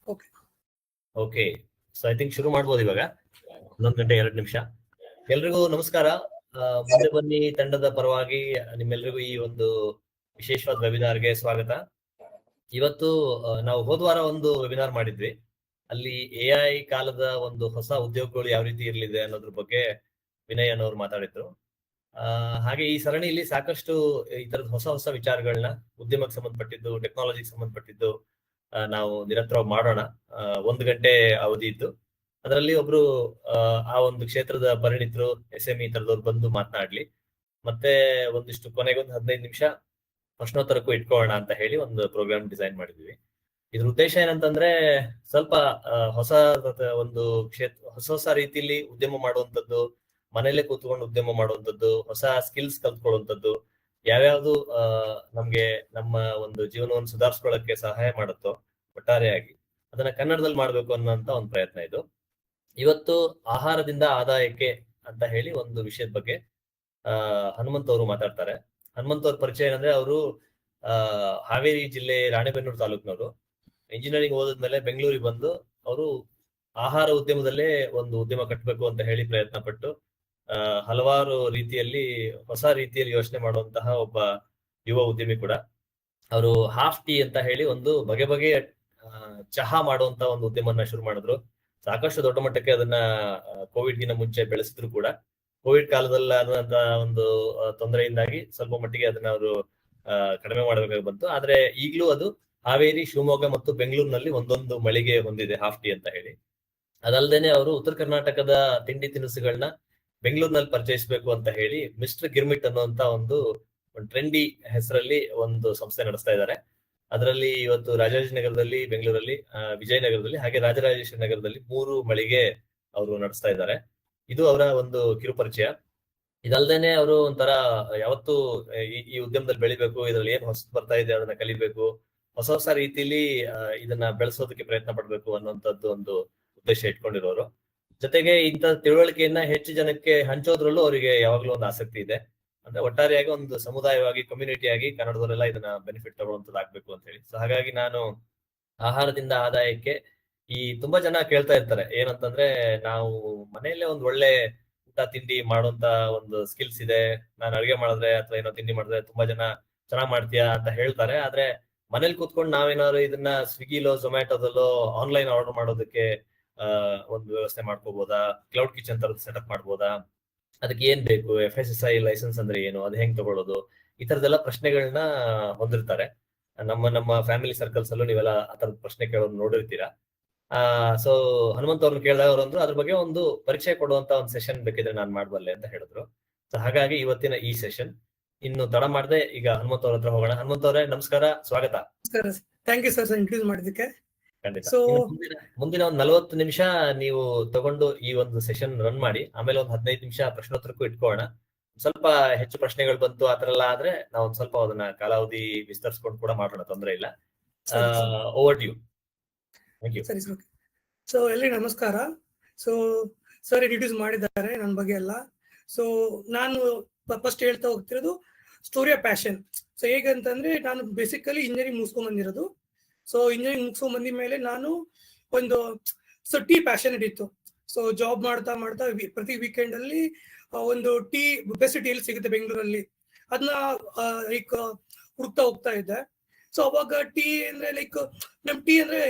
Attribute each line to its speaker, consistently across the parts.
Speaker 1: Okay
Speaker 2: okay, so I think ಶುರು ಮಾಡ್ಬೋದು ಇವಾಗ. 1 ಗಂಟೆ 2 ನಿಮಿಷ. ಎಲ್ರಿಗೂ ನಮಸ್ಕಾರ. ಮುಂದೆ ಬನ್ನಿ ತಂಡದ ಪರವಾಗಿ ನಿಮ್ಮೆಲ್ರಿಗೂ ಈ ಒಂದು ವಿಶೇಷವಾದ ವೆಬಿನಾರ್ಗೆ ಸ್ವಾಗತ. ಇವತ್ತು ನಾವು ಹೋದ್ವಾರ ಒಂದು ವೆಬಿನಾರ್ ಮಾಡಿದ್ವಿ. ಅಲ್ಲಿ AI ಕಾಲದ ಒಂದು ಹೊಸ ಉದ್ಯೋಗಗಳು ಯಾವ ರೀತಿ ಇರಲಿದೆ ಅನ್ನೋದ್ರ ಬಗ್ಗೆ ವಿನಯ್ ಅನ್ನೋರು ಮಾತಾಡಿದ್ರು. ಹಾಗೆ ಈ ಸರಣಿಯಲ್ಲಿ ಸಾಕಷ್ಟು ಈ ತರದ ಹೊಸ ವಿಚಾರಗಳನ್ನ ಉದ್ಯಮಕ್ಕೆ ಸಂಬಂಧಪಟ್ಟಿದ್ದು, ಟೆಕ್ನಾಲಜಿಗೆ ಸಂಬಂಧಪಟ್ಟಿದ್ದು ನಾವು ನಿರಂತರವಾಗಿ ಮಾಡೋಣ. 1 ಗಂಟೆ ಅವಧಿ ಇದ್ದು ಅದರಲ್ಲಿ ಒಬ್ರು ಆ ಒಂದು ಕ್ಷೇತ್ರದ ಪರಿಣಿತರು SME ತರದವ್ರು ಬಂದು ಮಾತನಾಡ್ಲಿ. ಮತ್ತೆ ಒಂದಿಷ್ಟು ಕೊನೆಗೊಂದು 15 ನಿಮಿಷ ಪ್ರಶ್ನೋತ್ತರಕ್ಕೂ ಇಟ್ಕೊಳ್ಳೋಣ ಅಂತ ಹೇಳಿ ಒಂದು ಪ್ರೋಗ್ರಾಮ್ ಡಿಸೈನ್ ಮಾಡಿದ್ವಿ. ಇದ್ರ ಉದ್ದೇಶ ಏನಂತಂದ್ರೆ ಸ್ವಲ್ಪ ಹೊಸ ಒಂದು ಹೊಸ ರೀತಿಯಲ್ಲಿ ಉದ್ಯಮ ಮಾಡುವಂಥದ್ದು, ಮನೇಲೆ ಕೂತ್ಕೊಂಡು ಉದ್ಯಮ ಮಾಡುವಂಥದ್ದು, ಹೊಸ ಸ್ಕಿಲ್ಸ್ ಕಲ್ತ್ಕೊಳ್ಳುವಂಥದ್ದು, ಯಾವ್ಯಾವ್ದು ನಮ್ಗೆ ನಮ್ಮ ಒಂದು ಜೀವನವನ್ನು ಸುಧಾರಿಸ್ಕೊಳ್ಳಕ್ಕೆ ಸಹಾಯ ಮಾಡುತ್ತೋ ಒಟ್ಟಾರೆಯಾಗಿ ಅದನ್ನ ಕನ್ನಡದಲ್ಲಿ ಮಾಡ್ಬೇಕು ಅನ್ನೋಂತ ಒಂದು ಪ್ರಯತ್ನ ಇದು. ಇವತ್ತು ಆಹಾರದಿಂದ ಆದಾಯಕ್ಕೆ ಅಂತ ಹೇಳಿ ಒಂದು ವಿಷಯದ ಬಗ್ಗೆ ಹನುಮಂತ್ ಅವರು ಮಾತಾಡ್ತಾರೆ. ಹನುಮಂತ್ ಅವ್ರ ಪರಿಚಯ ಏನಂದ್ರೆ ಅವರು ಹಾವೇರಿ ಜಿಲ್ಲೆ ರಾಣೆಬೆನ್ನೂರು ತಾಲೂಕಿನವರು. ಇಂಜಿನಿಯರಿಂಗ್ ಓದಿದ್ಮೇಲೆ ಬೆಂಗಳೂರಿಗೆ ಬಂದು ಅವರು ಆಹಾರ ಉದ್ಯಮದಲ್ಲೇ ಒಂದು ಉದ್ಯಮ ಕಟ್ಟಬೇಕು ಅಂತ ಹೇಳಿ ಪ್ರಯತ್ನ ಪಟ್ಟು ಹಲವಾರು ರೀತಿಯಲ್ಲಿ ಹೊಸ ರೀತಿಯಲ್ಲಿ ಯೋಚನೆ ಮಾಡುವಂತಹ ಒಬ್ಬ ಯುವ ಉದ್ಯಮಿ ಕೂಡ. ಅವರು ಹಾಫ್ ಟೀ ಅಂತ ಹೇಳಿ ಒಂದು ಬಗೆಯ ಚಹಾ ಮಾಡುವಂತ ಒಂದು ಉದ್ಯಮನ ಶುರು ಮಾಡಿದ್ರು. ಸಾಕಷ್ಟು ದೊಡ್ಡ ಮಟ್ಟಕ್ಕೆ ಅದನ್ನ ಕೋವಿಡ್ಗಿನ ಮುಂಚೆ ಬೆಳೆಸಿದ್ರು ಕೂಡ ಕೋವಿಡ್ ಕಾಲದಲ್ಲಿ ಆದಂತ ಒಂದು ತೊಂದರೆಯಿಂದಾಗಿ ಸ್ವಲ್ಪ ಮಟ್ಟಿಗೆ ಅದನ್ನ ಅವರು ಕಡಿಮೆ ಮಾಡಬೇಕಾಗಿ ಬಂತು. ಆದ್ರೆ ಈಗಲೂ ಅದು ಹಾವೇರಿ, ಶಿವಮೊಗ್ಗ ಮತ್ತು ಬೆಂಗಳೂರಿನಲ್ಲಿ ಒಂದೊಂದು ಮಳಿಗೆ ಹೊಂದಿದೆ ಹಾಫ್ ಟೀ ಅಂತ ಹೇಳಿ. ಅದಲ್ದೇನೆ ಅವರು ಉತ್ತರ ಕರ್ನಾಟಕದ ತಿಂಡಿ ತಿನಿಸುಗಳನ್ನ ಬೆಂಗಳೂರಿನಲ್ಲಿ ಪರಿಚಯಿಸಬೇಕು ಅಂತ ಹೇಳಿ ಮಿಸ್ಟರ್ ಗಿರ್ಮಿಟ್ ಅನ್ನುವಂತ ಒಂದು ಟ್ರೆಂಡಿ ಹೆಸರಲ್ಲಿ ಒಂದು ಸಂಸ್ಥೆ ನಡೆಸ್ತಾ ಇದ್ದಾರೆ. ಅದರಲ್ಲಿ ಇವತ್ತು ರಾಜಾಜಿನಗರದಲ್ಲಿ, ಬೆಂಗಳೂರಲ್ಲಿ, ವಿಜಯನಗರದಲ್ಲಿ ಹಾಗೆ ರಾಜರಾಜೇಶ್ವರಿ ನಗರದಲ್ಲಿ 3 ಮಳಿಗೆ ಅವರು ನಡೆಸ್ತಾ ಇದ್ದಾರೆ. ಇದು ಅವರ ಒಂದು ಕಿರುಪರಿಚಯ. ಇದಲ್ದೇನೆ ಅವರು ಒಂಥರ ಯಾವತ್ತು ಈ ಉದ್ಯಮದಲ್ಲಿ ಬೆಳಿಬೇಕು, ಇದ್ರಲ್ಲಿ ಏನ್ ಹೊಸ ಬರ್ತಾ ಇದೆ ಅದನ್ನ ಕಲಿಬೇಕು, ಹೊಸ ರೀತಿಯಲ್ಲಿ ಇದನ್ನ ಬೆಳೆಸೋದಕ್ಕೆ ಪ್ರಯತ್ನ ಪಡ್ಬೇಕು ಅನ್ನುವಂಥದ್ದು ಒಂದು ಉದ್ದೇಶ ಇಟ್ಕೊಂಡಿರೋರು. ಜೊತೆಗೆ ಇಂಥ ತಿಳುವಳಿಕೆಯನ್ನ ಹೆಚ್ಚು ಜನಕ್ಕೆ ಹಂಚೋದ್ರಲ್ಲೂ ಅವರಿಗೆ ಯಾವಾಗ್ಲೂ ಒಂದು ಆಸಕ್ತಿ ಇದೆ. ಅಂದ್ರೆ ಒಟ್ಟಾರೆಯಾಗಿ ಒಂದು ಸಮುದಾಯವಾಗಿ, ಕಮ್ಯುನಿಟಿಯಾಗಿ ಕನ್ನಡದವರೆಲ್ಲ ಇದನ್ನ ಬೆನಿಫಿಟ್ ತಗೊಳ್ಳುವಂತದ್ದಾಗ್ಬೇಕು ಅಂತ ಹೇಳಿ. ಸೊ ಹಾಗಾಗಿ ನಾನು ಆಹಾರದಿಂದ ಆದಾಯಕ್ಕೆ ತುಂಬಾ ಜನ ಕೇಳ್ತಾ ಇರ್ತಾರೆ ಏನಂತಂದ್ರೆ, ನಾವು ಮನೆಯಲ್ಲೇ ಒಂದ್ ಒಳ್ಳೆ ಊಟ ತಿಂಡಿ ಮಾಡುವಂತ ಒಂದು ಸ್ಕಿಲ್ಸ್ ಇದೆ, ನಾನು ಅಡುಗೆ ಮಾಡಿದ್ರೆ ಅಥವಾ ಏನೋ ತಿಂಡಿ ಮಾಡಿದ್ರೆ ತುಂಬಾ ಜನ ಚೆನ್ನಾಗ್ ಮಾಡ್ತೀಯಾ ಅಂತ ಹೇಳ್ತಾರೆ. ಆದ್ರೆ ಮನೇಲಿ ಕೂತ್ಕೊಂಡು ನಾವೇನಾದ್ರು ಇದನ್ನ ಸ್ವಿಗ್ಗಿಲೋ ಝೊಮ್ಯಾಟೋದಲ್ಲೋ ಆನ್ಲೈನ್ ಆರ್ಡರ್ ಮಾಡೋದಕ್ಕೆ ಒಂದು ವ್ಯವಸ್ಥೆ ಮಾಡ್ಕೋಬಹುದಾ, ಕ್ಲೌಡ್ ಕಿಚನ್ ತರದ ಸೆಟಪ್ ಮಾಡ್ಬೋದಾ, ಅದಕ್ಕೆ ಏನ್ ಬೇಕು, FSSAI ಲೈಸೆನ್ಸ್ ಅಂದ್ರೆ ಏನು, ಅದ್ ಹೆಂಗ್ ತಗೊಳ್ಳೋದು, ಈ ತರದೆಲ್ಲ ಪ್ರಶ್ನೆಗಳನ್ನ ಹೊಂದಿರ್ತಾರೆ. ನಮ್ಮ ಫ್ಯಾಮಿಲಿ ಸರ್ಕಲ್ಸ್ ಅಲ್ಲೂ ನೀವೆಲ್ಲ ಆ ತರದ ಪ್ರಶ್ನೆ ಕೇಳೋದು ನೋಡಿರ್ತೀರಾ. ಸೊ ಹನುಮಂತ್ ಅವ್ರನ್ನ ಕೇಳಿದಾಗ ಅವರಂದ್ರು ಅದ್ರ ಬಗ್ಗೆ ಒಂದು ಪರಿಚಯ ಕೊಡುವಂತ ಒಂದು ಸೆಷನ್ ಬೇಕಿದ್ರೆ ನಾನು ಮಾಡಬಲ್ಲೆ ಅಂತ ಹೇಳಿದ್ರು. ಸೊ ಹಾಗಾಗಿ ಇವತ್ತಿನ ಈ ಸೆಷನ್ ಇನ್ನು ತಡ ಮಾಡದೆ ಈಗ ಹನುಮಂತ್ ಅವ್ರ ಹತ್ರ ಹೋಗೋಣ. ಹನುಮಂತ್ ಅವರೇ ನಮಸ್ಕಾರ, ಸ್ವಾಗತ.
Speaker 1: ಥ್ಯಾಂಕ್ ಯು ಸರ್ ಇಂಟ್ರೊಡ್ಯೂಸ್ ಮಾಡಿದ್ದಕ್ಕೆ.
Speaker 2: ಖಂಡಿತ. ಮುಂದಿನ ಒಂದು 40 ನಿಮಿಷ ನೀವು ತಗೊಂಡು ಈ ಒಂದು ಸೆಷನ್ ರನ್ ಮಾಡಿ, ಆಮೇಲೆ ಒಂದು 15 ನಿಮಿಷ ಪ್ರಶ್ನೋತ್ತರಕ್ಕೂ ಇಟ್ಕೊಳ್ಳೋಣ. ಸ್ವಲ್ಪ ಹೆಚ್ಚು ಪ್ರಶ್ನೆಗಳು ಬಂತು ಆತರ ಎಲ್ಲ ಆದ್ರೆ ನಾವು ಒಂದ್ ಸ್ವಲ್ಪ ಅದನ್ನ ಕಾಲಾವಧಿ ವಿಸ್ತರಿಸ್ಕೊಂಡು ಕೂಡ ಮಾಡೋಣ, ತೊಂದರೆ ಇಲ್ಲ. Over to you. Thank you.
Speaker 1: ಸರಿ ಸರ್. ಸೊ ಎಲ್ರಿಗೂ ನಮಸ್ಕಾರ. ಸೊ ಸರ್ ಇಂಟ್ರೊಡ್ಯೂಸ್ ಮಾಡಿದ್ದಾರೆ ನನ್ನ ಬಗ್ಗೆ ಎಲ್ಲ. ಸೊ ನಾನು ಫಸ್ಟ್ ಹೇಳ್ತಾ ಹೋಗ್ತಿರೋದು ಸ್ಟೋರಿ ಆಫ್ ಪ್ಯಾಷನ್. ಸೊ ಹೇಗಂತಂದ್ರೆ, ನಾನು ಬೇಸಿಕಲಿ ಇಂಜಿನಿಯರಿಂಗ್ ಮುಗಿಸ್ಕೊಂಡ್ ಬಂದಿರೋದು. ಸೊ ಇಂಜಿನಿಯರಿಂಗ್ ಮುಗಿಸ್ಕೊಂಡ್ ಬಂದ ಮೇಲೆ ನಾನು ಒಂದು ಟೀ ಪ್ಯಾಷನ್ ಇತ್ತು. ಸೊ ಜಾಬ್ ಮಾಡ್ತಾ ಪ್ರತಿ ವೀಕೆಂಡ್ ಅಲ್ಲಿ ಒಂದು ಬೆಸ್ಟ್ ಟೀ ಎಲ್ಲಿ ಸಿಗುತ್ತೆ ಬೆಂಗಳೂರಲ್ಲಿ, ಅದನ್ನ ಲೈಕ್ ಹುಡುಕ್ತಾ ಹೋಗ್ತಾ ಇದ್ದೆ. ಸೊ ಅವಾಗ ಟೀ ಅಂದ್ರೆ ನಮ್ ಟೀ ಅಂದ್ರೆ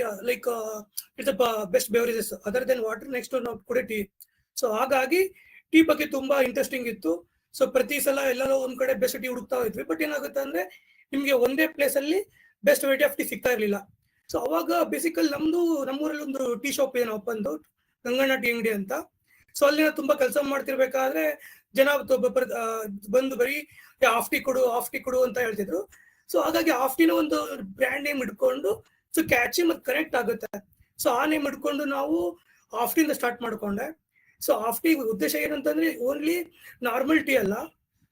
Speaker 1: it's best beverages other than water, next ನಾವು ಕುಡಿಯೋ ಟೀ. ಸೊ ಹಾಗಾಗಿ ಟೀ ಬಗ್ಗೆ ತುಂಬಾ ಇಂಟ್ರೆಸ್ಟಿಂಗ್ ಇತ್ತು. ಸೊ ಪ್ರತಿ ಸಲ ಎಲ್ಲರೂ ಒಂದ್ ಕಡೆ ಬೆಸ್ಟ್ ಟೀ ಹುಡುಕ್ತಾ ಇದ್ವಿ. ಬಟ್ ಏನಾಗುತ್ತೆ ಅಂದ್ರೆ ನಿಮ್ಗೆ ಒಂದೇ ಪ್ಲೇಸ್ ಅಲ್ಲಿ ಬೆಸ್ಟ್ ವೆರೈಟಿ ಆಫ್ ಟೀ ಸಿಗ್ತಾ ಇರ್ಲಿಲ್ಲ. ಸೊ ಅವಾಗ ಬೇಸಿಕಲಿ ನಮ್ಮೂರಲ್ಲಿ ಒಂದು ಟೀ ಶಾಪ್ ಇದೆ ಒಪ್ಪಂದು, ಗಂಗಣ್ಣ ಟೀ ಅಂಗಡಿ ಅಂತ. ಸೊ ಅಲ್ಲಿ ತುಂಬಾ ಕೆಲಸ ಮಾಡ್ತಿರ್ಬೇಕಾದ್ರೆ ಜನ ಬಂದು ಬರೀ ಆಫ್ ಟೀ ಕೊಡು ಅಂತ ಹೇಳ್ತಿದ್ರು. ಸೊ ಹಾಗಾಗಿ ಆಫ್ ಟೀನ ಒಂದು ಬ್ರ್ಯಾಂಡ್ ನೇಮ್ ಇಟ್ಕೊಂಡು ಸೊ ಕ್ಯಾಚಿ ಮತ್ತೆ ಕನೆಕ್ಟ್ ಆಗುತ್ತೆ. ಸೊ ಆ ನೇಮ್ ಇಟ್ಕೊಂಡು ನಾವು ಆಫ್ ಟೀಯಿಂದ ಸ್ಟಾರ್ಟ್ ಮಾಡ್ಕೊಂಡೆ. ಸೊ ಆಫ್ ಟೀ ಉದ್ದೇಶ ಏನಂತಂದ್ರೆ ಓನ್ಲಿ ನಾರ್ಮಲ್ ಟೀ ಅಲ್ಲ.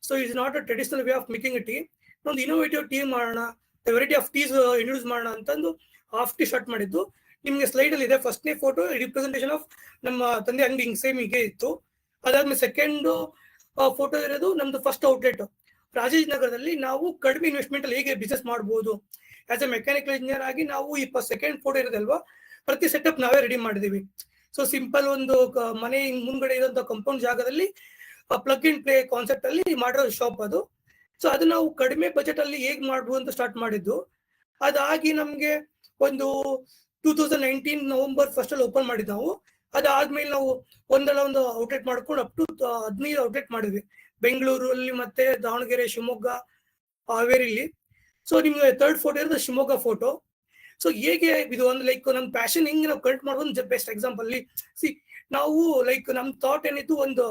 Speaker 1: So it's not a traditional way of making A tea. ಒಂದು ಇನೋವೇಟಿವ್ ಟೀ ಮಾಡೋಣ, ವೆರೈಟಿ ಆಫ್ ಟೀಸ್ ಇಂಟ್ರೊಡ್ಯೂಸ್ ಮಾಡೋಣ ಅಂತಂದು ಆಫ್ ಟೀ ಸ್ಟಾರ್ಟ್ ಮಾಡಿದ್ದು. ನಿಮ್ಗೆ ಸ್ಲೈಡ್ ಅಲ್ಲಿ ಇದೆ ಫಸ್ಟ್ನೇ ಫೋಟೋ, ರಿಪ್ರೆಸೆಂಟೇಷನ್ ಆಫ್ ನಮ್ಮ ತಂದೆ ಅಂಗಡಿ ಹಿಂಗ್ ಸೇಮ್ ಹೀಗೆ ಇತ್ತು. ಅದಾದ್ಮೇಲೆ ಸೆಕೆಂಡ್ ಫೋಟೋ ಇರೋದು ನಮ್ದು ಫಸ್ಟ್ ಔಟ್ಲೆಟ್ ರಾಜಾಜಿನಗರದಲ್ಲಿ. ನಾವು ಕಡಿಮೆ ಇನ್ವೆಸ್ಟ್ಮೆಂಟ್ ಅಲ್ಲಿ ಹೇಗೆ ಬಿಸ್ನೆಸ್ ಮಾಡ್ಬೋದು, ಆಸ್ ಎ ಮೆಕ್ಯಾನಿಕಲ್ ಇಂಜಿನಿಯರ್ ಆಗಿ ನಾವು ಈ ಸೆಕೆಂಡ್ ಫೋಟೋ ಇರೋದಲ್ವಾ, ಪ್ರತಿ ಸೆಟಪ್ ನಾವೇ ರೆಡಿ ಮಾಡಿದೀವಿ. ಸೊ ಸಿಂಪಲ್ ಒಂದು ಮನೆ ಮುಂದ್ಗಡೆ ಇರುವಂತ ಕಾಂಪೌಂಡ್ ಜಾಗದಲ್ಲಿ ಪ್ಲಗ್ ಇನ್ ಪ್ಲೇ ಕಾನ್ಸೆಪ್ಟ್ ಅಲ್ಲಿ ಮಾಡಿರೋ ಶಾಪ್ ಅದು. ಸೊ ಅದು ನಾವು ಕಡಿಮೆ ಬಜೆಟ್ ಅಲ್ಲಿ ಹೇಗ್ ಮಾಡ್ಬೋದು ಅಂತ ಸ್ಟಾರ್ಟ್ ಮಾಡಿದ್ದು. ಅದಾಗಿ ನಮ್ಗೆ ಒಂದು 2019 ನವೆಂಬರ್ 1 ಅಲ್ಲಿ ಓಪನ್ ಮಾಡಿದ್ದು ನಾವು. ಅದಾದ್ಮೇಲೆ ನಾವು ಒಂದು ಔಟ್ಲೆಟ್ ಮಾಡ್ಕೊಂಡು ಅಪ್ ಟು 15 ಔಟ್ಲೆಟ್ ಮಾಡಿದ್ವಿ ಬೆಂಗಳೂರಲ್ಲಿ, ಮತ್ತೆ ದಾವಣಗೆರೆ, ಶಿವಮೊಗ್ಗ, ಹಾವೇರಿಲಿ. ಸೊ ನಿಮ್ಗೆ ಥರ್ಡ್ ಫೋಟೋ ಇರೋದು ಶಿವಮೊಗ್ಗ ಫೋಟೋ. ಸೊ ಹೇಗೆ ಇದು ಒಂದು ಲೈಕ್ ನಮ್ ಪ್ಯಾಷನ್ ಹಿಂಗೆ ನಾವು ಕನೆಕ್ಟ್ ಮಾಡೋದು ಬೆಸ್ಟ್ ಎಕ್ಸಾಂಪಲ್. ನಾವು ಲೈಕ್ ನಮ್ ಥಾಟ್ ಏನಿತ್ತು, ಒಂದು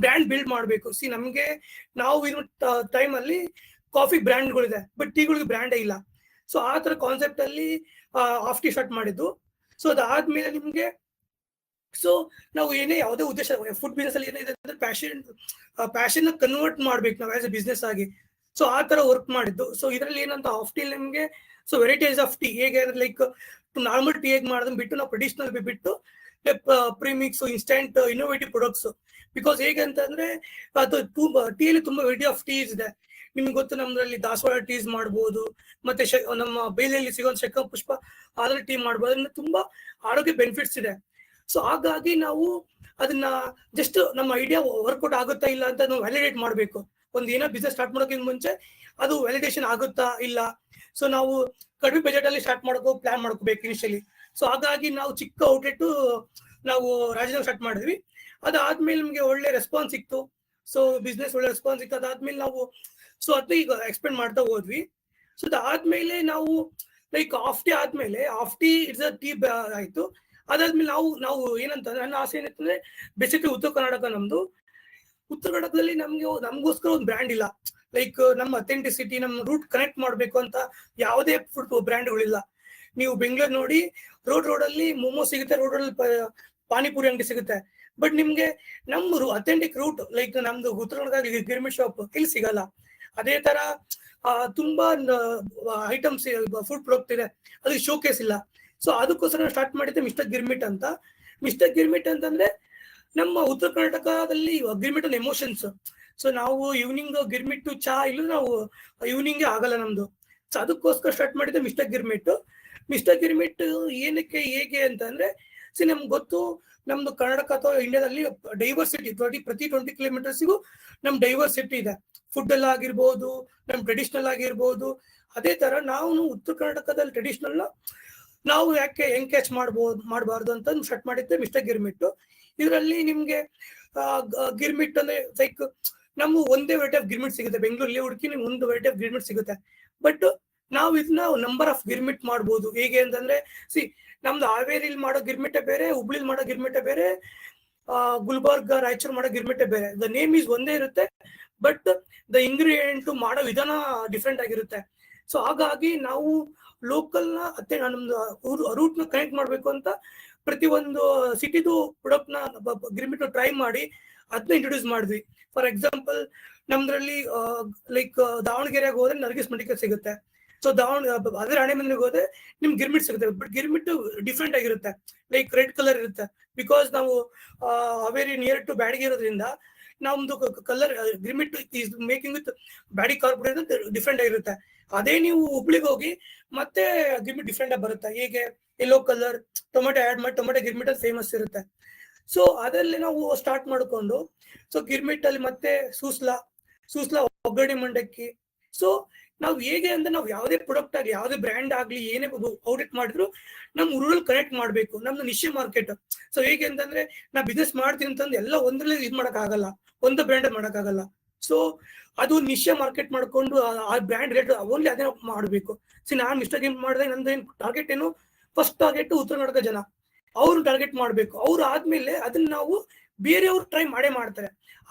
Speaker 1: ಬ್ರ್ಯಾಂಡ್ ಬಿಲ್ಡ್ ಮಾಡ್ಬೇಕು. ನಮ್ಗೆ ನಾವು ಇರೋ ಟೈಮ್ ಅಲ್ಲಿ ಕಾಫಿ ಬ್ರ್ಯಾಂಡ್ಗಳಿದೆ, ಬಟ್ ಟೀಗಳಿಗೆ ಬ್ರ್ಯಾಂಡೇ ಇಲ್ಲ. ಸೊ ಆ ತರ ಕಾನ್ಸೆಪ್ಟ್ ಅಲ್ಲಿ ಆಫ್ ಟೀ ಸ್ಟಾರ್ಟ್ ಮಾಡಿದ್ದು. ಸೊ ಅದಾದ್ಮೇಲೆ ನಿಮ್ಗೆ ಸೊ ನಾವು ಯಾವುದೇ ಉದ್ದೇಶ, ಫುಡ್ ಬಿಸ್ನೆಸ್ ಅಲ್ಲಿ ಏನಿದೆ ಅಂದ್ರೆ ಪ್ಯಾಷನ್ ಕನ್ವರ್ಟ್ ಮಾಡ್ಬೇಕು ನಾವು ಆಸ್ ಎ ಬಿಸ್ನೆಸ್ ಆಗಿ. ಸೊ ಆ ತರ ವರ್ಕ್ ಮಾಡಿದ್ದು. ಸೊ ಇದರಲ್ಲಿ ಏನಂತ ಆಫ್ ಟೀ ನಿಮ್ಗೆ ಸೊ ವೆರೈಟೀಸ್ ಆಫ್ ಟೀ ಹೇಗೆ ಲೈಕ್ ನಾರ್ಮಲ್ ಟೀ ಹೇಗೆ ಮಾಡೋದನ್ನ ಬಿಟ್ಟು ನಾವು ಟ್ರೆಡಿಷನಲ್ ಬಿಟ್ಟು premix, instant, innovative products. Because ಹೇಗೆ ಅಂತಂದ್ರೆ ಅದು ಟೀಯಲ್ಲಿ ತುಂಬಾ ವೆರೈಟಿ ಆಫ್ ಟೀಸ್ ಇದೆ. ನಿಮ್ಗೆ ಗೊತ್ತು, ನಮ್ದ್ರಲ್ಲಿ ದಾಸವಾಳ ಟೀಸ್ ಮಾಡ್ಬೋದು, ಮತ್ತೆ ನಮ್ಮ ಬೇಲಿಯಲ್ಲಿ ಸಿಗೋ ಶಂಖ ಪುಷ್ಪ ಅದ್ರ ಟೀ ಮಾಡ್ಬೋದು. ಅದರಿಂದ ತುಂಬಾ ಆರೋಗ್ಯ ಬೆನಿಫಿಟ್ಸ್ ಇದೆ. ಸೊ ಹಾಗಾಗಿ ನಾವು ಅದನ್ನ ಜಸ್ಟ್ ನಮ್ಮ ಐಡಿಯಾ ವರ್ಕೌಟ್ ಆಗುತ್ತಾ ಇಲ್ಲ ಅಂತ ನಾವು ವ್ಯಾಲಿಡೇಟ್ ಮಾಡ್ಬೇಕು. ಒಂದು ಏನೋ ಬಿಸ್ನೆಸ್ ಸ್ಟಾರ್ಟ್ ಮಾಡೋಕ್ಕಿಂತ ಮುಂಚೆ ಅದು ವ್ಯಾಲಿಡೇಷನ್ ಆಗುತ್ತಾ ಇಲ್ಲ. ಸೊ ನಾವು ಕಡಿಮೆ ಬಜೆಟ್ ಅಲ್ಲಿ ಸ್ಟಾರ್ಟ್ ಮಾಡೋಕೆ ಪ್ಲಾನ್ ಮಾಡ್ಕೋಬೇಕು ಇನಿಷಿಯಲಿ. ಸೊ ಹಾಗಾಗಿ ನಾವು ಚಿಕ್ಕ ಔಟ್ಲೆಟ್ ನಾವು ರಾಜ್ಯದಲ್ಲಿ ಸ್ಟಾರ್ಟ್ ಮಾಡಿದ್ವಿ. ಅದಾದ್ಮೇಲೆ ನಮ್ಗೆ ಒಳ್ಳೆ ರೆಸ್ಪಾನ್ಸ್ ಸಿಕ್ತು. ಸೊ ಬಿಸ್ನೆಸ್ ಒಳ್ಳೆ ರೆಸ್ಪಾನ್ಸ್ ಸಿಕ್ತು. ಅದಾದ್ಮೇಲೆ ನಾವು ಸೊ ಅದು ಈಗ ಎಕ್ಸ್ಪೆಂಡ್ ಮಾಡ್ತಾ ಹೋದ್ವಿ. ಸೊ ಅದಾದ್ಮೇಲೆ ನಾವು like of tea it's a tea ಆಯ್ತು. ಅದಾದ್ಮೇಲೆ ನಾವು ಏನಂತಂದ್ರೆ, ನನ್ನ ಆಸೆ ಏನಂತಂದ್ರೆ ಬೇಸಿಕಲಿ ಉತ್ತರ ಕರ್ನಾಟಕ ನಮ್ದು. ಉತ್ತರ ಕರ್ನಾಟಕದಲ್ಲಿ ನಮ್ಗೋಸ್ಕರ ಒಂದು ಬ್ರ್ಯಾಂಡ್ ಇಲ್ಲ. ಲೈಕ್ ನಮ್ಮ ಅಥೆಂಟಿಸಿಟಿ, ನಮ್ಮ ರೂಟ್ ಕನೆಕ್ಟ್ ಮಾಡ್ಬೇಕು ಅಂತ ಯಾವುದೇ ಫುಡ್ ಬ್ರ್ಯಾಂಡ್ಗಳಿಲ್ಲ. ನೀವು ಬೆಂಗಳೂರು ನೋಡಿ, ರೋಡ್ ಅಲ್ಲಿ ಮೋಮೋ ಸಿಗುತ್ತೆ, ರೋಡ್ ಅಲ್ಲಿ ಪಾನಿಪುರಿ ಅಂಗಡಿ ಸಿಗುತ್ತೆ. ಬಟ್ ನಿಮ್ಗೆ ನಮ್ಮ ಅಥೆಂಟಿಕ್ ರೂಟ್ ಲೈಕ್ ನಮ್ದು ಉತ್ತರ ಕರ್ನಾಟಕ ಗಿರ್ಮಿಟ್ ಶಾಪ್ ಇಲ್ಲಿ ಸಿಗಲ್ಲ. ಅದೇ ತರ ತುಂಬಾ ಐಟಮ್ಸ್ ಫುಡ್ ಪ್ರಾಡಕ್ಟ್ ಇದೆ, ಅದಕ್ಕೆ ಶೋಕೇಸ್ ಇಲ್ಲ. ಸೊ ಅದಕ್ಕೋಸ್ಕರ ಸ್ಟಾರ್ಟ್ ಮಾಡಿದ್ದೆ ಮಿಸ್ಟರ್ ಗಿರ್ಮಿಟ್ ಅಂತ. ಮಿಸ್ಟರ್ ಗಿರ್ಮಿಟ್ ಅಂತಂದ್ರೆ ನಮ್ಮ ಉತ್ತರ ಕರ್ನಾಟಕದಲ್ಲಿ ಗಿರ್ಮಿಟ್ ಒಂದು ಎಮೋಷನ್ಸ್. ಸೊ ನಾವು ಈವ್ನಿಂಗ್ ಗಿರ್ಮಿಟ್ ಚಾ ಇಲ್ಲ ನಾವು ಈವ್ನಿಂಗ್ ಆಗಲ್ಲ ನಮ್ದು. ಸೊ ಅದಕ್ಕೋಸ್ಕರ ಸ್ಟಾರ್ಟ್ ಮಾಡಿದ್ದೆ ಮಿಸ್ಟರ್ ಗಿರ್ಮಿಟ್. ಮಿಸ್ಟರ್ ಗಿರ್ಮಿಟ್ ಏನಕ್ಕೆ ಹೇಗೆ ಅಂತಂದ್ರೆ, ನಮ್ಗೆ ಗೊತ್ತು ನಮ್ದು ಕರ್ನಾಟಕ ಅಥವಾ ಇಂಡಿಯಾದಲ್ಲಿ ಡೈವರ್ಸಿಟಿ ಪ್ರತಿ 20 ಕಿಲೋಮೀಟರ್ಸಿಗೂ ನಮ್ ಡೈವರ್ಸಿಟಿ ಇದೆ. ಫುಡ್ ಎಲ್ಲ ಆಗಿರ್ಬೋದು, ನಮ್ ಟ್ರೆಡಿಷನಲ್ ಆಗಿರ್ಬೋದು. ಅದೇ ತರ ನಾವು ಉತ್ತರ ಕರ್ನಾಟಕದಲ್ಲಿ ಟ್ರೆಡಿಷನಲ್ ನಾವು ಯಾಕೆ ಎಂಕೇಜ್ ಮಾಡಬಾರ್ದು ಅಂತ ಸ್ಟಾರ್ಟ್ ಮಾಡಿದ್ದೆ ಮಿಸ್ಟರ್ ಗಿರ್ಮಿಟ್. ಇದರಲ್ಲಿ ನಿಮ್ಗೆ ಗಿರ್ಮಿಟ್ ಅಂದ್ರೆ ಲೈಕ್ ನಮ್ಮ ಒಂದೇ ವೆರೈಟಿ ಆಫ್ ಗಿರ್ಮಿಟ್ ಸಿಗುತ್ತೆ. ಬೆಂಗಳೂರಲ್ಲಿ ಹುಡುಕಿ ನಿಮ್ಗೆ ಒಂದು ವೆರೈಟಿ ಆಫ್ ಗಿರ್ಮಿಟ್ ಸಿಗುತ್ತೆ. ಬಟ್ ನಾವು ಇದನ್ನ ನಂಬರ್ ಆಫ್ ಗಿರ್ಮಿಟ್ ಮಾಡ್ಬೋದು. ಹೇಗೆ ಅಂತಂದ್ರೆ ನಮ್ದು ಹಾವೇರಿಲಿ ಮಾಡೋ ಗಿರ್ಮಿಟೆ ಬೇರೆ, ಹುಬ್ಳಿಲಿ ಮಾಡೋ ಗಿರ್ಮಿಟೆ ಬೇರೆ, ಗುಲ್ಬರ್ಗ, ರಾಯಚೂರು ಮಾಡೋ ಗಿರ್ಮಿಟೆ ಬೇರೆ. ದ ನೇಮ್ ಈಸ್ ಒಂದೇ ಇರುತ್ತೆ, ಬಟ್ ದ ಇಂಗ್ರೀಡಿಯೆಂಟ್ ಮಾಡೋ ವಿಧಾನ ಡಿಫ್ರೆಂಟ್ ಆಗಿರುತ್ತೆ. ಸೊ ಹಾಗಾಗಿ ನಾವು ಲೋಕಲ್ ನಮ್ದು ರೂಟ್ ನ ಕನೆಕ್ಟ್ ಮಾಡ್ಬೇಕು ಅಂತ ಪ್ರತಿ ಒಂದು ಸಿಟಿದು ಪ್ರಾಡಕ್ಟ್ ನ ಗಿರ್ಮಿಟ್ ಟ್ರೈ ಮಾಡಿ ಅದನ್ನ ಇಂಟ್ರೊಡ್ಯೂಸ್ ಮಾಡಿದ್ವಿ. ಫಾರ್ ಎಕ್ಸಾಂಪಲ್ ನಮ್ದ್ರಲ್ಲಿ ಲೈಕ್ ದಾವಣಗೆರೆಗೆ ಹೋದ್ರೆ ನರ್ಗಿಸ್ ಮೆಡಿಕಲ್ ಸಿಗುತ್ತೆ. ಸೊ ಅದೇ ರಾಣೆಬೆನ್ನೂರಿಗೆ ಹೋದ್ರೆ ನಿಮ್ಗೆ ಗಿರ್ಮಿಟ್ ಸಿಗುತ್ತೆ. ಬಟ್ ಗಿರ್ಮಿಟ್ ಡಿಫ್ರೆಂಟ್ ಆಗಿರುತ್ತೆ, ಲೈಕ್ ರೆಡ್ ಕಲರ್ ಇರುತ್ತೆ. ಬಿಕಾಸ್ ನಾವು ವೆರಿ ನಿಯರ್ ಟು ಬ್ಯಾಡಗಿ ಇರೋದ್ರಿಂದ ನಮ್ದು colour girmit is making with ಬ್ಯಾಡಿ ಕಾರ್ಪೊರೇಟ್ ಅಂತ ಡಿಫ್ರೆಂಟ್ ಆಗಿರುತ್ತೆ. ಅದೇ ನೀವು ಹುಬ್ಳಿಗೆ ಹೋಗಿ ಮತ್ತೆ ಗಿರ್ಮಿಟ್ ಡಿಫ್ರೆಂಟ್ ಆಗಿ ಬರುತ್ತೆ. ಹೇಗೆ ಯೆಲ್ಲೋ ಕಲರ್ ಟೊಮೆಟೊ ಆಡ್ ಮಾಡಿ ಟೊಮೆಟೊ ಗಿರ್ಮಿಟ್ ಅಲ್ಲಿ ಫೇಮಸ್ ಇರುತ್ತೆ. ಸೊ ಅದರಲ್ಲಿ ನಾವು ಸ್ಟಾರ್ಟ್ ಮಾಡ್ಕೊಂಡು ಸೊ ಗಿರ್ಮಿಟ್ ಅಲ್ಲಿ ಮತ್ತೆ ಸೂಸ್ಲಾ ಒಗ್ಗರಣೆ ಮಂಡಕ್ಕಿ. ಸೊ ನಾವು ಹೇಗೆ ಅಂದ್ರೆ ನಾವು ಯಾವುದೇ ಪ್ರಾಡಕ್ಟ್ ಆಗಲಿ, ಯಾವುದೇ ಬ್ರ್ಯಾಂಡ್ ಆಗಲಿ, ಏನೇ ಔಟ್ಲೆಟ್ ಮಾಡಿದ್ರು ನಮ್ ರೂರಲ್ ಕನೆಕ್ಟ್ ಮಾಡ್ಬೇಕು. ನಮ್ದು ನಿಶ್ಚಯ ಮಾರ್ಕೆಟ್. ಸೊ ಹೇಗೆ ಅಂತಂದ್ರೆ ನಾ ಬಿಸ್ನೆಸ್ ಮಾಡ್ತೀನಿ ಅಂತಂದ್ರೆ ಎಲ್ಲ ಒಂದ್ರಲ್ಲಿ ಇದು ಮಾಡಕ್ ಆಗಲ್ಲ, ಒಂದು ಬ್ರ್ಯಾಂಡ್ ಮಾಡಕ್ ಆಗಲ್ಲ. ಸೊ ಅದು ನಿಶ್ಚಯ ಮಾರ್ಕೆಟ್ ಮಾಡ್ಕೊಂಡು ಆ ಬ್ರ್ಯಾಂಡ್ ರೇಟ್ ಓನ್ಲಿ ಅದೇ ಮಾಡಬೇಕು. ನಾನು ಮಿಸ್ಟರ್ ಗೇಮ್ ಮಾಡಿದ್ರೆ ನಂದು ಟಾರ್ಗೆಟ್ ಏನು, ಫಸ್ಟ್ ಟಾರ್ಗೆಟ್ ಉತ್ತರ ಕರ್ನಾಟಕ ಜನ, ಅವ್ರು ಟಾರ್ಗೆಟ್ ಮಾಡ್ಬೇಕು. ಅವ್ರು ಆದ್ಮೇಲೆ ಅದನ್ನ ನಾವು ಬೇರೆಯವ್ರು ಟ್ರೈ ಮಾಡ್ತಾರೆ.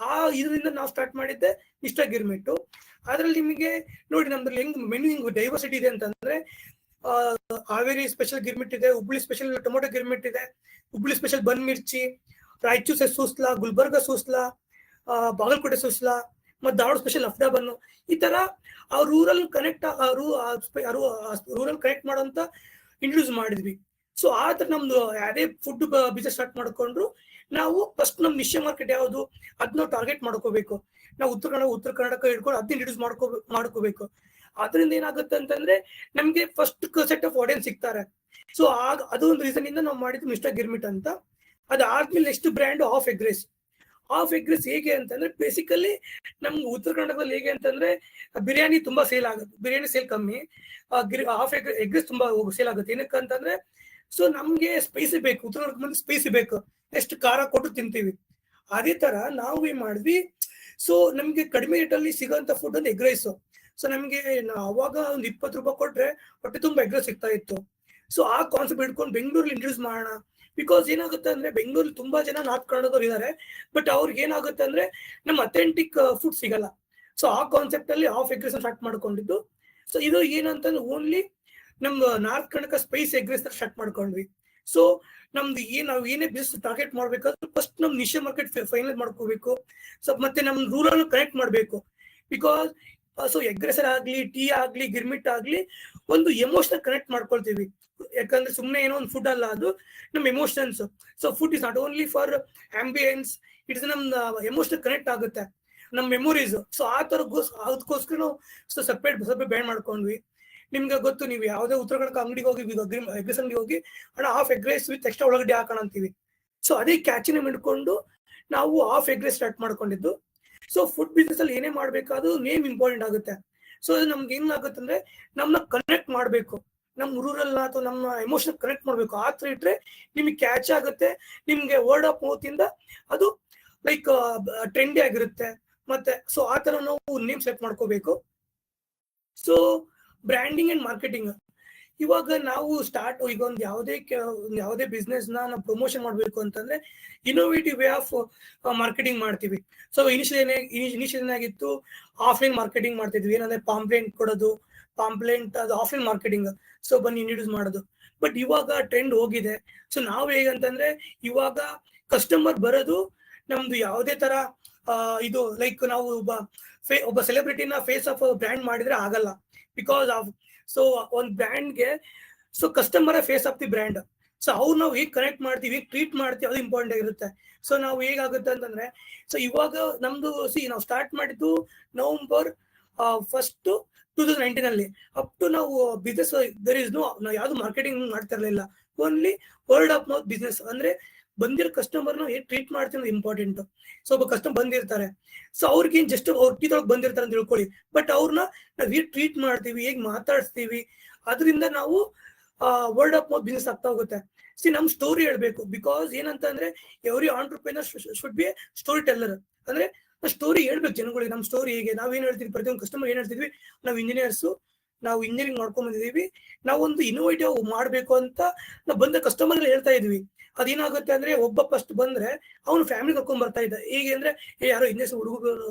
Speaker 1: ಇದರಿಂದ ನಾವು ಸ್ಟಾರ್ಟ್ ಮಾಡಿದ್ದೆ ಮಿಸ್ಟರ್ ಗಿರ್ಮಿಟ್. ಅದ್ರಲ್ಲಿ ನಿಮಗೆ ನೋಡಿ ನಮ್ದ್ರಲ್ಲಿ ಹೆಂಗ್ ಡೈವರ್ಸಿಟಿ ಇದೆ ಅಂತಂದ್ರೆ, ಹಾವೇರಿ ಸ್ಪೆಷಲ್ ಗಿರ್ಮಿಟ್ ಇದೆ, ಹುಬ್ಳಿ ಸ್ಪೆಷಲ್ ಟೊಮೊಟೊ ಗಿರ್ಮಿಟ್ ಇದೆ, ಹುಬ್ಳಿ ಸ್ಪೆಷಲ್ ಬನ್ ಮಿರ್ಚಿ, ರಾಯಚೂರು ಸೂಸ್ಲಾ, ಗುಲ್ಬರ್ಗ ಸೂಸ್ಲಾ, ಬಾಗಲಕೋಟೆ ಸೂಸ್ಲಾ, ಮತ್ತೆ ಧಾರವಾಡ ಸ್ಪೆಷಲ್ ಅಫ್ಡಾ ಬನ್ನು. ಈ ತರ ಆ ರೂರಲ್ ಕನೆಕ್ಟ್ ಮಾಡೋಂತ ಇಂಟ್ರೊಡ್ಯೂಸ್ ಮಾಡಿದ್ವಿ. ಸೊ ಆ ತರ ನಮ್ದು ಯಾವ್ದೇ ಫುಡ್ ಬಿಸ್ನೆಸ್ ಸ್ಟಾರ್ಟ್ ಮಾಡ್ಕೊಂಡ್ರು ನಾವು ಫಸ್ಟ್ ನಮ್ ನಿಶ್ಚಯ ಮಾರ್ಕೆಟ್ ಯಾವುದು ಅದನ್ನ ಟಾರ್ಗೆಟ್ ಮಾಡ್ಕೋಬೇಕು. ನಾವು ಉತ್ತರ ಕರ್ನಾಟಕ ಹಿಡ್ಕೊಂಡು ಅದನ್ನ ಇಂಟ್ರೊಡ್ಯೂಸ್ ಮಾಡ್ಕೋಬೇಕು. ಅದರಿಂದ ಏನಾಗುತ್ತೆ ಅಂತಂದ್ರೆ ನಮ್ಗೆ ಫಸ್ಟ್ ಸೆಟ್ ಆಫ್ ಆಡಿಯನ್ಸ್ ಸಿಗ್ತಾರೆ. ಸೊ ಆಗ ಅದು ಒಂದು ರೀಸನ್ ಇಂದ ನಾವು ಮಾಡಿದ್ದು ಮಿಸ್ಟರ್ ಗಿರ್ಮಿಟ್ ಅಂತ. ಅದಾದ್ಮೇಲೆ next brand of egg rice. Of egg rice ಹೇಗೆ ಅಂತಂದ್ರೆ ಬೇಸಿಕಲಿ ನಮ್ಗೆ ಉತ್ತರ ಕರ್ನಾಟಕದಲ್ಲಿ ಹೇಗೆ ಅಂತಂದ್ರೆ ಬಿರಿಯಾನಿ ತುಂಬಾ ಸೇಲ್ ಆಗುತ್ತೆ, ಬಿರಿಯಾನಿ ಸೇಲ್ ಕಮ್ಮಿ, ಆಫ್ ಎಗ್ ರೈಸ್ ತುಂಬಾ ಸೇಲ್ ಆಗುತ್ತೆ. ಏನಕ್ಕೆ ಅಂತಂದ್ರೆ ಸೊ ನಮ್ಗೆ ಸ್ಪೈಸಿ ಬೇಕು, ಉತ್ತರ ಕರ್ನಾಟಕ ಮಂದಿ ಸ್ಪೈಸಿ ಬೇಕು, ಎಷ್ಟು ಖಾರ ಕೊಟ್ಟು ತಿಂತೀವಿ. ಅದೇ ತರ ನಾವು ಏನ್ ಮಾಡಿದ್ವಿ, ಸೊ ನಮ್ಗೆ ಕಡಿಮೆ ರೇಟಲ್ಲಿ ಸಿಗೋಂತ ಫುಡ್ ಒಂದು ಎಗ್ ರೈಸ್. ಸೊ ನಮ್ಗೆ ಅವಾಗ ಒಂದು 20 ರೂಪಾಯಿ ಕೊಟ್ರೆ ಹೊಟ್ಟೆ ತುಂಬಾ ಎಗ್ ರೈಸ್ ಸಿಗ್ತಾ ಇತ್ತು. ಸೊ ಆ ಕಾನ್ಸೆಪ್ಟ್ ಇಟ್ಕೊಂಡು ಬೆಂಗಳೂರಲ್ಲಿ ಇಂಟ್ರೊಡ್ಯೂಸ್ ಮಾಡೋಣ. ಬಿಕಾಸ್ ಏನಾಗುತ್ತೆ ಅಂದ್ರೆ ಬೆಂಗಳೂರಲ್ಲಿ ತುಂಬಾ ಜನ ನಾರ್ತ್ ಕರ್ನಾಟಕದವ್ರು ಇದ್ದಾರೆ, ಬಟ್ ಅವ್ರಿಗೆ ಏನಾಗುತ್ತೆ ಅಂದ್ರೆ ನಮ್ಮ ಅಥೆಂಟಿಕ್ ಫುಡ್ ಸಿಗಲ್ಲ. ಸೊ ಆ ಕಾನ್ಸೆಪ್ಟ್ ಅಲ್ಲಿ ಆಫ್ ಎಗ್ ರೈಸ್ ಸ್ಟಾರ್ಟ್ ಮಾಡ್ಕೊಂಡಿದ್ದು. ಸೊ ಇದು ಏನಂತಂದ್ರೆ ಓನ್ಲಿ ನಮ್ದು north Karnataka spice egg rice start ಮಾಡ್ಕೊಂಡ್ವಿ. ಸೊ ನಮ್ದು ನಾವು ಏನೇ ಬಿಸ್ನೆಸ್ ಟಾರ್ಗೆಟ್ ಮಾಡ್ಬೇಕಾದ್ರೆ ಫಸ್ಟ್ ನಮ್ ನಿಶೆ ಮಾರ್ಕೆಟ್ ಫೈನಲ್ ಮಾಡ್ಕೋಬೇಕು. ಸೊ ಮತ್ತೆ ನಮ್ ರೂರಲ್ ಕನೆಕ್ಟ್ ಮಾಡ್ಬೇಕು. ಬಿಕಾಸ್ ಸೊ ಎಗ್ ರೈಸ್ ಆಗ್ಲಿ, ಟೀ ಆಗ್ಲಿ, ಗಿರ್ಮಿಟ್ ಆಗ್ಲಿ, ಒಂದು ಎಮೋಷನಲ್ ಕನೆಕ್ಟ್ ಮಾಡ್ಕೊಳ್ತೀವಿ. ಯಾಕಂದ್ರೆ ಸುಮ್ಮನೆ ಏನೋ ಒಂದು ಫುಡ್ ಅಲ್ಲ, ಅದು ನಮ್ emotions. So food is not only for ambience, it's ನಮ್ ಎಮೋಷನಲ್ ಕನೆಕ್ಟ್ ಆಗುತ್ತೆ, ನಮ್ ಮೆಮೊರೀಸ್. ಸೊ ಆ ತರ ಅದಕ್ಕೋಸ್ಕರ ನಾವು ಸಪ್ರೇಟ್ ಬ್ಯಾಂಡ್ ಮಾಡ್ಕೊಂಡ್ವಿ. ನಿಮ್ಗೆ ಗೊತ್ತು, ನೀವು ಯಾವುದೇ ಉತ್ತರ ಕನ್ನಡ ಅಂಗಡಿಗೆ ಹೋಗಿ ಎಗ್ ರೈಸ್ ಅಂಗಡಿ ಹೋಗಿ ಅಣ್ಣ half egg rice with extra ಒಳಗಡೆ ಹಾಕೋಣ ಅಂತೀವಿ. ಸೊ ಅದೇ ಕ್ಯಾಚಿನ ಇಟ್ಕೊಂಡು ನಾವು ಹಾಫ್ ಎಗ್ ರೈಸ್ ಸ್ಟಾರ್ಟ್ ಮಾಡ್ಕೊಂಡಿದ್ದು. ಸೊ ಫುಡ್ ಬಿಸ್ನೆಸ್ ಅಲ್ಲಿ ಏನೇ ಮಾಡ್ಬೇಕಾದ್ರೂ ನೇಮ್ ಇಂಪಾರ್ಟೆಂಟ್ ಆಗುತ್ತೆ. ಸೊ ಅದು ನಮ್ಗೆ ಏನಾಗುತ್ತೆ ಅಂದ್ರೆ ನಮ್ಮನ್ನ ಕನೆಕ್ಟ್ ಮಾಡ್ಬೇಕು, ನಮ್ ರೂರಲ್ ಅಥವಾ ನಮ್ಮ ಎಮೋಷನ್ ಕನೆಕ್ಟ್ ಮಾಡ್ಬೇಕು. ಆ ತರ ಇಟ್ರೆ ನಿಮ್ಗೆ ಕ್ಯಾಚ್ ಆಗುತ್ತೆ, ನಿಮ್ಗೆ ವರ್ಡ್ ಆಫ್ ಮೌತ್ ಇಂದ ಅದು ಲೈಕ್ ಟ್ರೆಂಡಿ ಆಗಿರುತ್ತೆ. ಮತ್ತೆ ಸೊ ಆ ತರ ನಾವು ನೇಮ್ ಸೆಲೆಕ್ಟ್ ಮಾಡ್ಕೋಬೇಕು. ಸೊ ಬ್ರ್ಯಾಂಡಿಂಗ್ ಅಂಡ್ ಮಾರ್ಕೆಟಿಂಗ್, ಇವಾಗ ನಾವು ಸ್ಟಾರ್ಟ್ ಈಗ ಒಂದು ಯಾವುದೇ ಬಿಸ್ನೆಸ್ ನಾವು ಪ್ರಮೋಷನ್ ಮಾಡ್ಬೇಕು ಅಂತಂದ್ರೆ ಇನೋವೇಟಿವ್ ವೇ ಆಫ್ ಮಾರ್ಕೆಟಿಂಗ್ ಮಾಡ್ತೀವಿ. ಸೊ ಇನಿಷಿಯಲ್ ಏನಾಗಿತ್ತು, ಆಫ್ಲೈನ್ ಮಾರ್ಕೆಟಿಂಗ್ ಮಾಡ್ತಿದ್ವಿ. ಏನಂದ್ರೆ ಪಾಂಪ್ಲೆಂಟ್ ಕೊಡೋದು, ಅದು ಆಫ್ಲೈನ್ ಮಾರ್ಕೆಟಿಂಗ್. ಸೊ ಬನ್ನಿ ಇಂಟ್ರೊಡ್ಯೂಸ್ ಮಾಡೋದು. ಬಟ್ ಇವಾಗ ಟ್ರೆಂಡ್ ಹೋಗಿದೆ. ಸೊ ನಾವು ಹೇಗಂತಂದ್ರೆ ಇವಾಗ ಕಸ್ಟಮರ್ ಬರೋದು ನಮ್ದು ಯಾವುದೇ ತರ ಇದು ಲೈಕ್ ನಾವು ಒಬ್ಬ ಸೆಲೆಬ್ರಿಟಿನ ಫೇಸ್ ಆಫ್ ಬ್ರ್ಯಾಂಡ್ ಮಾಡಿದ್ರೆ ಆಗಲ್ಲ. ಬಿಕಾಸ್ ಆಫ್ ಸೊ ಒಂದು ಬ್ರ್ಯಾಂಡ್ಗೆ so customer face of the brand. So ಅವ್ರು ನಾವು ಹೇಗೆ ಕನೆಕ್ಟ್ ಮಾಡ್ತೀವಿ, ಹೇಗೆ ಟ್ರೀಟ್ ಮಾಡ್ತೀವಿ, ಅದು ಇಂಪಾರ್ಟೆಂಟ್ ಆಗಿರುತ್ತೆ. ಸೊ ನಾವು ಹೇಗಾಗುತ್ತೆ ಅಂತಂದ್ರೆ, ಸೊ ಇವಾಗ ನಮ್ದು ನಾವು ಸ್ಟಾರ್ಟ್ ಮಾಡಿದ್ದು November 1st 2019 ಅಲ್ಲಿ. ಅಪ್ ಟು ನಾವು ಬಿಸ್ನೆಸ್ ದರ್ ಇಸ್ ನಾವು ಯಾವ್ದು ಮಾರ್ಕೆಟಿಂಗ್ ಮಾಡ್ತಾ ಇರಲಿಲ್ಲ. Only word of mouth business. ಅಂದ್ರೆ ಬಂದಿರೋ ಕಸ್ಟಮರ್ನ ಹೇಗೆ ಟ್ರೀಟ್ ಮಾಡ್ತೀವಿ ಇಂಪಾರ್ಟೆಂಟ್. ಸೊ ಒಬ್ಬ ಕಸ್ಟಮರ್ ಬಂದಿರ್ತಾರೆ, ಸೊ ಅವ್ರಿಗೇನ್ ಜಸ್ಟ್ ಅವ್ರ ಟೀ ತೊಳಗ್ ಬಂದಿರ್ತಾರೆ ಅಂತ ತಿಳ್ಕೊಳ್ಳಿ, ಬಟ್ ಅವ್ರನ್ನ ನಾವ್ ಹೇಗೆ ಟ್ರೀಟ್ ಮಾಡ್ತೀವಿ, ಹೇಗೆ ಮಾತಾಡ್ಸ್ತೀವಿ, ಅದರಿಂದ ನಾವು ವರ್ಡ್ ಆಫ್ ಮೌತ್ ಬಿಸ್ನೆಸ್ ಆಗ್ತಾ ಹೋಗುತ್ತೆ. ನಮ್ ಸ್ಟೋರಿ ಹೇಳ್ಬೇಕು. ಬಿಕಾಸ್ ಏನಂತ ಅಂದ್ರೆ every entrepreneur should be story teller. ಅಂದ್ರೆ ಸ್ಟೋರಿ ಹೇಳ್ಬೇಕು ಜನಗಳಿಗೆ. ನಮ್ ಸ್ಟೋರಿ ಹೇಗೆ, ನಾವೇನ್ ಹೇಳ್ತೀವಿ, ಪ್ರತಿಯೊಂದು ಕಸ್ಟಮರ್ ಏನ್ ಹೇಳ್ತಿದ್ವಿ, ನಾವು ಇಂಜಿನಿಯರ್ಸ್, ನಾವು ಇಂಜಿನಿಯರಿಂಗ್ ಮಾಡ್ಕೊಂಡ್ ಬಂದಿದೀವಿ, ನಾವೊಂದು ಇನೋವೇಟಿವ್ ಮಾಡ್ಬೇಕು ಅಂತ ನಾವು ಬಂದ ಕಸ್ಟಮರ್ ಹೇಳ್ತಾ ಇದ್ವಿ. ಅದೇನಾಗುತ್ತೆ ಅಂದ್ರೆ ಒಬ್ಬ ಫಸ್ಟ್ ಬಂದ್ರೆ ಅವ್ನು ಫ್ಯಾಮಿಲಿ ಕರ್ಕೊಂಡ್ ಬರ್ತಾ ಇದ್ದ. ಹೇಗೆ ಅಂದ್ರೆ ಯಾರೋ ಇಂಗ್ಲಿಷ್ ಹುಡುಗರು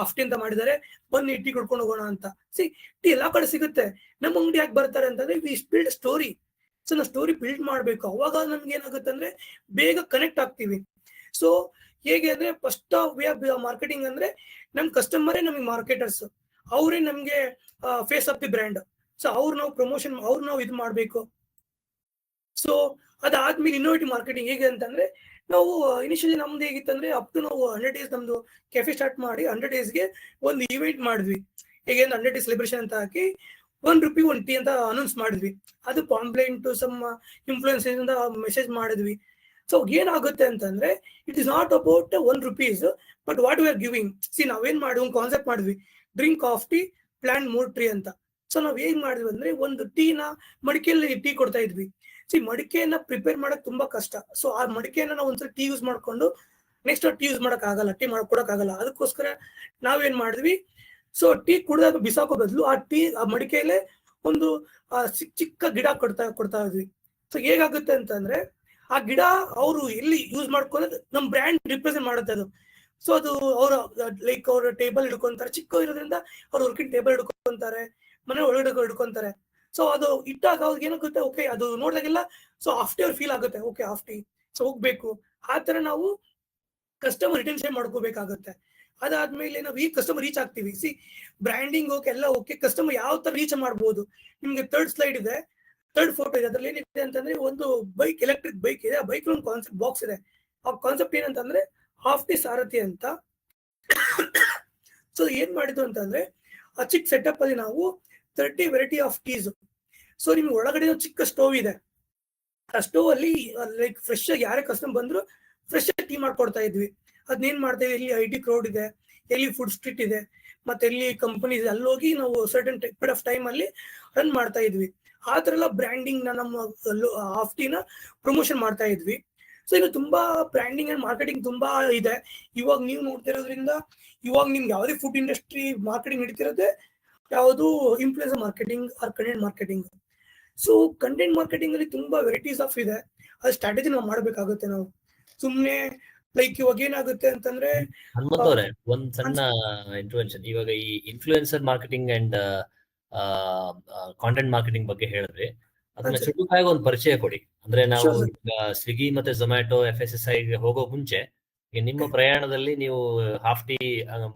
Speaker 1: ಅಫ್ಟಿ ಅಂತ ಮಾಡಿದ್ದಾರೆ, ಬನ್ನಿ ಟೀ ಕೊಡ್ಕೊಂಡು ಹೋಗೋಣ ಅಂತ. ಟೀ ಎಲ್ಲಾ ಕಡೆ ಸಿಗುತ್ತೆ, ನಮ್ಮ ಅಂಗಡಿ ಯಾಕೆ ಬರ್ತಾರೆ ಅಂತಂದ್ರೆ ವಿ ಬಿಲ್ಡ್ ಸ್ಟೋರಿ. ಸೊ ನಾವು ಸ್ಟೋರಿ ಬಿಲ್ಡ್ ಮಾಡ್ಬೇಕು. ಅವಾಗ ನಮ್ಗೆ ಏನಾಗುತ್ತೆ ಅಂದ್ರೆ ಬೇಗ ಕನೆಕ್ಟ್ ಆಗ್ತೀವಿ. ಸೊ ಹೇಗೆ ಅಂದ್ರೆ ಫಸ್ಟ್ ವೇ ಆಫ್ ಮಾರ್ಕೆಟಿಂಗ್ ಅಂದ್ರೆ ನಮ್ ಕಸ್ಟಮರೇ ನಮಗೆ ಮಾರ್ಕೆಟರ್ಸ್, ಅವರೇ ನಮ್ಗೆ face of the brand. So ಅವ್ರು ನಾವು ಪ್ರಮೋಷನ್, ಅವ್ರು ನಾವು ಇದು ಮಾಡ್ಬೇಕು. ಸೊ ಅದಾದ್ಮೇಲೆ ಇನ್ನೋವೇಟಿವ್ ಮಾರ್ಕೆಟಿಂಗ್ ಹೇಗೆ ಅಂತಂದ್ರೆ, ನಾವು ಇನಿಷಿಯಲಿ ನಮ್ದು ಹೇಗಿತ್ತಂದ್ರೆ ಅಪ್ ಟು ನಾವು 100 days ನಮ್ದು ಕೆಫೆ ಸ್ಟಾರ್ಟ್ ಮಾಡಿ 100 daysಗೆ ಒಂದು ಇವೆಂಟ್ ಮಾಡಿದ್ವಿ. ಹೇಗೆ 100 days ಸೆಲೆಬ್ರೇಷನ್ ಅಂತ ಹಾಕಿ ₹1 1 ಟೀ ಅಂತ ಅನೌನ್ಸ್ ಮಾಡಿದ್ವಿ. ಅದು ಪಾಂಪ್ಲೆಂಟ್ ಸಮ್ ಇನ್ಫ್ಲೂಯೆನ್ಸರ್ ಇಂದ ಮೆಸೇಜ್ ಮಾಡಿದ್ವಿ. ಸೊ ಏನಾಗುತ್ತೆ ಅಂತಂದ್ರೆ it is not about ₹1, but what we are giving. ನಾವೇನ್ ಮಾಡಿ ಒಂದು ಕಾನ್ಸೆಪ್ಟ್ ಮಾಡಿದ್ವಿ, drink of tea plant more tree ಅಂತ. ಸೊ ನಾವ್ ಹೇಗ್ ಮಾಡಿದ್ವಿ ಅಂದ್ರೆ ಒಂದು ಟೀನ ಮಡಿಕೆಯಲ್ಲಿ ಟೀ ಕೊಡ್ತಾ ಇದ್ವಿ. ಮಡಿಕೆಯನ್ನ ಪ್ರಿಪೇರ್ ಮಾಡಕ್ ತುಂಬಾ ಕಷ್ಟ. ಸೊ ಆ ಮಡಿಕೆಯನ್ನ ನಾವು ಒಂದ್ಸಲ ಟೀ ಯೂಸ್ ಮಾಡ್ಕೊಂಡು ನೆಕ್ಸ್ಟ್ ಟೀ ಯೂಸ್ ಮಾಡಕ್ ಆಗಲ್ಲ, ಟೀ ಮಾಡ್ಕೊಡಕ್ ಆಗಲ್ಲ. ಅದಕ್ಕೋಸ್ಕರ ನಾವೇನ್ ಮಾಡಿದ್ವಿ, ಸೊ ಟೀ ಕುಡಿದಾಗ ಬಿಸಾಕೋ ಬದಲು ಆ ಮಡಿಕೆಯಲ್ಲೇ ಒಂದು ಚಿಕ್ಕ ಗಿಡ ಕೊಡ್ತಾ ಇದ್ವಿ. ಸೊ ಹೇಗಾಗುತ್ತೆ ಅಂತಂದ್ರೆ ಆ ಗಿಡ ಅವರು ಎಲ್ಲಿ ಯೂಸ್ ಮಾಡ್ಕೊಂಡು ನಮ್ ಬ್ರ್ಯಾಂಡ್ ರಿಪ್ರೆಸೆಂಟ್ ಮಾಡುತ್ತೆ ಅದು. ಸೊ ಅದು ಅವ್ರ ಲೈಕ್ ಅವ್ರ ಟೇಬಲ್ ಹಿಡ್ಕೊಂತಾರೆ, ಚಿಕ್ಕ ಇರೋದ್ರಿಂದ ಅವ್ರ ವರ್ಕಿಂಗ್ ಟೇಬಲ್ ಹಿಡ್ಕೊಂತಾರೆ, ಮನೆ ಒಳಗಡೆ ಹಿಡ್ಕೊಂತಾರೆ. ಸೊ ಅದು ಇಟ್ಟಾಗ ಅವ್ರಿಗೆ ಏನಾಗುತ್ತೆ, ಓಕೆ ಅದು ನೋಡಿದಾಗೆಲ್ಲ ಸೊ ಆಫ್ಟಿ ಅವ್ರು ಫೀಲ್ ಆಗುತ್ತೆ, ಓಕೆ ಆಫ್ಟಿ ಸೊ ಹೋಗ್ಬೇಕು. ಆ ತರ ನಾವು ಕಸ್ಟಮರ್ ರಿಟೆನ್ಷನ್ ಮಾಡ್ಕೋಬೇಕಾಗುತ್ತೆ. ಅದಾದ್ಮೇಲೆ ನಾವು ಈ ಕಸ್ಟಮರ್ ರೀಚ್ ಆಗ್ತೀವಿ. ಬ್ರ್ಯಾಂಡಿಂಗ್ ಓಕೆ, ಎಲ್ಲ ಓಕೆ, ಕಸ್ಟಮರ್ ಯಾವ ತರ ರೀಚ್ ಮಾಡ್ಬೋದು. ನಿಮ್ಗೆ ಥರ್ಡ್ ಫೋಟೋ ಇದೆ. ಅದ್ರಲ್ಲಿ ಏನಿದೆ ಅಂತಂದ್ರೆ ಒಂದು ಬೈಕ್, ಎಲೆಕ್ಟ್ರಿಕ್ ಬೈಕ್ ಇದೆ. ಆ ಬೈಕ್ ಒಂದು ಕಾನ್ಸೆಪ್ಟ್ ಬಾಕ್ಸ್ ಇದೆ. ಆ ಕಾನ್ಸೆಪ್ಟ್ ಏನಂತಂದ್ರೆ ಆಫ್ಟಿ ಸಾರಥಿ ಅಂತ. ಸೊ ಏನ್ ಮಾಡಿದ್ದು ಅಂತಂದ್ರೆ ಆ ಚಿಕ್ಕ ಸೆಟಪ್ ಅಲ್ಲಿ ನಾವು 30 ವೆರೈಟಿ ಆಫ್ ಟೀಸ್. ಸೊ ನಿಮ್ಗೆ ಒಳಗಡೆ ಒಂದು ಚಿಕ್ಕ ಸ್ಟೋವ್ ಇದೆ. ಆ ಸ್ಟೋವ್ ಅಲ್ಲಿ ಲೈಕ್ ಫ್ರೆಶ್ ಆಗಿ ಯಾರೇ ಕಸ್ಟಮರ್ ಬಂದ್ರು ಫ್ರೆಶ್ ಆಗಿ ಟೀ ಮಾಡ್ಕೊಡ್ತಾ ಇದ್ವಿ. ಅದನ್ನೇನ್ ಮಾಡ್ತಾ ಇದ್ವಿ, ಇಲ್ಲಿ IT ಕ್ರೌಡ್ ಇದೆ, ಎಲ್ಲಿ ಫುಡ್ ಸ್ಟ್ರೀಟ್ ಇದೆ, ಮತ್ತೆ ಎಲ್ಲಿ ಕಂಪನಿ ಇದೆ, ಅಲ್ಲಿ ಹೋಗಿ ನಾವು ಸರ್ಟನ್ ಪೀರಿಯಡ್ ಆಫ್ ಟೈಮ್ ಅಲ್ಲಿ ರನ್ ಮಾಡ್ತಾ ಇದ್ವಿ. ಆ ತರ ಎಲ್ಲ ಬ್ರ್ಯಾಂಡಿಂಗ್ ನಮ್ಮ ಹಾಫ್ ಟೀನ ಪ್ರಮೋಷನ್ ಮಾಡ್ತಾ ಇದ್ವಿ. ಸೊ ಈಗ ತುಂಬಾ ಬ್ರ್ಯಾಂಡಿಂಗ್ ಅಂಡ್ ಮಾರ್ಕೆಟಿಂಗ್ ತುಂಬಾ ಇದೆ. ಇವಾಗ ನೀವು ನೋಡ್ತಿರೋದ್ರಿಂದ ಇವಾಗ ನಿಮ್ಗೆ ಯಾವುದೇ ಫುಡ್ ಇಂಡಸ್ಟ್ರಿ ಮಾರ್ಕೆಟಿಂಗ್ ನಡೀತಿರೋದೇ ಯಾವುದು influencer marketing or content marketing. So content marketing ಅಲ್ಲಿ ತುಂಬಾ ವೆರೈಟೀಸ್ ಆಫ್ ಇದೆ. ಅದು ಸ್ಟ್ರಾಟಜಿ ನಾವು ಮಾಡ್ಬೇಕಾಗುತ್ತೆ. ನಾವು ಸುಮ್ನೆ ಲೈಕ್ ಇವಾಗ ಏನಾಗುತ್ತೆ ಅಂತಂದ್ರೆ
Speaker 2: ಹನುಮಂತ್ ಅವರೇ, ಒಂದ್ ಸಣ್ಣ ಇಂಟರ್ವೆನ್ಷನ್. ಇವಾಗ ಈ influencer marketing and content marketing ಬಗ್ಗೆ ಹೇಳಿದ್ರಿ, ಅದನ್ನ ಚುಟುಕಾಗಿ ಒಂದು ಪರಿಚಯ ಕೊಡಿ. ಅಂದ್ರೆ ನಾವು ಈಗ ಸ್ವಿಗ್ಗಿ ಮತ್ತೆ ಝೊಮ್ಯಾಟೊ FSSAI ಹೋಗೋ ಮುಂಚೆ ಈಗ ನಿಮ್ಮ ಪ್ರಯಾಣದಲ್ಲಿ ನೀವು ಹಾಫ್ ಟೀ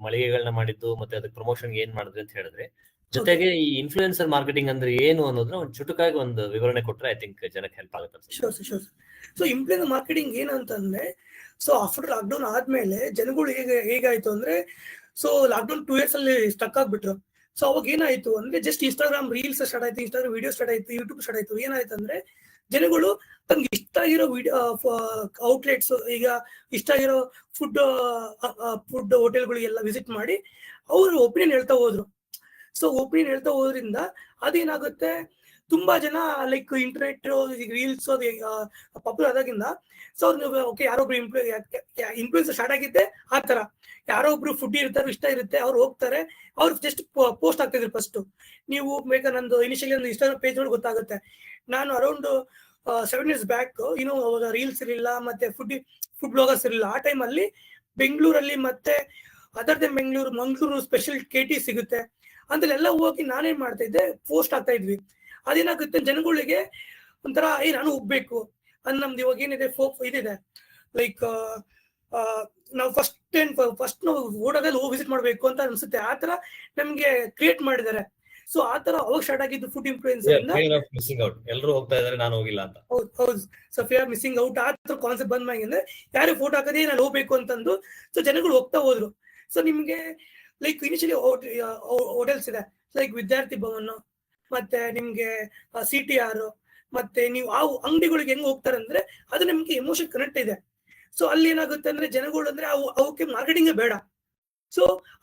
Speaker 2: ಮಳಿಗೆಗಳನ್ನ ಮಾಡಿದ್ದು ಮತ್ತೆ ಅದಕ್ಕೆ ಪ್ರಮೋಷನ್ ಏನ್ ಮಾಡಿದ್ರಿ ಅಂತ ಹೇಳಿದ್ರಿ. ಜೊತೆಗೆ ಈ ಇನ್ಫ್ಲೂಯೆನ್ಸರ್ ಮಾರ್ಕೆಟಿಂಗ್ ಅಂದ್ರೆ ಏನು ಅನ್ನೋದನ್ನ ಒಂದು ಚುಟುಕಾಗಿ ಒಂದು ವಿವರಣೆ ಕೊಟ್ರೆ ಐ ಥಿಂಕ್ ಜನಕ್ಕೆ ಹೆಲ್ಪ್ ಆಗುತ್ತೆ.
Speaker 1: ಸೊ ಇನ್ಫ್ಲುಯೆನ್ಸರ್ ಮಾರ್ಕೆಟಿಂಗ್ ಏನಂತಂದ್ರೆ, ಸೊ ಆಫ್ಟರ್ ಲಾಕ್ಡೌನ್ ಆದ್ಮೇಲೆ ಜನಗಳು ಹೇಗಾಯ್ತು ಅಂದ್ರೆ, ಸೊ ಲಾಕ್ಡೌನ್ 2 years ಅಲ್ಲಿ ಸ್ಟಕ್ ಆಗ್ಬಿಟ್ರು. ಸೊ ಅವಾಗ ಏನಾಯ್ತು ಅಂದ್ರೆ, ಜಸ್ಟ್ ಇನ್ಸ್ಟಾಗ್ರಾಮ್ ರೀಲ್ಸ್ ಸ್ಟಾರ್ಟ್ ಆಯ್ತು, ಇನ್ಸ್ಟಾಗ್ರಾಮ್ ವಿಡಿಯೋ ಸ್ಟಾರ್ಟ್ ಆಯ್ತು, ಯೂಟ್ಯೂಬ್ ಸ್ಟಾರ್ಟ್ ಆಯ್ತು. ಏನಾಯ್ತು ಅಂದ್ರೆ ಜನಗಳು ತಮ್ಗೆ ಇಷ್ಟ ಆಗಿರೋ ವಿಡಿಯೋ ಔಟ್ಲೆಟ್ಸ್, ಈಗ ಇಷ್ಟ ಆಗಿರೋ ಫುಡ್ ಹೋಟೆಲ್ಗಳಿಗೆಲ್ಲ ವಿಸಿಟ್ ಮಾಡಿ ಅವರು ಒಪಿನಿಯನ್ ಹೇಳ್ತಾ ಹೋದ್ರು. ಸೊ ಒಪಿನಿಯನ್ ಹೇಳ್ತಾ ಹೋದ್ರಿಂದ ಅದೇನಾಗುತ್ತೆ, ತುಂಬಾ ಜನ ಲೈಕ್ ಇಂಟರ್ನೆಟ್ ರೀಲ್ಸ್ ಅದು ಪಾಪ್ಯುಲರ್ ಆದಾಗಿಂದ ಸೊ ಅವ್ರು ಓಕೆ ಯಾರೊಬ್ರು ಇನ್ಫ್ಲೂಯೆನ್ಸ್ ಸ್ಟಾರ್ಟ್ ಆಗಿದ್ದೆ ಆ ತರ. ಯಾರೋ ಒಬ್ರು ಫುಡ್ ಇರ್ತಾರೆ, ಇಷ್ಟ ಇರುತ್ತೆ, ಅವ್ರು ಹೋಗ್ತಾರೆ, ಅವ್ರು ಜಸ್ಟ್ ಪೋಸ್ಟ್ ಆಗ್ತಿದ್ರು. ಫಸ್ಟ್ ನೀವು ಬೇಕಾದ್ರೆ ನಂದು ಇನಿಷಿಯಲಿ ಒಂದು ಇನ್ಸ್ಟಾಗ್ರಾಮ್ ಪೇಜ್ ನೋಡಿ ಗೊತ್ತಾಗುತ್ತೆ. ನಾನು ಅರೌಂಡ್ 7 years ಬ್ಯಾಕ್ ಅವಾಗ ರೀಲ್ಸ್ ಇರಲಿಲ್ಲ, ಮತ್ತೆ ಫುಡ್ ಬ್ಲಾಗರ್ಸ್ ಇರಲಿಲ್ಲ. ಆ ಟೈಮಲ್ಲಿ ಬೆಂಗಳೂರಲ್ಲಿ ಮತ್ತೆ other than Mangaluru special KT ಸಿಗುತ್ತೆ ಅಂತಲ್ಲೆಲ್ಲ ಹೋಗಿ ನಾನೇನ್ ಮಾಡ್ತಾ ಇದ್ದೆ, ಪೋಸ್ಟ್ ಆಗ್ತಾ ಇದ್ವಿ. ಅದೇನಾಗುತ್ತೆ, ಜನಗಳಿಗೆ ಒಂಥರ ನಾನು ಹೋಗ್ಬೇಕು ಅದ್ ನಮ್ದು ಇವಾಗ ಏನಿದೆ ಇದಿದೆ ಲೈಕ್ ನಾವು ಫಸ್ಟ್ ನಾವು ಓಡಾಗಲ್ಲಿ ಹೋಗಿ ವಿಸಿಟ್ ಮಾಡ್ಬೇಕು ಅಂತ ಅನ್ಸುತ್ತೆ. ಆ ತರ ನಮ್ಗೆ ಕ್ರಿಯೇಟ್ ಮಾಡಿದ್ದಾರೆ. ಸೊ ಆ ತರ ಅವಾಗ ಸ್ಟಾರ್ಟ್ ಆಗಿದ್ದು ಫುಡ್ ಇನ್ಫ್ಲೂಯೆನ್ಸರ್ ಇಂದ.
Speaker 2: ಎಲ್ಲರೂ ಹೋಗ್ತಾ ಇದಾರೆ, ನಾನು ಹೋಗಿಲ್ಲ ಅಂತ.
Speaker 1: ಹೌದು. ಸೊ ಫಿಯರ್ ಮಿಸ್ಸಿಂಗ್ ಔಟ್ ಆ ತರ ಕಾನ್ಸೆಪ್ಟ್ ಬಂದ್ ಅಂದ್ರೆ ಯಾರು ಫೋಟೋ ಹಾಕದೇ ನಾನು ಹೋಗ್ಬೇಕು ಅಂತಂದು ಸೊ ಜನಗಳು ಹೋಗ್ತಾ ಹೋದ್ರು. ಸೊ ನಿಮ್ಗೆ ಲೈಕ್ ಇನಿಷಿಯಲಿ ಹೋಟೆಲ್ಸ್ ಇದೆ ಲೈಕ್ ವಿದ್ಯಾರ್ಥಿ ಭವನ್, ಮತ್ತೆ ನಿಮ್ಗೆ CTR, ಮತ್ತೆ ನೀವು ಆ ಅಂಗಡಿಗಳಿಗೆ ಹೆಂಗ್ ಹೋಗ್ತಾರೆ ಅಂದ್ರೆ ಅದು ನಿಮ್ಗೆ ಎಮೋಷನ್ ಕನೆಕ್ಟ್ ಇದೆ. ಸೊ ಅಲ್ಲಿ ಏನಾಗುತ್ತೆ ಅಂದ್ರೆ ಜನಗಳು ಅಂದ್ರೆ ಅವಕ್ಕೆ ಮಾರ್ಕೆಟಿಂಗ್ ಬೇಡ. ಸೊ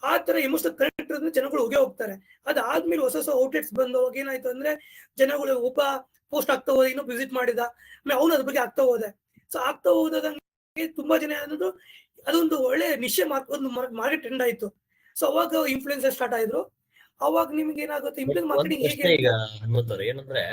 Speaker 1: ಆ ತರ ಎಮೋಷನಲ್ ಕನೆಕ್ಟ್ ಅಂದ್ರೆ ಜನಗಳು ಹೋಗ್ತಾರೆ. ಅದಾದ್ಮೇಲೆ ಹೊಸ ಔಟ್ಲೆಟ್ಸ್ ಬಂದವಾಗ ಏನಾಯ್ತು ಅಂದ್ರೆ ಜನಗಳು ಒಬ್ಬ ಪೋಸ್ಟ್ ಆಗ್ತಾ ಹೋದ, ಇನ್ನೊಬ್ಬ ವಿಸಿಟ್ ಮಾಡಿದ, ಆಮೇಲೆ ಅವ್ನು ಅದ್ರ ಬಗ್ಗೆ ಆಗ್ತಾ ಹೋದೆ. ಸೊ ಆಗ್ತಾ ಹೋದಂಗೆ ತುಂಬಾ ಜನ ಅನ್ನೋದು ಅದೊಂದು ಒಳ್ಳೆ ನಿಶ್ಚಯ ಒಂದು ಮಾರ್ಕೆಟ್ ಟ್ರೆಂಡ್ ಆಯ್ತು. ಸೊ ಅವಾಗ ಇನ್ಫ್ಲುಯೆನ್ಸರ್ ಸ್ಟಾರ್ಟ್ ಆಯ್ತು. ಅವಾಗ ನಿಮ್ಗೆ ಏನಾಗುತ್ತೆ, ಇನ್ಫ್ಲುಯೆನ್ಸ್ ಮಾರ್ಕೆಟಿಂಗ್ ಹೇಗೆ
Speaker 2: ಈಗ ಹನುಮಂತವ್ರು ಏನಂದ್ರೆ,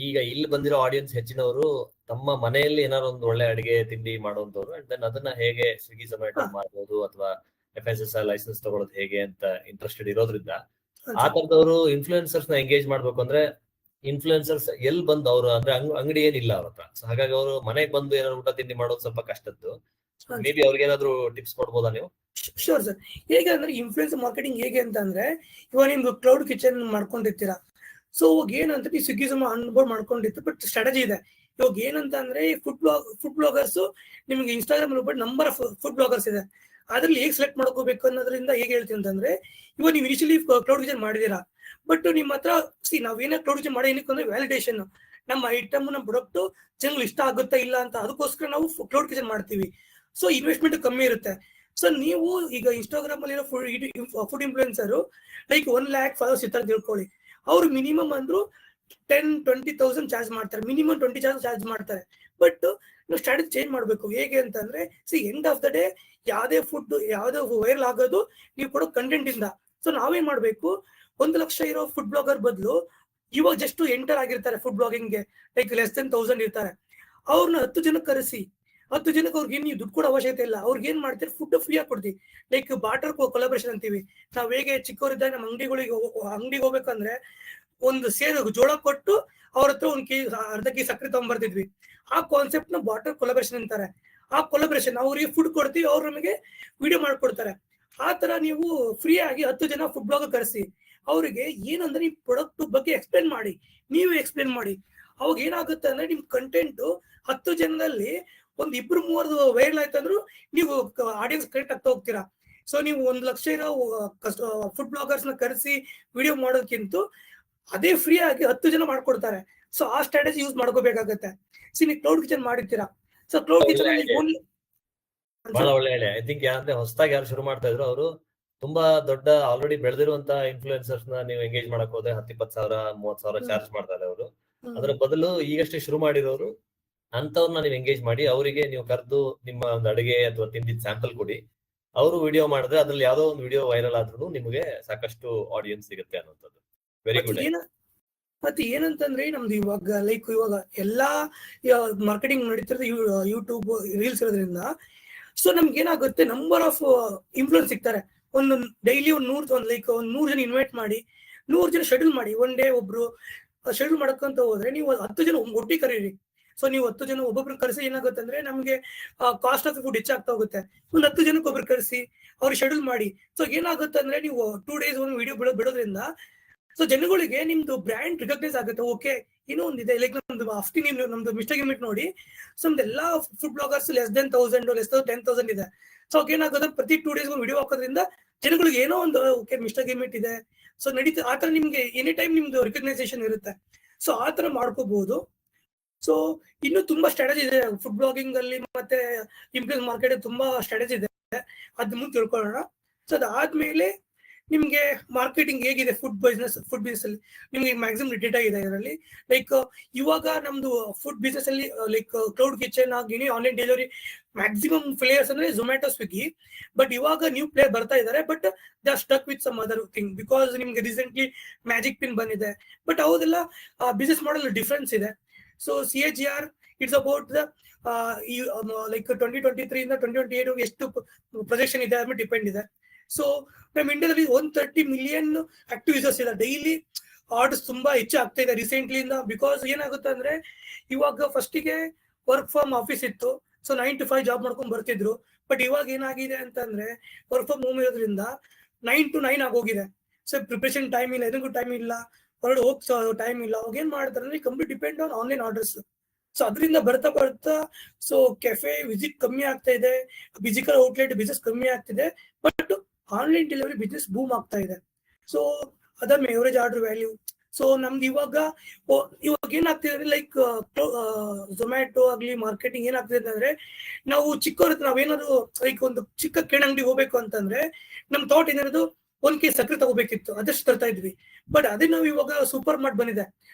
Speaker 2: ಈಗ ಇಲ್ಲಿ ಬಂದಿರೋ ಆಡಿಯನ್ಸ್ ಹೆಚ್ಚಿನವರು ತಮ್ಮ ಮನೆಯಲ್ಲಿ ಏನಾದ್ರು ಒಂದು ಒಳ್ಳೆ ಅಡಿಗೆ ತಿಂಡಿ ಮಾಡುವಂತವ್ರು, ಅಂಡ್ ದೆನ್ ಅದನ್ನ ಹೇಗೆ ಸ್ವಿಗ್ಗಿ ಝೊಮ್ಯಾಟೊ ಮಾಡ್ಬೋದು ಅಥವಾ FSSAI ಲೈಸೆನ್ಸ್ ತಗೊಳ್ಳೋದು ಹೇಗೆ ಅಂತ ಇಂಟ್ರೆಸ್ಟೆಡ್ ಇರೋದ್ರಿಂದ ಆ ತರದವರು ಇನ್ಫ್ಲುಯೆನ್ಸರ್ಸ್ ನ ಎಂಗೇಜ್ ಮಾಡ್ಬೇಕು ಅಂದ್ರೆ ಇನ್ಫ್ಲುಯೆನ್ಸರ್ಸ್ ಎಲ್ಲಿ ಬಂದು ಅವರು ಅಂದ್ರೆ ಅಂಗಡಿ ಏನಿಲ್ಲ ಅವ್ರ ಹತ್ರ. ಸೊ ಹಾಗಾಗಿ ಅವರು ಮನೆಗೆ ಬಂದು ಏನಾದ್ರು ಊಟ ತಿಂಡಿ ಮಾಡೋದು ಸ್ವಲ್ಪ ಕಷ್ಟದ್ದು. ಮೇ ಬಿ ಅವ್ರಿಗೆ ಏನಾದ್ರು ಟಿಪ್ಸ್ ಕೊಡ್ಬೋದಾ ನೀವು?
Speaker 1: Sure sir. ಹೇಗೆ ಅಂದ್ರೆ ಇನ್ಫ್ಲುಯೆನ್ಸ್ ಮಾರ್ಕೆಟಿಂಗ್ ಹೇಗೆ ಅಂತ ಅಂದ್ರೆ, ಇವಾಗ ನಿಮ್ದು ಕ್ಲೌಡ್ ಕಿಚನ್ ಮಾಡ್ಕೊಂಡಿರ್ತೀರಾ. ಸೊ ಇವಾಗ ಏನಂತ ನೀವು ಸ್ವಿಗ್ಗಿ ಅನ್ಬೋರ್ಡ್ ಮಾಡ್ಕೊಂಡಿರ್ತೀವಿ, ಬಟ್ ಸ್ಟ್ರಾಟಜಿ ಇದೆ. ಇವಾಗ ಏನಂತ ಅಂದ್ರೆ ಫುಡ್ ಬ್ಲಾಗರ್ಸ್ ನಿಮ್ಗೆ Instagram number of food bloggers ಇದೆ. ಅದ್ರಲ್ಲಿ ಹೇಗೆ ಸೆಲೆಕ್ಟ್ ಮಾಡ್ಕೋಬೇಕು ಅನ್ನೋದ್ರಿಂದ ಹೇಗೆ ಹೇಳ್ತೀನಿ ಅಂತಂದ್ರೆ, ಇವಾಗ ನೀವು ಇನಿಷಿಯಲಿ ಕ್ಲೌಡ್ ಕಿಚನ್ ಮಾಡಿದೀರಾ, ಬಟ್ ನಿಮ್ಮ ಹತ್ರ ನಾವೇನೇ ಕ್ಲೌಡ್ ಕಿಚನ್ ಮಾಡಿ ಏನಕ್ಕೆ ಅಂದ್ರೆ ವ್ಯಾಲಿಡೇಷನ್, ನಮ್ಮ ಐಟಮ್ ನಮ್ಮ ಪ್ರಾಡಕ್ಟ್ ಜನಗಳು ಇಷ್ಟ ಆಗುತ್ತಾ ಇಲ್ಲ ಅಂತ, ಅದಕ್ಕೋಸ್ಕರ ನಾವು ಕ್ಲೌಡ್ ಕಿಚನ್ ಮಾಡ್ತೀವಿ. ಸೊ ಇನ್ವೆಸ್ಟ್ಮೆಂಟ್ ಕಮ್ಮಿ ಇರುತ್ತೆ. ಸೊ ನೀವು ಈಗ ಇನ್ಸ್ಟಾಗ್ರಾಮ್ ಅಲ್ಲಿ food influencer like 1 lakh followers ಇರ್ತಾರೆ ತಿಳ್ಕೊಳ್ಳಿ. ಅವ್ರು ಮಿನಿಮಮ್ ಅಂದ್ರು 10,000-20,000 ಚಾರ್ಜ್ ಮಾಡ್ತಾರೆ, ಮಿನಿಮಮ್ 20,000 ಚಾರ್ಜ್ ಮಾಡ್ತಾರೆ. ಬಟ್ ನೀವು ಸ್ಟ್ರಾಟಜಿ ಚೇಂಜ್ ಮಾಡ್ಬೇಕು. ಹೇಗೆ ಅಂತಂದ್ರೆ ಎಂಡ್ ಆಫ್ ದ ಡೇ ಯಾವ್ದೇ ವೈರಲ್ ಆಗೋದು ನೀವು ಕೊಡೋ ಕಂಟೆಂಟ್ ಇಂದ. ಸೊ ನಾವೇನ್ ಮಾಡ್ಬೇಕು, 1 ಲಕ್ಷ ಇರೋ ಫುಡ್ ಬ್ಲಾಗರ್ ಬದಲು ಇವಾಗ ಜಸ್ಟ್ ಎಂಟರ್ ಆಗಿರ್ತಾರೆ ಫುಡ್ ಬ್ಲಾಗಿಂಗ್ಗೆ, ಲೈಕ್ ಲೆಸ್ ದೆನ್ 1000 ಇರ್ತಾರೆ. ಅವ್ರನ್ನ 10 ಜನಕ್ಕೆ ಕರೆಸಿ, 10 ಜನಕ್ಕೆ ಅವ್ರಿಗೆ ನೀವು ದುಡ್ಡು ಕೊಡೋ ಅವಶ್ಯಕತೆ ಇಲ್ಲ. ಅವ್ರಿಗೆ ಏನ್ ಮಾಡ್ತೀರಿ, ಫುಡ್ ಫ್ರೀ ಆಗಿ ಕೊಡ್ತೀವಿ. ಲೈಕ್ ಬಾಟರ್ ಕೊಲಾಬ್ರೇಷನ್ ಅಂತೀವಿ. ನಾವ್ ಹೇಗೆ ಚಿಕ್ಕವರಿದ್ದಾಗ ನಮ್ಮ ಅಂಗಡಿಗೆ ಹೋಗ್ಬೇಕಂದ್ರೆ ಒಂದು ಜೋಳ ಕೊಟ್ಟು ಅವ್ರ ಹತ್ರ ಅರ್ಧ ಕೆಜಿ ಸಕ್ಕರೆ ತಗೊಂಡ್ಬರ್ತಿದ್ವಿ. ಆ ಕಾನ್ಸೆಪ್ಟ್ ನ ಬಾಟರ್ ಕೊಲಾಬ್ರೇಷನ್ ಅಂತಾರೆ. ಆ ಕೊಲಾಬ್ರೇಷನ್ ಅವ್ರಿಗೆ ಫುಡ್ ಕೊಡ್ತೀವಿ, ಅವ್ರು ನಮಗೆ ವಿಡಿಯೋ ಮಾಡ್ಕೊಡ್ತಾರೆ. ಆ ತರ ನೀವು ಫ್ರೀ ಆಗಿ 10 ಜನ ಫುಡ್ ಬ್ಲಾಗರ್ ಕರೆಸಿ, ಅವ್ರಿಗೆ ಏನಂದ್ರೆ ಈ ಪ್ರಾಡಕ್ಟ್ ಬಗ್ಗೆ ಎಕ್ಸ್ಪ್ಲೇನ್ ಮಾಡಿ, ನೀವು ಎಕ್ಸ್ಪ್ಲೇನ್ ಮಾಡಿ. ಅವಾಗ ಏನಾಗುತ್ತೆ ಅಂದ್ರೆ ನಿಮ್ ಕಂಟೆಂಟ್ 10 ಜನದಲ್ಲಿ 1-2-3 ವೈರಲ್ ಆಯ್ತಂದ್ರು ನೀವು ಆಡಿಯನ್ಸ್ ಕನೆಕ್ಟ್ ಆಗ್ತಾ ಹೋಗ್ತೀರಾ. ಸೊ ನೀವು 1 ಲಕ್ಷ ಇರೋ ಫುಡ್ ಬ್ಲಾಗರ್ಸ್ ನ ಕರೆಸಿ ವಿಡಿಯೋ ಮಾಡೋದಕ್ಕಿಂತ ಅದೇ ಫ್ರೀ ಆಗಿ 10 ಜನ ಮಾಡ್ಕೊಡ್ತಾರೆ. ಸೊ ಆ ಸ್ಟ್ರಾಟಜಿ ಯೂಸ್ ಮಾಡ್ಕೋಬೇಕಾಗತ್ತೆ. ನೀವು ಕ್ಲೌಡ್ ಕಿಚನ್ ಮಾಡಿರ್ತೀರಾ, ಸೊ ಕ್ಲೌಡ್ ಕಿಚನ್ ಅಲ್ಲಿ
Speaker 2: ಬಹಳ ಒಳ್ಳೆ ಹೇಳಿ. ಐ ಥಿಂಕ್ ಯಾರಂದ್ರೆ ಹೊಸದಾಗಿ ಯಾರು ಶುರು ಮಾಡ್ತಾ ಇದ್ರು ಅವರು ತುಂಬಾ ದೊಡ್ಡ ಆಲ್ರೆಡಿ ಬೆಳೆದಿರುವಂತ ಇನ್ಫ್ಲೂಯೆನ್ಸರ್ಸ್ ನ ನೀವು ಎಂಗೇಜ್ ಮಾಡಕ್ ಹೋದ್ರೆ 10-20,000 30,000 ಚಾರ್ಜ್ ಮಾಡ್ತಾರೆ ಅವರು. ಅದರ ಬದಲು ಈಗಷ್ಟೇ ಶುರು ಮಾಡಿರೋರು ಅಂತವ್ರನ್ನ ನೀವು ಎಂಗೇಜ್ ಮಾಡಿ ಅವರಿಗೆ ನೀವು ಕರೆದು ನಿಮ್ಮ ಒಂದು ಅಡುಗೆ ಅಥವಾ ತಿಂದಿದ್ ಸ್ಯಾಂಪಲ್ ಕೊಡಿ. ಅವರು ವಿಡಿಯೋ ಮಾಡಿದ್ರೆ ಅದ್ರಲ್ಲಿ ಯಾವ್ದೋ ಒಂದು ವಿಡಿಯೋ ವೈರಲ್ ಆದ್ರೂ ನಿಮಗೆ ಸಾಕಷ್ಟು ಆಡಿಯನ್ಸ್ ಸಿಗುತ್ತೆ ಅನ್ನೋದು ವೆರಿ ಗುಡ್.
Speaker 1: ಮತ್ತೆ ಏನಂತಂದ್ರೆ ನಮ್ದು ಇವಾಗ ಎಲ್ಲಾ ಮಾರ್ಕೆಟಿಂಗ್ ನಡೀತಿರೋದು ಯೂಟ್ಯೂಬ್ ರೀಲ್ಸ್ ಇರೋದ್ರಿಂದ. ಸೊ ನಮ್ಗೆ ಏನಾಗುತ್ತೆ, ನಂಬರ್ ಆಫ್ ಇನ್ಫ್ಲೂಯೆನ್ಸ್ ಸಿಗ್ತಾರೆ. ಒಂದು ಡೈಲಿ ಒಂದ್ 100 ಜನ ಇನ್ವೈಟ್ ಮಾಡಿ 100 ಜನ ಶೆಡ್ಯೂಲ್ ಮಾಡಿ. ಒನ್ ಡೇ ಒಬ್ರು ಶೆಡ್ಯೂಲ್ ಮಾಡಕ್ಕಂತ ಹೋದ್ರೆ ನೀವು 10 ಜನ ಒಟ್ಟಿಗೆ ಕರೀರಿ. ಸೊ ನೀವು 10 ಜನ ಒಬ್ಬೊಬ್ರು ಕರೆಸಿ ಏನಾಗುತ್ತೆ ಅಂದ್ರೆ ನಮ್ಗೆ ಕಾಸ್ಟ್ ಆಫ್ ಫುಡ್ ಹೆಚ್ಚಾಗ್ತಾ ಹೋಗುತ್ತೆ. ಒಂದು 10 ಜನಕ್ಕೆ ಒಬ್ರು ಕರೆಸಿ ಅವ್ರು ಶೆಡ್ಯೂಲ್ ಮಾಡಿ. ಸೊ ಏನಾಗುತ್ತೆ ಅಂದ್ರೆ ನೀವು 2 days ಒಂದು ವಿಡಿಯೋ ಬಿಡೋದ್ರಿಂದ ಸೊ ಜನಗಳಿಗೆ ನಿಮ್ದು ಬ್ರ್ಯಾಂಡ್ ರಿಕಗ್ನೈಸ್ ಆಗುತ್ತೆ. ಓಕೆ, ಇನ್ನೂ ಒಂದಿದೆ, ಲೈಕ್ ನಮ್ದು ಅಫ್ಟಿ ನಮ್ದು ಮಿಸ್ಟರ್ ಗಿಮಿಟ್ ನೋಡಿ. ಸೊ ನಮ್ದು ಎಲ್ಲಾ food bloggers less than 1000 less than 10,000 ಇದೆ. ಸೊ ಏನಾಗುತ್ತೆ, ಪ್ರತಿ 2 days ಒಂದು ವಿಡಿಯೋ ಹಾಕೋದ್ರಿಂದ ಜನಗಳಿಗೆ ಏನೋ ಒಂದು ಓಕೆ ಮಿಸ್ಟರ್ ಗಿಮಿಟ್ ಇದೆ, ಸೊ ನಡೀತಾ. ಆತರ ನಿಮ್ಗೆ ಎನಿ ಟೈಮ್ ನಿಮ್ದು ರಿಕಗ್ನೈಸೇಷನ್ ಇರುತ್ತೆ. ಸೊ ಆತರ ಮಾಡ್ಕೋಬಹುದು. ಸೊ ಇನ್ನು ತುಂಬಾ ಸ್ಟ್ರಾಟಜಿ ಇದೆ ಫುಡ್ ಬ್ಲಾಗಿಂಗ್ ಅಲ್ಲಿ, ಮತ್ತೆ ಇನ್ಫ್ಲೂಯೆನ್ಸ್ ಮಾರ್ಕೆಟ್ ತುಂಬಾ ಸ್ಟ್ರಾಟಜಿ ಇದೆ, ಅದ್ ಮುಂದೆ ತಿಳ್ಕೊಳ್ಳೋಣ. ಸೊ ಅದಾದ್ಮೇಲೆ ನಿಮ್ಗೆ ಮಾರ್ಕೆಟಿಂಗ್ ಹೇಗಿದೆ ಫುಡ್ ಬಿಸ್ನೆಸ್ ಅಲ್ಲಿ ನಿಮ್ಗೆ ಮ್ಯಾಕ್ಸಿಮಮ್ ಡೇಟಾ ಇದೆ ಇದರಲ್ಲಿ. ಲೈಕ್ ಇವಾಗ ನಮ್ದು ಫುಡ್ ಬಿಸ್ನೆಸ್ ಅಲ್ಲಿ ಲೈಕ್ ಕ್ಲೌಡ್ ಕಿಚನ್ ಆಗಿನಿ ಆನ್ಲೈನ್ ಡೆಲಿವರಿ ಮ್ಯಾಕ್ಸಿಮಮ್ ಪ್ಲೇಯರ್ಸ್ ಅಂದ್ರೆ ಝೊಮ್ಯಾಟೊ, ಸ್ವಿಗ್ಗಿ. ಬಟ್ ಇವಾಗ ನ್ಯೂ ಪ್ಲೇಯರ್ ಬರ್ತಾ ಇದ್ದಾರೆ, but they are stuck with some other thing because ನಿಮ್ಗೆ ರೀಸೆಂಟ್ಲಿ ಮ್ಯಾಜಿಕ್ ಪಿನ್ ಬಂದಿದೆ. ಬಟ್ ಹೌದೆಲ್ಲ ಬಿಸ್ನೆಸ್ ಮಾಡಲ್ ಡಿಫ್ರೆನ್ಸ್ ಇದೆ. So CAGR it's about the like 2023 ಇಂದ 2028 ಎಷ್ಟು ಪ್ರೊಜೆಕ್ಷನ್ ಇದೆ ಅದ್ರ ಡಿಪೆಂಡ್ ಇದೆ. ಸೊ ನಮ್ಮ ಇಂಡಿಯಾದಲ್ಲಿ 130 ಮಿಲಿಯನ್ ಆಕ್ಟಿವ್ ಯೂಸರ್ಸ್ ಇದೆ. ಡೈಲಿ ಆರ್ಡರ್ಸ್ ತುಂಬಾ ಹೆಚ್ಚು ಆಗ್ತಾ ಇದೆ ರೀಸೆಂಟ್ಲಿ ಇಂದ. ಬಿಕಾಸ್ ಏನಾಗುತ್ತೆ ಅಂದ್ರೆ ಇವಾಗ ಫಸ್ಟಿಗೆ ವರ್ಕ್ ಫ್ರಮ್ ಆಫೀಸ್ ಇತ್ತು, ಸೊ 9 to 5 ಜಾಬ್ ಮಾಡ್ಕೊಂಡ್ ಬರ್ತಿದ್ರು. ಬಟ್ ಇವಾಗ ಏನಾಗಿದೆ ಅಂತಂದ್ರೆ ವರ್ಕ್ ಫ್ರಮ್ ಹೋಮ್ ಇರೋದ್ರಿಂದ 9 to 9 ಆಗೋಗಿದೆ. ಸೊ ಪ್ರಿಪರೇಷನ್ ಟೈಮ್ ಇಲ್ಲ, ಎದಕ್ಕೂ ಟೈಮ್ ಇಲ್ಲ, ಹೊರಡು ಹೋಗ್ ಟೈಮ್ ಇಲ್ಲ. ಅವಾಗ ಏನ್ ಮಾಡ್ತಾರೆ ಅಂದ್ರೆ complete depend on online orders. So ಅದರಿಂದ ಬರ್ತಾ ಸೊ ಕೆಫೆ ವಿಸಿಟ್ ಕಮ್ಮಿ ಆಗ್ತಾ ಇದೆ, ಫಿಸಿಕಲ್ ಔಟ್ಲೆಟ್ ಬಿಸ್ನೆಸ್ ಕಮ್ಮಿ ಆಗ್ತಿದೆ, but online delivery business boom ಆಗ್ತಾ ಇದೆ. ಸೊ ಅದರ ಎವರೇಜ್ ಆರ್ಡರ್ ವ್ಯಾಲ್ಯೂ. ಸೊ ನಮ್ದು ಇವಾಗ ಏನಾಗ್ತಿದೆ ಲೈಕ್ ಝೊಮ್ಯಾಟೊ ಆಗ್ಲಿ ಮಾರ್ಕೆಟಿಂಗ್ ಏನಾಗ್ತಿದೆ ಅಂದ್ರೆ, ನಾವು ಚಿಕ್ಕವ್ರ ನಾವೇನಾದ್ರು ಲೈಕ್ ಒಂದು ಚಿಕ್ಕ ಅಂಗಡಿ ಹೋಗ್ಬೇಕು ಅಂತಂದ್ರೆ ನಮ್ ಥಾಟ್ ಏನಿರೋದು 1 kg ಸಕ್ಕರೆ ತಗೋಬೇಕಿತ್ತು, ಅದಷ್ಟು ತರ್ತಾ ಇದ್ವಿ. ಬಟ್ ಅದೇ ನಾವು ಇವಾಗ ಸೂಪರ್ ಮಾರ್ಟ್ ಬಂದಿದೆ,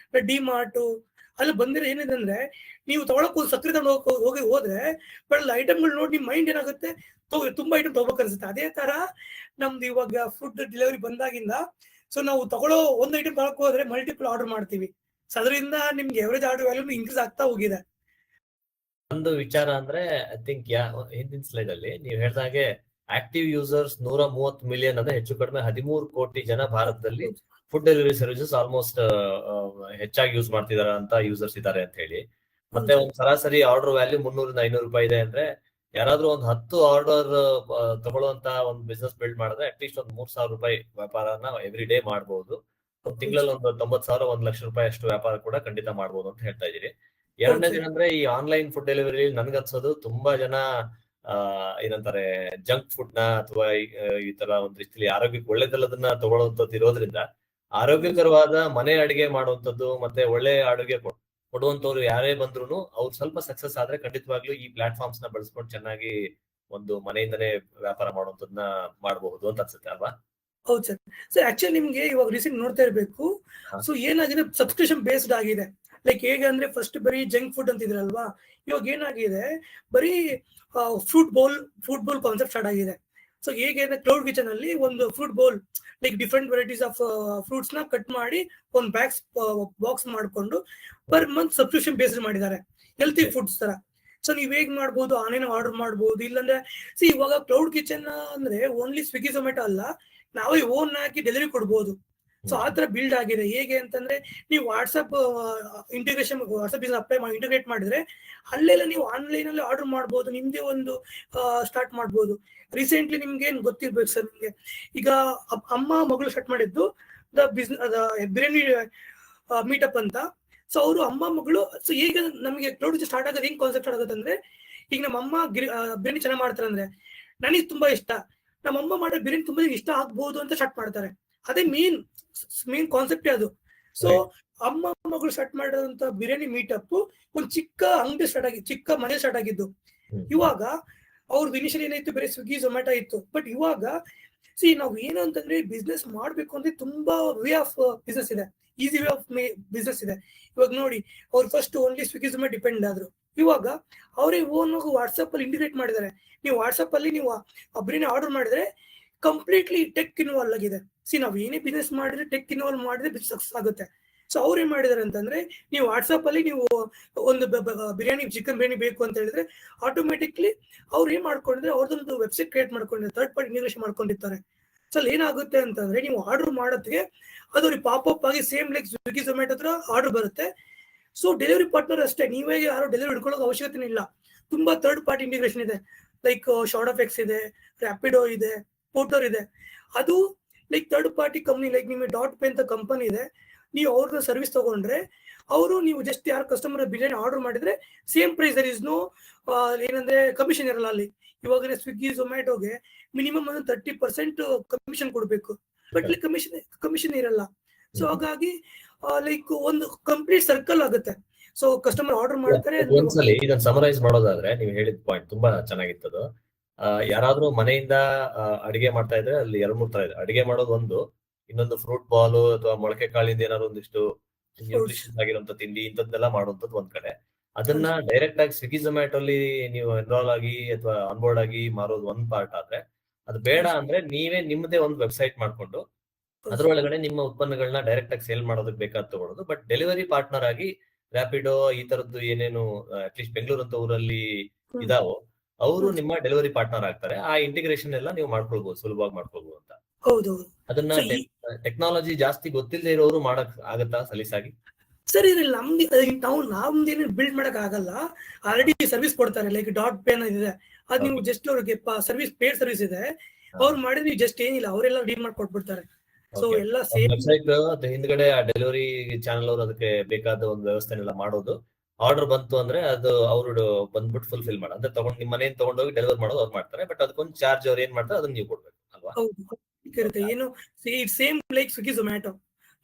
Speaker 1: ಡಿ ಮಾರ್ಟ್ ಅಲ್ಲಿ ಬಂದಿರೋ ಏನಿದೆ ಅಂದ್ರೆ ನೀವು ತಗೊಳಕ್ ಸಕ್ಕರೆ ತಗೊಂಡು ಹೋದ್ರೆ ಬಟ್ ಅಲ್ಲಿ ಐಟಮ್ಗಳು ನೋಡಿ ನಿಮ್ ಮೈಂಡ್ ಏನಾಗುತ್ತೆ, ತುಂಬಾ ಐಟಮ್ ತಗೋಬೇಕು ಅನ್ಸುತ್ತೆ. ಅದೇ ತರ ನಮ್ದು ಇವಾಗ ಫುಡ್ ಡೆಲಿವರಿ ಬಂದಾಗಿಂದ ಸೊ ನಾವು ತಗೊಳ್ಳೋ ಒಂದು ಐಟಮ್ ತಗೊಳಕ್ ಹೋದ್ರೆ ಮಲ್ಟಿಪಲ್ ಆರ್ಡರ್ ಮಾಡ್ತೀವಿ. ಸೊ ಅದರಿಂದ ನಿಮ್ಗೆ ಎವರೇಜ್ ಆರ್ಡರ್ ವ್ಯಾಲ್ಯೂ ಇನ್ಕ್ರೀಸ್ ಆಗ್ತಾ ಹೋಗಿದೆ.
Speaker 2: ಒಂದು ವಿಚಾರ ಅಂದ್ರೆ ಐ ಥಿಂಕ್ ಹಿಂದಿನ ಸ್ಲೈಡ್ ಅಲ್ಲಿ ನೀವು ಹೇಳಿದಾಗೆ ಆಕ್ಟಿವ್ ಯೂಸರ್ಸ್ 130 ಮಿಲಿಯನ್ ಅಂದ್ರೆ ಹೆಚ್ಚು ಕಡಿಮೆ 13 ಕೋಟಿ ಜನ ಭಾರತದಲ್ಲಿ ಫುಡ್ ಡೆಲಿವರಿ ಸರ್ವಿಸಸ್ ಆಲ್ಮೋಸ್ಟ್ ಹೆಚ್ಚಾಗಿ ಯೂಸ್ ಮಾಡ್ತಿದಾರ ಅಂತ ಯೂಸರ್ಸ್ ಇದ್ದಾರೆ ಅಂತ ಹೇಳಿ. ಮತ್ತೆ ಒಂದು ಸರಾಸರಿ ಆರ್ಡರ್ ವ್ಯಾಲ್ಯೂ 300-500 ರೂಪಾಯಿ ಇದೆ ಅಂದ್ರೆ ಯಾರಾದ್ರೂ ಒಂದು 10 ಆರ್ಡರ್ ತಗೊಳ್ಳುವಂತ ಒಂದು ಬಿಸ್ನೆಸ್ ಬಿಲ್ಡ್ ಮಾಡಿದ್ರೆ ಅಟ್ಲೀಸ್ಟ್ ಒಂದು 3,000 ರೂಪಾಯಿ ವ್ಯಾಪಾರನ ಎವ್ರಿ ಡೇ ಮಾಡಬಹುದು. ತಿಂಗಳಲ್ಲಿ ಒಂದು 90,000 1 ಲಕ್ಷ ರೂಪಾಯಿ ಅಷ್ಟು ವ್ಯಾಪಾರ ಕೂಡ ಖಂಡಿತ ಮಾಡಬಹುದು ಅಂತ ಹೇಳ್ತಾ ಇದೀರಿ. ಎರಡನೇದು ಏನಂದ್ರೆ ಈ ಆನ್ಲೈನ್ ಫುಡ್ ಡೆಲಿವರಿ ನನ್ಗನ್ಸೋದು ತುಂಬಾ ಜನ ಏನಂತಾರೆ ಜಂಕ್ ಫುಡ್ ನ ಅಥವಾ ಈ ತರ ಒಂದ್ ರೀತಿಯಲ್ಲಿ ಆರೋಗ್ಯಕ್ಕೆ ಒಳ್ಳೇದಲ್ಲದನ್ನ ತಗೊಳ್ಳುವಂತದ್ದು ಇರೋದ್ರಿಂದ ಆರೋಗ್ಯಕರವಾದ ಮನೆ ಅಡಿಗೆ ಮಾಡುವಂತದ್ದು ಮತ್ತೆ ಒಳ್ಳೆ ಅಡುಗೆ ಕೊಡುವಂತವ್ರು ಯಾರೇ ಬಂದ್ರು ಅವ್ರು ಸ್ವಲ್ಪ ಸಕ್ಸಸ್ ಆದ್ರೆ ಖಂಡಿತವಾಗ್ಲೂ ಈ ಪ್ಲಾಟ್ಫಾರ್ಮ್ಸ್ ನ ಬಳಸ್ಕೊಂಡು ಚೆನ್ನಾಗಿ ಒಂದು ಮನೆಯಿಂದನೇ ವ್ಯಾಪಾರ ಮಾಡುವಂತದನ್ನ ಮಾಡಬಹುದು ಅಂತ ಅನ್ಸುತ್ತೆ ಅಲ್ವಾ?
Speaker 1: ಹೌದು ಸರ್. ಸೊ ಆಕ್ಚುಲಿ ನಿಮ್ಗೆ ಇವಾಗ ರೀಸೆಂಟ್ ನೋಡ್ತಾ ಇರ್ಬೇಕು. ಸೊ ಏನಾಗಿದೆ, ಸಬ್ಸ್ಕ್ರಿಪ್ಷನ್ ಬೇಸ್ಡ್ ಆಗಿದೆ. ಲೈಕ್ ಹೇಗೆ ಅಂದ್ರೆ ಫಸ್ಟ್ ಬರೀ ಜಂಕ್ ಫುಡ್ ಅಂತಿದ್ರಲ್ವಾ, ಇವಾಗ ಏನಾಗಿದೆ ಬರೀ ಫುಡ್ ಬೌಲ್ ಕಾನ್ಸೆಪ್ಟ್ ಸ್ಟಾರ್ಟ್ ಆಗಿದೆ. ಸೊ ಹೇಗೆ ಅಂದ್ರೆ ಕ್ಲೌಡ್ ಕಿಚನ್ ಅಲ್ಲಿ ಒಂದು fruit bowl like different varieties of fruits ನ ಕಟ್ ಮಾಡಿ ಒಂದು ಬಾಕ್ಸ್ ಮಾಡ್ಕೊಂಡು ಪರ್ ಮಂತ್ ಸಬ್ಸ್ಕ್ರಿಪ್ಷನ್ ಬೇಸ್ಡ್ ಮಾಡಿದ್ದಾರೆ, ಹೆಲ್ತಿ ಫುಡ್ಸ್ ತರ. ಸೊ ನೀವ್ ಹೇಗ್ ಮಾಡ್ಬೋದು, ಆನ್ಲೈನ್ ಆರ್ಡರ್ ಮಾಡ್ಬೋದು. ಇಲ್ಲಾಂದ್ರೆ ಇವಾಗ ಕ್ಲೌಡ್ ಕಿಚನ್ ಅಂದ್ರೆ ಓನ್ಲಿ ಸ್ವಿಗ್ಗಿ ಝೊಮ್ಯಾಟೊ ಅಲ್ಲ, ನಾವೇ ಓನ್ ಹಾಕಿ ಡೆಲಿವರಿ ಕೊಡ್ಬೋದು. ಸೊ ಆತರ ಬಿಲ್ಡ್ ಆಗಿದೆ. ಹೇಗೆ ಅಂತಂದ್ರೆ ನೀವು ವಾಟ್ಸ್ಆಪ್ ಇಂಟಿಗ್ರೇಷನ್, ವಾಟ್ಸ್ಆಪ್ ಅಪ್ಲೈ ಮಾಡಿ ಇಂಟಿಗ್ರೇಟ್ ಮಾಡಿದ್ರೆ ಅಲ್ಲೆಲ್ಲ ನೀವು ಆನ್ಲೈನ್ ಅಲ್ಲಿ ಆರ್ಡರ್ ಮಾಡ್ಬೋದು, ನಿಮ್ದೇ ಒಂದು ಸ್ಟಾರ್ಟ್ ಮಾಡ್ಬೋದು. ರೀಸೆಂಟ್ಲಿ ನಿಮ್ಗೆ ಏನ್ ಗೊತ್ತಿರ್ಬೇಕು ಸರ್, ನಿಮ್ಗೆ ಈಗ ಅಮ್ಮ ಮಗಳು ಸ್ಟಾರ್ಟ್ ಮಾಡಿದ್ದು ದ ಬಿಸ್ನೆಸ್ ಬಿರಿಯಾನಿ ಮೀಟಪ್ ಅಂತ. ಸೊ ಅವರು ಅಮ್ಮ ಮಗಳು. ಸೊ ಈಗ ನಮಗೆ ಕ್ಲೌಡ್ ಸ್ಟಾರ್ಟ್ ಆಗೋದು ಹೆಂಗ್ ಕಾನ್ಸೆಪ್ಟ್ ಆಗುತ್ತೆ ಅಂದ್ರೆ, ಈಗ ನಮ್ಮ ಅಮ್ಮ ಬಿರಿಯಾನಿ ಚೆನ್ನಾಗಿ ಮಾಡ್ತಾರೆ ಅಂದ್ರೆ ನನಗೆ ತುಂಬಾ ಇಷ್ಟ, ನಮ್ಮಮ್ಮ ಮಾಡೋ ಬಿರಿಯಾನಿ ತುಂಬಾ ಇಷ್ಟ ಆಗ್ಬಹುದು ಅಂತ ಸ್ಟಾರ್ಟ್ ಮಾಡ್ತಾರೆ. ಅದೇ ಮೇನ್ ಕಾನ್ಸೆಪ್ಟೇ ಅದು. ಸೊ ಅಮ್ಮ ಮಗಳು ಸ್ಟಾರ್ಟ್ ಮಾಡಿದಂತ ಬಿರಿಯಾನಿ ಮೀಟಪ್ ಒಂದು ಚಿಕ್ಕ ಅಂಗಡಿ ಸ್ಟಾರ್ಟ್ ಆಗಿ, ಚಿಕ್ಕ ಮನೆ ಸ್ಟಾರ್ಟ್ ಆಗಿದ್ದು. ಇವಾಗ ಅವ್ರದ್ದು ಇನಿಷಿಯಲ್ ಏನಾಯ್ತು, ಬೇರೆ ಸ್ವಿಗ್ಗಿ ಝೊಮ್ಯಾಟೊ ಇತ್ತು. ಬಟ್ ಇವಾಗ ನಾವು ಏನು ಅಂತಂದ್ರೆ ಬಿಸ್ನೆಸ್ ಮಾಡ್ಬೇಕು ಅಂದ್ರೆ ತುಂಬಾ ವೇ ಆಫ್ ಬಿಸ್ನೆಸ್ ಇದೆ, ಈಸಿ ವೇ ಆಫ್ ಬಿಸ್ನೆಸ್ ಇದೆ. ಇವಾಗ ನೋಡಿ, ಅವ್ರು first only Swiggy Zomato depend ಆದ್ರು. ಇವಾಗ ಅವರೇ ಓನ್ ವಾಟ್ಸ್ಆಪ್ ಅಲ್ಲಿ ಇಂಟಿಗ್ರೇಟ್ ಮಾಡಿದ್ದಾರೆ. ನೀವು ವಾಟ್ಸ್ಆಪ್ ಅಲ್ಲಿ ನೀವು ಬಿರಿಯಾನಿ ಆರ್ಡರ್ ಮಾಡಿದ್ರೆ ಕಂಪ್ಲೀಟ್ಲಿ ಟೆಕ್ ಇನ್ವಾಲ್ವ್ ಆಗಿದೆ. ನಾವು ಏನೇ ಬಿಸ್ನೆಸ್ ಮಾಡಿದ್ರೆ ಟೆಕ್ ಇನ್ವಾಲ್ವ್ ಮಾಡಿದ್ರೆ ಬಿಸ್ನೆಸ್ ಸಕ್ಸಸ್ ಆಗುತ್ತೆ. ಸೊ ಅವ್ರು ಏನ್ ಮಾಡಿದಾರೆ ಅಂತಂದ್ರೆ, ನೀವು ವಾಟ್ಸ್ಆಪ್ ಅಲ್ಲಿ ನೀವು ಒಂದು ಬಿರಿಯಾನಿ, ಚಿಕನ್ ಬಿರಿಯಾನಿ ಬೇಕು ಅಂತ ಹೇಳಿದ್ರೆ ಆಟೋಮೆಟಿಕ್ಲಿ ಅವ್ರು ಏನ್ ಮಾಡ್ಕೊಂಡಿದ್ರೆ ಅವ್ರದೊಂದು ವೆಬ್ಸೈಟ್ ಕ್ರಿಯೇಟ್ ಮಾಡ್ಕೊಂಡಿದ್ದಾರೆ, ಥರ್ಡ್ ಪಾರ್ಟಿ ಇಂಟಿಗ್ರೇಷನ್ ಮಾಡ್ಕೊಂಡಿರ್ತಾರೆ. ಸೊ ಅಲ್ಲಿ ಏನಾಗುತ್ತೆ ಅಂತಂದ್ರೆ, ನೀವು ಆರ್ಡರ್ ಮಾಡೋದಕ್ಕೆ ಅದು ಪಾಪ್ ಆಗಿ ಸೇಮ್ ಲೈಕ್ ಸ್ವಿಗ್ಗಿ ಝೊಮ್ಯಾಟೊ ಹತ್ರ ಆರ್ಡರ್ ಬರುತ್ತೆ. ಸೊ ಡೆಲಿವರಿ ಪಾರ್ಟ್ನರ್ ಅಷ್ಟೇ, ನೀವೇ ಯಾರು ಡೆಲಿವರಿ ಹಿಡ್ಕೊಳ್ಳೋ ಅವಶ್ಯಕತೆ ಇಲ್ಲ. ತುಂಬಾ ಥರ್ಡ್ ಪಾರ್ಟಿ ಇಂಟಿಗ್ರೇಷನ್ ಇದೆ, ಲೈಕ್ ಶಾರ್ಟ್ಫ್ಲೆಕ್ಸ್ ಇದೆ, ರ್ಯಾಪಿಡೋ ಇದೆ, ಪೋರ್ಟರ್ ಇದೆ. ಅದು like third party company, like ನಿಮಗೆ .pay ಅಂತ ಕಂಪನಿ ಇದೆ. ನೀವು ಅವ್ರನ್ನ ಸರ್ವಿಸ್ ತಗೊಂಡ್ರೆ ಅವರು, ನೀವು ಜಸ್ಟ್ ಯಾರು ಕಸ್ಟಮರ್ ಬಿರಿಯಾನಿ ಆರ್ಡರ್ ಮಾಡಿದ್ರೆ same price, there is no ಏನಂದ್ರೆ ಕಮಿಷನ್ ಇರಲ್ಲ ಅಲ್ಲಿ. ಇವಾಗ ಸ್ವಿಗ್ಗಿ ಝೊಮ್ಯಾಟೊಗೆ ಮಿನಿಮಮ್ 30% ಕಮಿಷನ್ ಕೊಡ್ಬೇಕು, ಬಟ್ ಕಮಿಷನ್ ಇರಲ್ಲ. ಸೊ ಹಾಗಾಗಿ ಲೈಕ್ ಒಂದು ಕಂಪ್ಲೀಟ್ ಸರ್ಕಲ್ ಆಗುತ್ತೆ. ಸೊ ಕಸ್ಟಮರ್ ಆರ್ಡರ್ ಮಾಡ್ತಾರೆ.
Speaker 2: ಒಂದ್ಸಲಿ ಇದನ್ನ ಸಮರೈಸ್ ಮಾಡೋದಾದ್ರೆ, ನೀವು ಹೇಳಿದ ಪಾಯಿಂಟ್ ತುಂಬಾ ಚೆನ್ನಾಗಿತ್ತದು. ಯಾರಾದ್ರೂ ಮನೆಯಿಂದ ಅಡಿಗೆ ಮಾಡ್ತಾ ಇದ್ರೆ ಅಲ್ಲಿ 2-3 ತರ ಇದೆ. ಅಡಿಗೆ ಮಾಡೋದು ಒಂದು, ಇನ್ನೊಂದು ಫ್ರೂಟ್ ಬಾಲ್ ಅಥವಾ ಮೊಳಕೆ ಕಾಳಿಂದ ಏನಾದ್ರು ಒಂದಿಷ್ಟು ನ್ಯೂಟ್ರಿಷನ್ ಆಗಿರುವಂತ ತಿಂಡಿ ಇಂಥದ್ದೆಲ್ಲ ಮಾಡುವಂತದ್ದು ಒಂದ್ ಕಡೆ. ಅದನ್ನ ಡೈರೆಕ್ಟ್ ಆಗಿ ಸ್ವಿಗ್ಗಿ ಝೊಮ್ಯಾಟೊ ಅಲ್ಲಿ ನೀವು ಎನ್ರೋಲ್ ಆಗಿ ಅಥವಾ ಆನ್ಬೋರ್ಡ್ ಆಗಿ ಮಾರೋದು ಒಂದ್ ಪಾರ್ಟ್ ಆದ್ರೆ, ಅದು ಬೇಡ ಅಂದ್ರೆ ನೀವೇ ನಿಮ್ಮದೇ ಒಂದು ವೆಬ್ಸೈಟ್ ಮಾಡ್ಕೊಂಡು ಅದ್ರೊಳಗಡೆ ನಿಮ್ಮ ಉತ್ಪನ್ನಗಳನ್ನ ಡೈರೆಕ್ಟ್ ಆಗಿ ಸೇಲ್ ಮಾಡೋದಕ್ಕೆ ಬೇಕಾದ ತಗೊಳ್ಳೋದು. ಬಟ್ ಡೆಲಿವರಿ ಪಾರ್ಟ್ನರ್ ಆಗಿ ರ್ಯಾಪಿಡೋ ಈ ತರದ್ದು ಏನೇನು ಅಟ್ಲೀಸ್ಟ್ ಬೆಂಗಳೂರು ಅಂತ ಊರಲ್ಲಿ ಇದಾವೋ, ಅವರು ನಿಮ್ಮ ಡೆಲಿವರಿ ಪಾರ್ಟ್ನರ್ ಆಗ್ತಾರೆ. ಆ ಇಂಟಿಗ್ರೇಷನ್ ಎಲ್ಲ ನೀವು ಮಾಡ್ಕೊಳ್ಬಹುದು, ಸುಲಭವಾಗಿ ಮಾಡ್ಕೊಳ್ಬಹುದು ಅಂತ.
Speaker 1: ಹೌದು.
Speaker 2: ಅದನ್ನ ಟೆಕ್ನಾಲಜಿ ಜಾಸ್ತಿ ಗೊತ್ತಿಲ್ಲದೆ ಇರೋರು ಮಾಡಕ್ ಆಗತ್ತಾ ಸಲೀಸಾಗಿ?
Speaker 1: ಸರ್, ಇದ್ರಲ್ಲಿ ನಮ್ದೇನು ಬಿಲ್ಡ್ ಮಾಡಕ್ ಆಗಲ್ಲ. ಆಲ್ರೆಡಿ ಸರ್ವಿಸ್ ಕೊಡ್ತಾರೆ, ಲೈಕ್ .pay ಇದೆ. ಅದ್ ನೀವು ಜಸ್ಟ್ ಅವ್ರಿಗೆ ಸರ್ವಿಸ್, ಪೇಡ್ ಸರ್ವಿಸ್ ಇದೆ, ಅವ್ರು ಮಾಡಿದ್ರೆ ನೀವು ಜಸ್ಟ್ ಏನಿಲ್ಲ, ಅವರೆಲ್ಲ ಡೀಲ್ ಮಾಡ್ಕೊಟ್ಬಿಡ್ತಾರೆ. ಸೊ ಎಲ್ಲ ಸೇಮ್
Speaker 2: ವೆಬ್ಸೈಟ್ ಹಿಂದ್ಗಡೆ ಆ ಡೆಲಿವರಿ ಚಾನಲ್ ಅವರು ಅದಕ್ಕೆ ಬೇಕಾದ ಒಂದು ವ್ಯವಸ್ಥೆನೆಲ್ಲ ಮಾಡೋದು. ಆರ್ಡರ್ ಬಂತು ಅಂದ್ರೆ ಅದು ಅವರು ಬಂದ್ಬಿಟ್ಟು ಫುಲ್ಫಿಲ್ ಮಾಡೋದು, ಅಂದ್ರೆ ತಗೊಂಡು ನಿಮ್ಮ ಮನೆಯಿಂದ ತಗೊಂಡೋಗಿ ಡೆಲಿವರ್ ಮಾಡೋದು ಅವ್ರು ಮಾಡ್ತಾರೆ. ಬಟ್ ಅದಕ್ಕೊಂದು ಚಾರ್ಜ್ ಅವ್ರು ಏನ್ ಮಾಡ್ತಾರೆ ಅದನ್ನ ನೀವು ಕೊಡ್ಬೇಕು ಅಲ್ವಾ?
Speaker 1: ಇರುತ್ತೆ. ಏನು ಸೇಮ್ ಲೈಕ್ ಸ್ವಿಗ್ಗಿ ಝೊಮ್ಯಾಟೊ,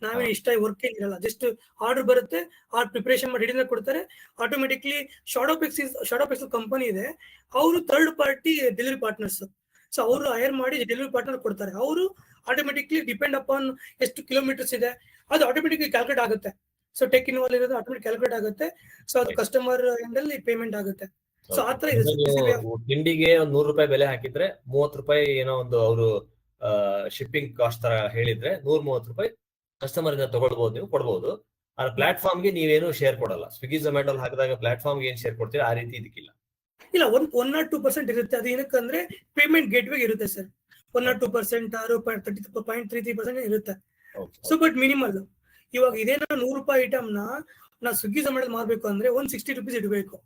Speaker 1: ನಾವೇ ಇಷ್ಟ ವರ್ಕ್ ಏನಿರಲ್ಲ, ಜಸ್ಟ್ ಆರ್ಡರ್ ಬರುತ್ತೆ, ಪ್ರಿಪರೇಷನ್ ಮಾಡಿ ರೆಡಿನ ಕೊಡ್ತಾರೆ. ಆಟೋಮೆಟಿಕ್ಲಿ ಶಾರ್ಟ್ಫ್ಲೆಕ್ಸ್ ಕಂಪನಿ ಇದೆ, ಅವರು third party delivery partners. So ಅವರು ಹೈರ್ ಮಾಡಿ ಡೆಲಿವರಿ ಪಾರ್ಟ್ನರ್ ಕೊಡ್ತಾರೆ. ಅವರು ಆಟೋಮೆಟಿಕ್ಲಿ ಡಿಪೆಂಡ್ ಅಪಾನ್ ಎಷ್ಟು ಕಿಲೋಮೀಟರ್ಸ್ ಇದೆ, ಅದು ಆಟೋಮೆಟಿಕ್ಲಿ ಕ್ಯಾಲ್ಕುಲೇಟ್ ಆಗುತ್ತೆ. ಸೊ ಟೆಕ್ ಇನ್ವಾಲ್ವ್ ಇರೋದು ಆಟೋಮೆಟಿಕ್ ಕ್ಯಾಲ್ಕುಲೇಟ್ ಆಗುತ್ತೆ. ಸೊ ಅದು ಕಸ್ಟಮರ್ ಎಂಡಲ್ಲಿ ಪೇಮೆಂಟ್ ಆಗುತ್ತೆ. ಸೊ ಆತರ ಇದೆ.
Speaker 2: ತಿಂಡಿಗೆ ₹100 ಬೆಲೆ ಹಾಕಿದ್ರೆ ₹30 ಏನೋ ಒಂದು ಅವರು ಶಿಪ್ಪಿಂಗ್ ಕಾಸ್ಟ್ ತರ ಹೇಳಿದ್ರೆ ₹130 ಕಸ್ಟಮರ್ ಇಂದ ತಗೊಳ್ಬಹುದು, ನೀವು ಕೊಡಬಹುದು. ಆ ಪ್ಲಾಟ್ಫಾರ್ಮ್ ಗೆ ನೀವೇನು ಶೇರ್ ಕೊಡಲ್ಲ. ಸ್ವಿಗ್ಗಿ ಝೊಮ್ಯಾಟೊ ಹಾಕಿದಾಗ ಪ್ಲಾಟ್ಫಾರ್ಮ್ ಗೆ ಏನ್ ಶೇರ್ ಕೊಡ್ತೀರಾ, ಆ ರೀತಿ ಇದಕ್ಕಿಲ್ಲ.
Speaker 1: ಇಲ್ಲ, 102% ಇರುತ್ತೆ. ಅದು ಏನಕ್ಕಂದ್ರೆ ಪೇಮೆಂಟ್ ಗೇಟ್ವೇ ಇರುತ್ತೆ ಸರ್. 102%, 30.33% ಇರುತ್ತೆ. So but minimal. ಇವಾಗ ಇದೇನೋ ₹100 ಐಟಮ್ ನಾ ಸ್ವಿಗ್ಗಿ ಝೊಮ್ಯಾಟೊ ಮಾಡ್ಬೇಕು ಅಂದ್ರೆ ₹160 ಇಡಬೇಕು.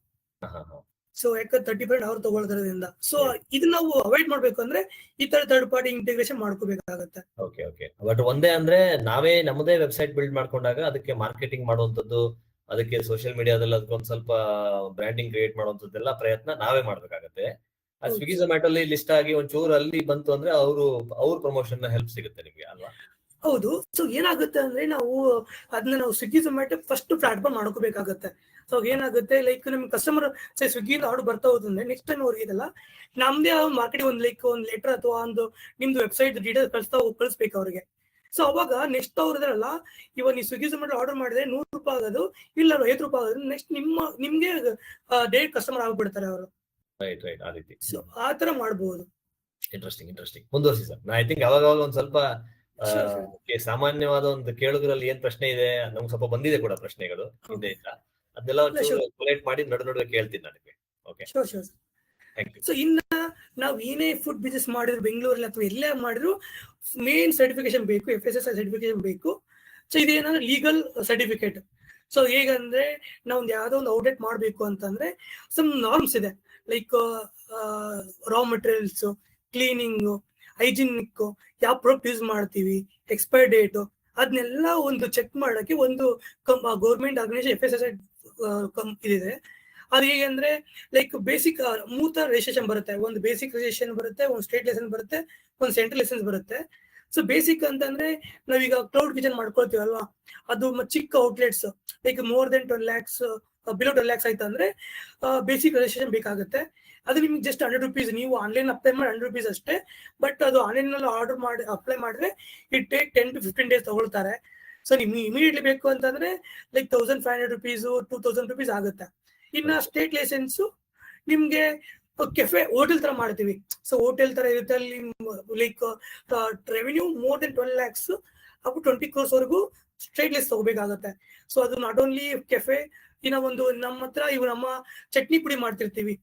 Speaker 1: ಸೊ ಯಾಕಂದ್ರೆ 30% ಅವ್ರು ತಗೊಳ್ಳೋದ್ರಿಂದ. ಸೊ ಇದನ್ನ ನಾವು ಅವಾಯ್ಡ್ ಮಾಡ್ಬೇಕು ಅಂದ್ರೆ ಈ ತರ ಥರ್ಡ್ ಪಾರ್ಟಿ ಇಂಟಿಗ್ರೇಷನ್ ಮಾಡ್ಕೋಬೇಕಾಗತ್ತೆ.
Speaker 2: ಓಕೆ. ಬಟ್ ಒಂದೇ ಅಂದ್ರೆ, ನಾವೇ ನಮ್ಮದೇ ವೆಬ್ಸೈಟ್ ಬಿಲ್ಡ್ ಮಾಡ್ಕೊಂಡಾಗ ಅದಕ್ಕೆ ಮಾರ್ಕೆಟಿಂಗ್ ಮಾಡುವಂತದ್ದು, ಅದಕ್ಕೆ ಸೋಷಿಯಲ್ ಮೀಡಿಯಾದಲ್ಲಿ ಅದಕ್ಕೊಂದ್ ಸ್ವಲ್ಪ ಬ್ರ್ಯಾಂಡಿಂಗ್ ಕ್ರಿಯೇಟ್ ಮಾಡುವಂತದ್ದೆಲ್ಲ ಪ್ರಯತ್ನ ನಾವೇ ಮಾಡ್ಬೇಕಾಗತ್ತೆ. ಆ ಸ್ವಿಗ್ಗಿ ಝೊಮ್ಯಾಟೊ ಅಲ್ಲಿ ಲಿಸ್ಟ್ ಆಗಿ ಒಂಚೂರು ಅಲ್ಲಿ ಬಂತು ಅಂದ್ರೆ ಅವ್ರ ಪ್ರಮೋಷನ್ ಹೆಲ್ಪ್ ಸಿಗುತ್ತೆ ನಿಮ್ಗೆ ಅಲ್ವಾ?
Speaker 1: ಹೌದು. ಸೊ ಏನಾಗುತ್ತೆ ಅಂದ್ರೆ, ನಾವು ಸ್ವಿಗ್ಗಿ ಝೊಮ್ಯಾಟೊ ಫಸ್ಟ್ ಪ್ಲಾಟ್ಫಾರ್ಮ್ ಮಾಡ್ಕೋಬೇಕಾಗತ್ತೆ. ಸೊ ಏನಾಗುತ್ತೆ, ಲೈಕ್ ನಿಮ್ ಕಸ್ಟಮರ್ ಸ್ವಿಗ್ಗಿಯಿಂದ ಆರ್ಡರ್ ಬರ್ತಾ ಹೋದ್ರೆ ನೆಕ್ಸ್ಟ್ ಟೈಮ್ ಅವ್ರಿಗೆ ಇದೆಲ್ಲ ನಮ್ದೇ ಮಾರ್ಕೆಟಿಂಗ್ ಒಂದು ಲೆಟರ್ ಅಥವಾ ಒಂದು ನಿಮ್ದು ವೆಬ್ಸೈಟ್ ಡೀಟೇಲ್ಸ್ ಕಳಿಸ್ಬೇಕು ಅವ್ರಿಗೆ. ಸೊ ಅವಾಗ ನೆಕ್ಸ್ಟ್ ಅವ್ರು ಇದಾರಲ್ಲ, ಇವಾಗ ನೀವು ಸ್ವಿಗ್ಗಿ ಝೊಮ್ಯಾಟೊ ಆರ್ಡರ್ ಮಾಡಿದ್ರೆ ₹100 ಆಗೋದು, ಇಲ್ಲ ₹50 ಆಗೋದು, ನೆಕ್ಸ್ಟ್ ನಿಮ್ಗೆ ಡೈರೆಕ್ಟ್ ಕಸ್ಟಮರ್ ಆಗ್ಬಿಡ್ತಾರೆ ಅವರು.
Speaker 2: ರೈಟ್ ಆ ರೀತಿ.
Speaker 1: ಸೊ ಆ ತರ ಮಾಡಬಹುದು.
Speaker 2: ಇಂಟ್ರೆಸ್ಟಿಂಗ್. ಮುಂದುವರಿಸಿ ಸರ್. ಐ ಥಿಂಕ್ ಅವಾಗ ಒಂದ್ ಸ್ವಲ್ಪ ಸಾಮಾನ್ಯವಾದ ಒಂದು ಕೇಳುಗರಲ್ಲಿ ಏನ್ ಪ್ರಶ್ನೆ ಇದೆ, ನಮ್ಗೆ ಸ್ವಲ್ಪ ಬಂದಿದೆ ಕೂಡ ಪ್ರಶ್ನೆಗಳು ಹಿಂದೆ ಇಲ್ಲ, ಅದೆಲ್ಲ ಕೊಲೇಟ್ ಮಾಡಿ ನಡುವೆ ಕೇಳ್ತೀನಿ ನನಗೆ. Okay, thank you.
Speaker 1: ಸೊ ಇನ್ನ ನಾವು ಏನೇ ಫುಡ್ ಬಿಸ್ನೆಸ್ ಮಾಡಿದ್ರು ಬೆಂಗಳೂರಲ್ಲಿ ಅಥವಾ ಎಲ್ಲೇ ಮಾಡಿದ್ರು ಮೇನ್ ಸರ್ಟಿಫಿಕೇಶನ್ ಬೇಕು, FSSAI ಸರ್ಟಿಫಿಕೇಶನ್ ಬೇಕು. ಸೊ ಇದೇನಂದ್ರೆ ಲೀಗಲ್ ಸರ್ಟಿಫಿಕೇಟ್. ಸೊ ಹೇಗಂದ್ರೆ, ನಾವು ಯಾವ್ದೋ ಒಂದು ಔಟ್ಲೆಟ್ ಮಾಡ್ಬೇಕು ಅಂತಂದ್ರೆ ಸಮ್ ನಾರ್ಮ್ಸ್ ಇದೆ, like raw materials, cleaning, hygienic, ಯಾವ ಪ್ರಾಡಕ್ಟ್ ಯೂಸ್ ಮಾಡ್ತೀವಿ, ಎಕ್ಸ್ಪೈರ್ ಡೇಟ್, ಅದನ್ನೆಲ್ಲ ಒಂದು ಚೆಕ್ ಮಾಡಕ್ಕೆ ಒಂದು ಗೌರ್ಮೆಂಟ್ ಆರ್ಗನೈಸೇಷನ್ FSSAI ಇದಿದೆ. ಅದು ಹೇಗೆ ಅಂದ್ರೆ ಲೈಕ್ ಬೇಸಿಕ್ 3 ತರ ರಿಜಿಸ್ಟ್ರೇಷನ್ ಬರುತ್ತೆ. ಒಂದು ಬೇಸಿಕ್ ರಿಜಿಸ್ಟ್ರೇಷನ್ ಬರುತ್ತೆ, ಒಂದು ಸ್ಟೇಟ್ ಲೈಸೆನ್ಸ್ ಬರುತ್ತೆ, ಒಂದು ಸೆಂಟ್ರಲ್ ಲೈಸೆನ್ಸ್ ಬರುತ್ತೆ. ಸೊ ಬೇಸಿಕ್ ಅಂತಂದ್ರೆ ನಾವೀಗ ಕ್ಲೌಡ್ ಕಿಚನ್ ಮಾಡ್ಕೊಳ್ತೀವಲ್ವಾ, ಅದು ಚಿಕ್ಕ outlets like more than 12 lakhs below 12 lakhs ಆಯ್ತು ಅಂದ್ರೆ ಬೇಸಿಕ್ ರಿಜಿಸ್ಟ್ರೇಷನ್ ಬೇಕಾಗುತ್ತೆ. ಅದು ನಿಮ್ಗೆ ಜಸ್ಟ್ 100 rupees, ನೀವು ಆನ್ಲೈನ್ ಅಪ್ಲೈ ಮಾಡಿ 100 rupees ಅಷ್ಟೇ. ಬಟ್ ಅದು ಆನ್ಲೈನ್ ನಲ್ಲಿ ಆರ್ಡರ್ ಮಾಡಿ ಅಪ್ಲೈ ಮಾಡಿದ್ರೆ ಇಟ್ ಟೇಕ್ 10 to 15 days ತಗೊಳ್ತಾರೆ. ಸೊ ನಿಮ್ಗೆ ಇಮಿಡಿಯೇಟ್ಲಿ ಬೇಕು ಅಂತಂದ್ರೆ ಲೈಕ್ 1500 rupees 2000 rupees ಆಗುತ್ತೆ. ಇನ್ನ ಸ್ಟೇಟ್ ಲೈಸೆನ್ಸ್ ನಿಮ್ಗೆ ಕೆಫೆ ಹೋಟೆಲ್ ತರ ಮಾಡ್ತೀವಿ. ಸೊ ಹೋಟೆಲ್ ತರ ಇರುತ್ತೆ, ಅಲ್ಲಿ like revenue more than 12 lakhs up 20 crores ವರೆಗೂ ಸ್ಟ್ರೇಟ್ ಲೈಸ್ ತಗೋಬೇಕಾಗತ್ತೆ. ಸೊ ಅದು ನಾಟ್ ಓನ್ಲಿ ಕೆಫೆ, ಇನ್ನ ಒಂದು ನಮ್ಮ ಹತ್ರ ಇವು ನಮ್ಮ ಚಟ್ನಿ ಪುಡಿ ಮಾಡ್ತಿರ್ತೀವಿ.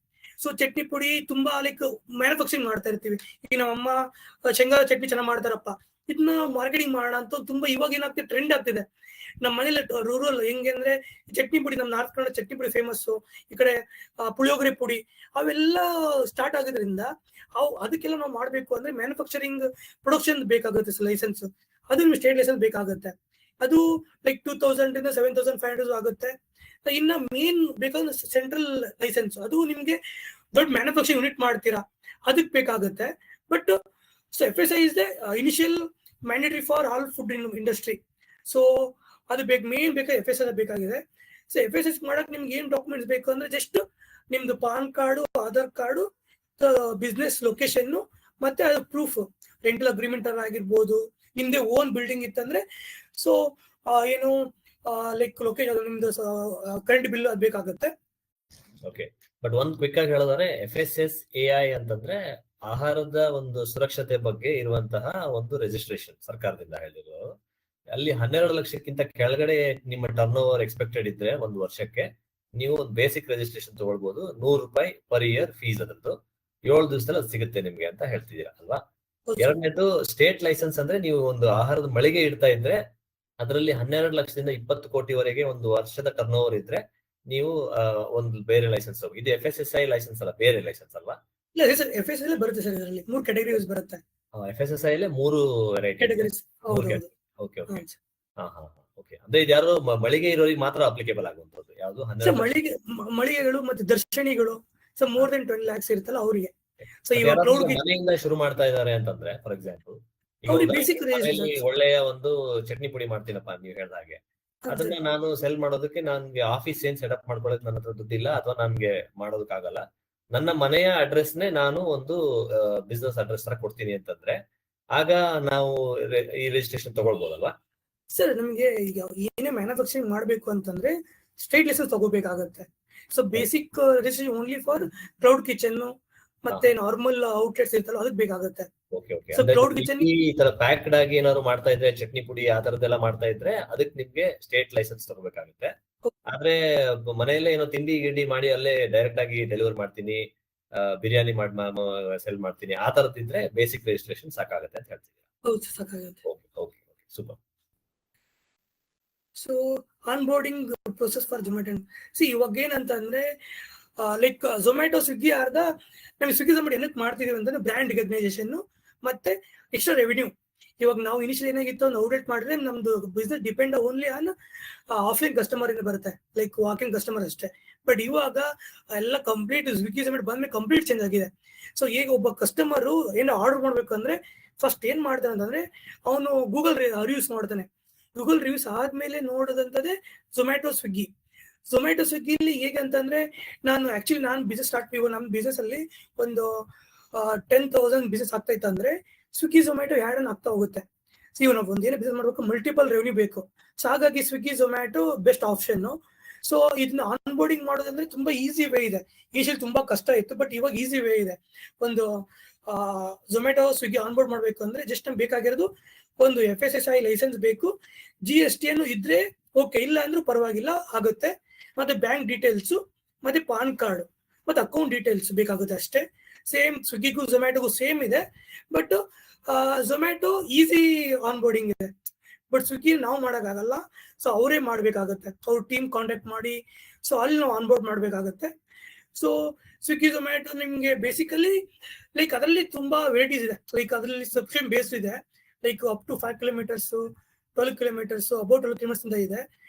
Speaker 1: ಸೊ ಚಟ್ನಿ ಪುಡಿ ತುಂಬಾ ಲೈಕ್ ಮ್ಯಾನುಫ್ಯಾಕ್ಚರಿಂಗ್ ಮಾಡ್ತಾ ಇರ್ತೀವಿ. ಈಗ ನಮ್ಮಮ್ಮ ಶೇಂಗಾ ಚಟ್ನಿ ಚೆನ್ನಾಗಿ ಮಾಡ್ತಾರಪ್ಪ, ಇದನ್ನ ಮಾರ್ಕೆಟಿಂಗ್ ಮಾಡೋಣ ಅಂತ ತುಂಬಾ ಇವಾಗ ಏನಾಗ್ತಿದೆ, ಟ್ರೆಂಡ್ ಆಗ್ತಿದೆ. ನಮ್ಮ ಮನೇಲಿ ರೂರಲ್ ಹೆಂಗೆ ಅಂದ್ರೆ ಚಟ್ನಿ ಪುಡಿ, ನಮ್ಮ ನಾರ್ತ್ ಕನ್ನಡ ಚಟ್ನಿ ಪುಡಿ ಫೇಮಸ್, ಈ ಕಡೆ ಪುಳಿಯೋಗರೆ ಪುಡಿ ಅವೆಲ್ಲ ಸ್ಟಾರ್ಟ್ ಆಗೋದ್ರಿಂದ ಅದಕ್ಕೆಲ್ಲ ನಾವು ಮಾಡ್ಬೇಕು ಅಂದ್ರೆ ಮ್ಯಾನುಫ್ಯಾಕ್ಚರಿಂಗ್ ಪ್ರೊಡಕ್ಷನ್ ಬೇಕಾಗುತ್ತೆ ಲೈಸೆನ್ಸ್. ಅದು ನಿಮ್ಗೆ ಸ್ಟೇಟ್ ಲೈಸೆನ್ಸ್ ಬೇಕಾಗುತ್ತೆ. ಅದು ಲೈಕ್ 2000 ಇಂದ 7500 ಆಗುತ್ತೆ. ಇನ್ನ ಮೇನ್ ಬೇಕಾದ್ರೆ ಸೆಂಟ್ರಲ್ ಲೈಸೆನ್ಸ್, ಅದು ನಿಮ್ಗೆ ದೊಡ್ಡ ಮ್ಯಾನುಫ್ಯಾಕ್ಚರಿಂಗ್ ಯೂನಿಟ್ ಮಾಡ್ತೀರಾ ಅದಕ್ಕೆ ಬೇಕಾಗುತ್ತೆ. But so FSI is the initial mandatory for all food industry. So ಅದು ಮೇನ್ ಬೇಕಾದ್ರೆ FSI ಬೇಕಾಗಿದೆ. ಸೊ FSI ಮಾಡಕ್ ನಿಮ್ಗೆ ಏನ್ ಡಾಕ್ಯುಮೆಂಟ್ಸ್ ಬೇಕು ಅಂದ್ರೆ ಜಸ್ಟ್ ನಿಮ್ದು PAN card, Aadhaar card, business location, ಮತ್ತೆ ಅದು ಪ್ರೂಫ್, ರೆಂಟಲ್ ಅಗ್ರಿಮೆಂಟ್ ಆಗಿರ್ಬೋದು. ನಿಮ್ದೇ ಓನ್ ಬಿಲ್ಡಿಂಗ್ ಇತ್ತಂದ್ರೆ ಸೊ ಏನು ಲೈಕ್ ಲೊಕೇಶನ್, ನಿಮ್ದು ಕರೆಂಟ್ ಬಿಲ್ ಅದು ಬೇಕಾಗುತ್ತೆ.
Speaker 2: ಓಕೆ, ಬಟ್ ಒಂದ್ ಕ್ವಿಕ್ ಆಗಿ ಹೇಳೋದಾದ್ರೆ FSSAI ಅಂತಂದ್ರೆ ಆಹಾರದ ಒಂದು ಸುರಕ್ಷತೆ ಬಗ್ಗೆ ಇರುವಂತಹ ಒಂದು ರಿಜಿಸ್ಟ್ರೇಷನ್ ಸರ್ಕಾರದಿಂದ ಹೇಳಿದ್ರು. ಅಲ್ಲಿ 12 ಲಕ್ಷಕ್ಕಿಂತ ಕೆಳಗಡೆ ನಿಮ್ಮ ಟರ್ನ್ ಓವರ್ ಎಕ್ಸ್ಪೆಕ್ಟೆಡ್ ಇದ್ರೆ ಒಂದು ವರ್ಷಕ್ಕೆ ನೀವು ಒಂದು ಬೇಸಿಕ್ ರಿಜಿಸ್ಟ್ರೇಷನ್ ತಗೊಳ್ಬಹುದು. 100 ರೂಪಾಯಿ ಪರ್ ಇಯರ್ ಫೀಸ್, ಅದರದ್ದು 7 ದಿವಸದಲ್ಲಿ ಅದು ಸಿಗುತ್ತೆ ನಿಮ್ಗೆ ಅಂತ ಹೇಳ್ತಿದ್ದೀರಾ ಅಲ್ವಾ. ಎರಡನೇದು ಸ್ಟೇಟ್ ಲೈಸೆನ್ಸ್ ಅಂದ್ರೆ ನೀವು ಒಂದು ಆಹಾರದ ಮಳಿಗೆ ಇಡ್ತಾ ಇದ್ರೆ ಅದರಲ್ಲಿ 12 ಲಕ್ಷದಿಂದ 20 ಕೋಟಿವರೆಗೆ ಒಂದು ವರ್ಷದ ಟರ್ನ್ ಓವರ್ ಇದ್ರೆ ನೀವು ಒಂದು ಬೇರೆ ಲೈಸೆನ್ಸ್. ಇದು FSSAI ಲೈಸೆನ್ಸ್ ಅಲ್ಲ, ಬೇರೆ ಲೈಸೆನ್ಸ್ ಅಲ್ವಾ?
Speaker 1: ಇಲ್ಲ ಸರ್, FSI ಬರುತ್ತೆ ಸರ್, ಇದರಲ್ಲಿ 3 ಕ್ಯಾಟಗರೀಸ್ ಬರುತ್ತೆ.
Speaker 2: FSSAI ಅಲ್ಲೇ 3 variety
Speaker 1: categories.
Speaker 2: Okay okay okay. ಅಂದ್ರೆ ಇದು ಯಾರು ಮಳಿಗೆ ಇರೋರಿಗೆ ಮಾತ್ರ ಅಪ್ಲಿಕೇಬಲ್ ಆಗುವಂತದ್ದು ಯಾವುದು?
Speaker 1: ಮಳಿಗೆಗಳು ಮತ್ತೆ ದರ್ಶನಿಗಳು, ಸೊ ಮೋರ್ ದೆನ್ 12 lakhs ಇರುತ್ತಲ್ಲ ಅವರಿಗೆ. ಸೊ ಇವಾಗ ಕ್ಲೌಡ್
Speaker 2: ಮನೆಯಿಂದ ಶುರು ಮಾಡ್ತಾ ಇದ್ದಾರೆ ಅಂತಂದ್ರೆ ಫಾರ್ ಎಕ್ಸಾಂಪಲ್
Speaker 1: ಬೇಸಿಕ್
Speaker 2: ಒಳ್ಳೆಯ ಒಂದು ಚಟ್ನಿ ಪುಡಿ ಮಾಡ್ತೀನಪ್ಪ ನೀವು ಹೇಳಿದ ಹಾಗೆ, ಅದನ್ನ ನಾನು ಸೆಲ್ ಮಾಡೋದಕ್ಕೆ ನನ್ಗೆ ಆಫೀಸ್ ಏನ್ ಸೆಟಪ್ ಮಾಡ್ಕೊಳ್ಳೋಕೆ ನನ್ನ ಹತ್ರ ದುಡ್ಡಿಲ್ಲ ಅಥವಾ ನನ್ಗೆ ಮಾಡೋದಕ್ಕಾಗಲ್ಲ, ನನ್ನ ಮನೆಯ ಅಡ್ರೆಸ್ನೇ ನಾನು ಒಂದು ಬಿಸ್ನೆಸ್ ಅಡ್ರೆಸ್ ತರ ಕೊಡ್ತೀನಿ ಅಂತಂದ್ರೆ ಆಗ ನಾವು ಈ ರಿಜಿಸ್ಟ್ರೇಷನ್ ತಗೊಳ್ಬೋದಲ್ವಾ?
Speaker 1: ಸರ್ ನಮ್ಗೆ ಈಗ ಏನೇ ಮ್ಯಾನುಫ್ಯಾಕ್ಚರಿಂಗ್ ಮಾಡ್ಬೇಕು ಅಂತಂದ್ರೆ ಸ್ಟೇಟ್ ಲೈಸೆನ್ಸ್ ತಗೋಬೇಕಾಗತ್ತೆ. So basic registration only for cloud kitchen ಮತ್ತೆ ನಾರ್ಮಲ್ ಔಟ್ಲೆಟ್ಸ್ ಇರ್ತಲ್ಲ ಅದಕ್ಕೆ ಬೇಕಾಗುತ್ತೆ. ಕ್ಲೌಡ್ ಕಿಚನ್
Speaker 2: ಈ ತರ ಪ್ಯಾಕ್ಡ್ ಆಗಿ ಏನಾದ್ರು ಮಾಡ್ತಾ ಇದ್ರೆ ಚಟ್ನಿ ಪುಡಿ ಆ ತರದೆಲ್ಲ ಮಾಡ್ತಾ ಇದ್ರೆ ಅದಕ್ಕೆ ನಿಮ್ಗೆ ಸ್ಟೇಟ್ ಲೈಸೆನ್ಸ್ ತಗೋಬೇಕಾಗುತ್ತೆ. ಆದ್ರೆ ಮನೆಯಲ್ಲೇ ಏನೋ ತಿಂಡಿ ಗಿಂಡಿ ಮಾಡಿ ಅಲ್ಲೇ ಡೈರೆಕ್ಟ್ ಆಗಿ ಡೆಲಿವರ್ ಮಾಡ್ತೀನಿ, ಬಿರಿಯಾನಿ ಮಾಡಿ ಸೆಲ್ ಮಾಡ್ತೀನಿ ಆ ತರದಿದ್ರೆ ಬೇಸಿಕ್ ರಿಜಿಸ್ಟ್ರೇಷನ್ ಸಾಕಾಗುತ್ತೆ ಅಂತ ಹೇಳ್ತೀನಿ.
Speaker 1: ಹೌದು ಸಾಕಾಗುತ್ತೆ.
Speaker 2: Okay super.
Speaker 1: So on boarding process for Zomato. ಇವಾಗ ಏನಂತಂದ್ರೆ ಲೈಕ್ ಝೊಮ್ಯಾಟೊ, ಸ್ವಿಗ್ಗಿ ಆರ್ದ ನಮ್ಗೆ ಸ್ವಿಗ್ಗಿ ಝೊಮ್ಯಾಟೊ ಏನಕ್ಕೆ ಮಾಡ್ತಿದೀವಿ ಅಂತಂದ್ರೆ ಬ್ರ್ಯಾಂಡ್ ರಿಕಗ್ನೈಸೇಷನ್ ಮತ್ತೆ ಎಕ್ಸ್ಟ್ರಾ ರೆವಿನ್ಯೂ. ಇವಾಗ ನಾವು ಇನಿಷಿಯಲ್ ಏನಾಗಿತ್ತು ಒಂದು ಔಟ್ಲೆಟ್ ಮಾಡಿದ್ರೆ ನಮ್ದು business depend only on offline customer ಇಂದ ಬರುತ್ತೆ, ಲೈಕ್ ವಾಕಿಂಗ್ ಕಸ್ಟಮರ್ ಅಷ್ಟೇ. ಬಟ್ ಇವಾಗ ಎಲ್ಲ ಕಂಪ್ಲೀಟ್ ಸ್ವಿಗ್ಗಿ ಝೊಮ್ಯಾಟೊ ಬಂದ್ಮೇಲೆ ಕಂಪ್ಲೀಟ್ ಚೇಂಜ್ ಆಗಿದೆ. ಸೊ ಈಗ ಒಬ್ಬ ಕಸ್ಟಮರ್ ಏನೋ ಆರ್ಡರ್ ಮಾಡ್ಬೇಕು ಅಂದ್ರೆ ಫಸ್ಟ್ ಏನ್ ಮಾಡ್ತಾನೆ ಅಂತಂದ್ರೆ ಅವನು ಗೂಗಲ್ ರಿವ್ಯೂಸ್ ನೋಡ್ತಾನೆ. ಗೂಗಲ್ ರಿವ್ಯೂಸ್ ಆದ್ಮೇಲೆ ನೋಡೋದಂತದೇ ಝೊಮ್ಯಾಟೊ ಸ್ವಿಗ್ಗಿಲಿ ಹೇಗೆ ಅಂತಂದ್ರೆ ನಾನು ಬಿಸ್ನೆಸ್ ಸ್ಟಾರ್ಟ್ ನಮ್ಮ ಬಿಸ್ನೆಸ್ ಅಲ್ಲಿ ಒಂದು 10,000 ಬಿಸ್ನೆಸ್ ಆಗ್ತಾ ಇತ್ತು ಅಂದ್ರೆ ಸ್ವಿಗ್ಗಿ ಝೊಮ್ಯಾಟೊ ಆ್ಯಡ್ ಆನ್ ಆಗ್ತಾ ಹೋಗುತ್ತೆ. ಸೊ ಇವ್ ನಾವು ಒಂದೇನೇ ಬಿಸ್ನೆಸ್ ಮಾಡ್ಬೇಕು, ಮಲ್ಟಿಪಲ್ ರೆವೆನ್ಯೂ ಬೇಕು. ಸೊ ಹಾಗಾಗಿ Swiggy Zomato best option. So ಇದನ್ನ ಆನ್ ಬೋರ್ಡಿಂಗ್ ಮಾಡೋದಂದ್ರೆ ತುಂಬಾ ಈಸಿ ವೇ ಇದೆ. ಈಶಿಯಲ್ಲಿ ತುಂಬಾ ಕಷ್ಟ ಇತ್ತು, ಬಟ್ ಇವಾಗ ಈಸಿ ವೇ ಇದೆ. ಒಂದು ಝೊಮ್ಯಾಟೊ ಸ್ವಿಗ್ಗಿ ಆನ್ ಬೋರ್ಡ್ ಮಾಡ್ಬೇಕು ಅಂದ್ರೆ ಜಸ್ಟ್ ನಮ್ಗೆ ಬೇಕಾಗಿರೋದು ಒಂದು FSSAI ಲೈಸೆನ್ಸ್ ಬೇಕು, GST ಇದ್ರೆ ಓಕೆ, ಇಲ್ಲ ಅಂದ್ರೂ ಪರವಾಗಿಲ್ಲ ಆಗುತ್ತೆ. ಮತ್ತೆ ಬ್ಯಾಂಕ್ ಡೀಟೇಲ್ಸ್ ಮತ್ತೆ ಪಾನ್ ಕಾರ್ಡ್ ಮತ್ತೆ ಅಕೌಂಟ್ ಡೀಟೇಲ್ಸ್ ಬೇಕಾಗುತ್ತೆ ಅಷ್ಟೇ. ಸೇಮ್ ಸ್ವಿಗ್ಗಿಗೂ ಝೊಮ್ಯಾಟೊಗೂ ಸೇಮ್ ಇದೆ, but Zomato easy on boarding ಇದೆ, ಬಟ್ ಸ್ವಿಗ್ಗಿ ನಾವು ಮಾಡೋಕ್ಕಾಗಲ್ಲ. ಸೊ ಅವರೇ ಮಾಡ್ಬೇಕಾಗತ್ತೆ, ಅವ್ರ ಟೀಮ್ ಕಾಂಟ್ಯಾಕ್ಟ್ ಮಾಡಿ ಸೊ ಅಲ್ಲಿ ನಾವು ಆನ್ ಬೋರ್ಡ್ ಮಾಡ್ಬೇಕಾಗತ್ತೆ. ಸೊ ಸ್ವಿಗ್ಗಿ ಝೊಮ್ಯಾಟೊ ನಿಮ್ಗೆ ಬೇಸಿಕಲಿ ಲೈಕ್ ಅದರಲ್ಲಿ ತುಂಬಾ ವೆರೈಟೀಸ್ ಇದೆ. ಲೈಕ್ ಅದರಲ್ಲಿ ಸಬ್ಸ್ಕ್ರಿಪ್ಷನ್ ಬೇಸ್ಡ್ ಇದೆ, like up to 5 kilometers 12 kilometers about 12 kilometers ಇಂದ ಇದೆ.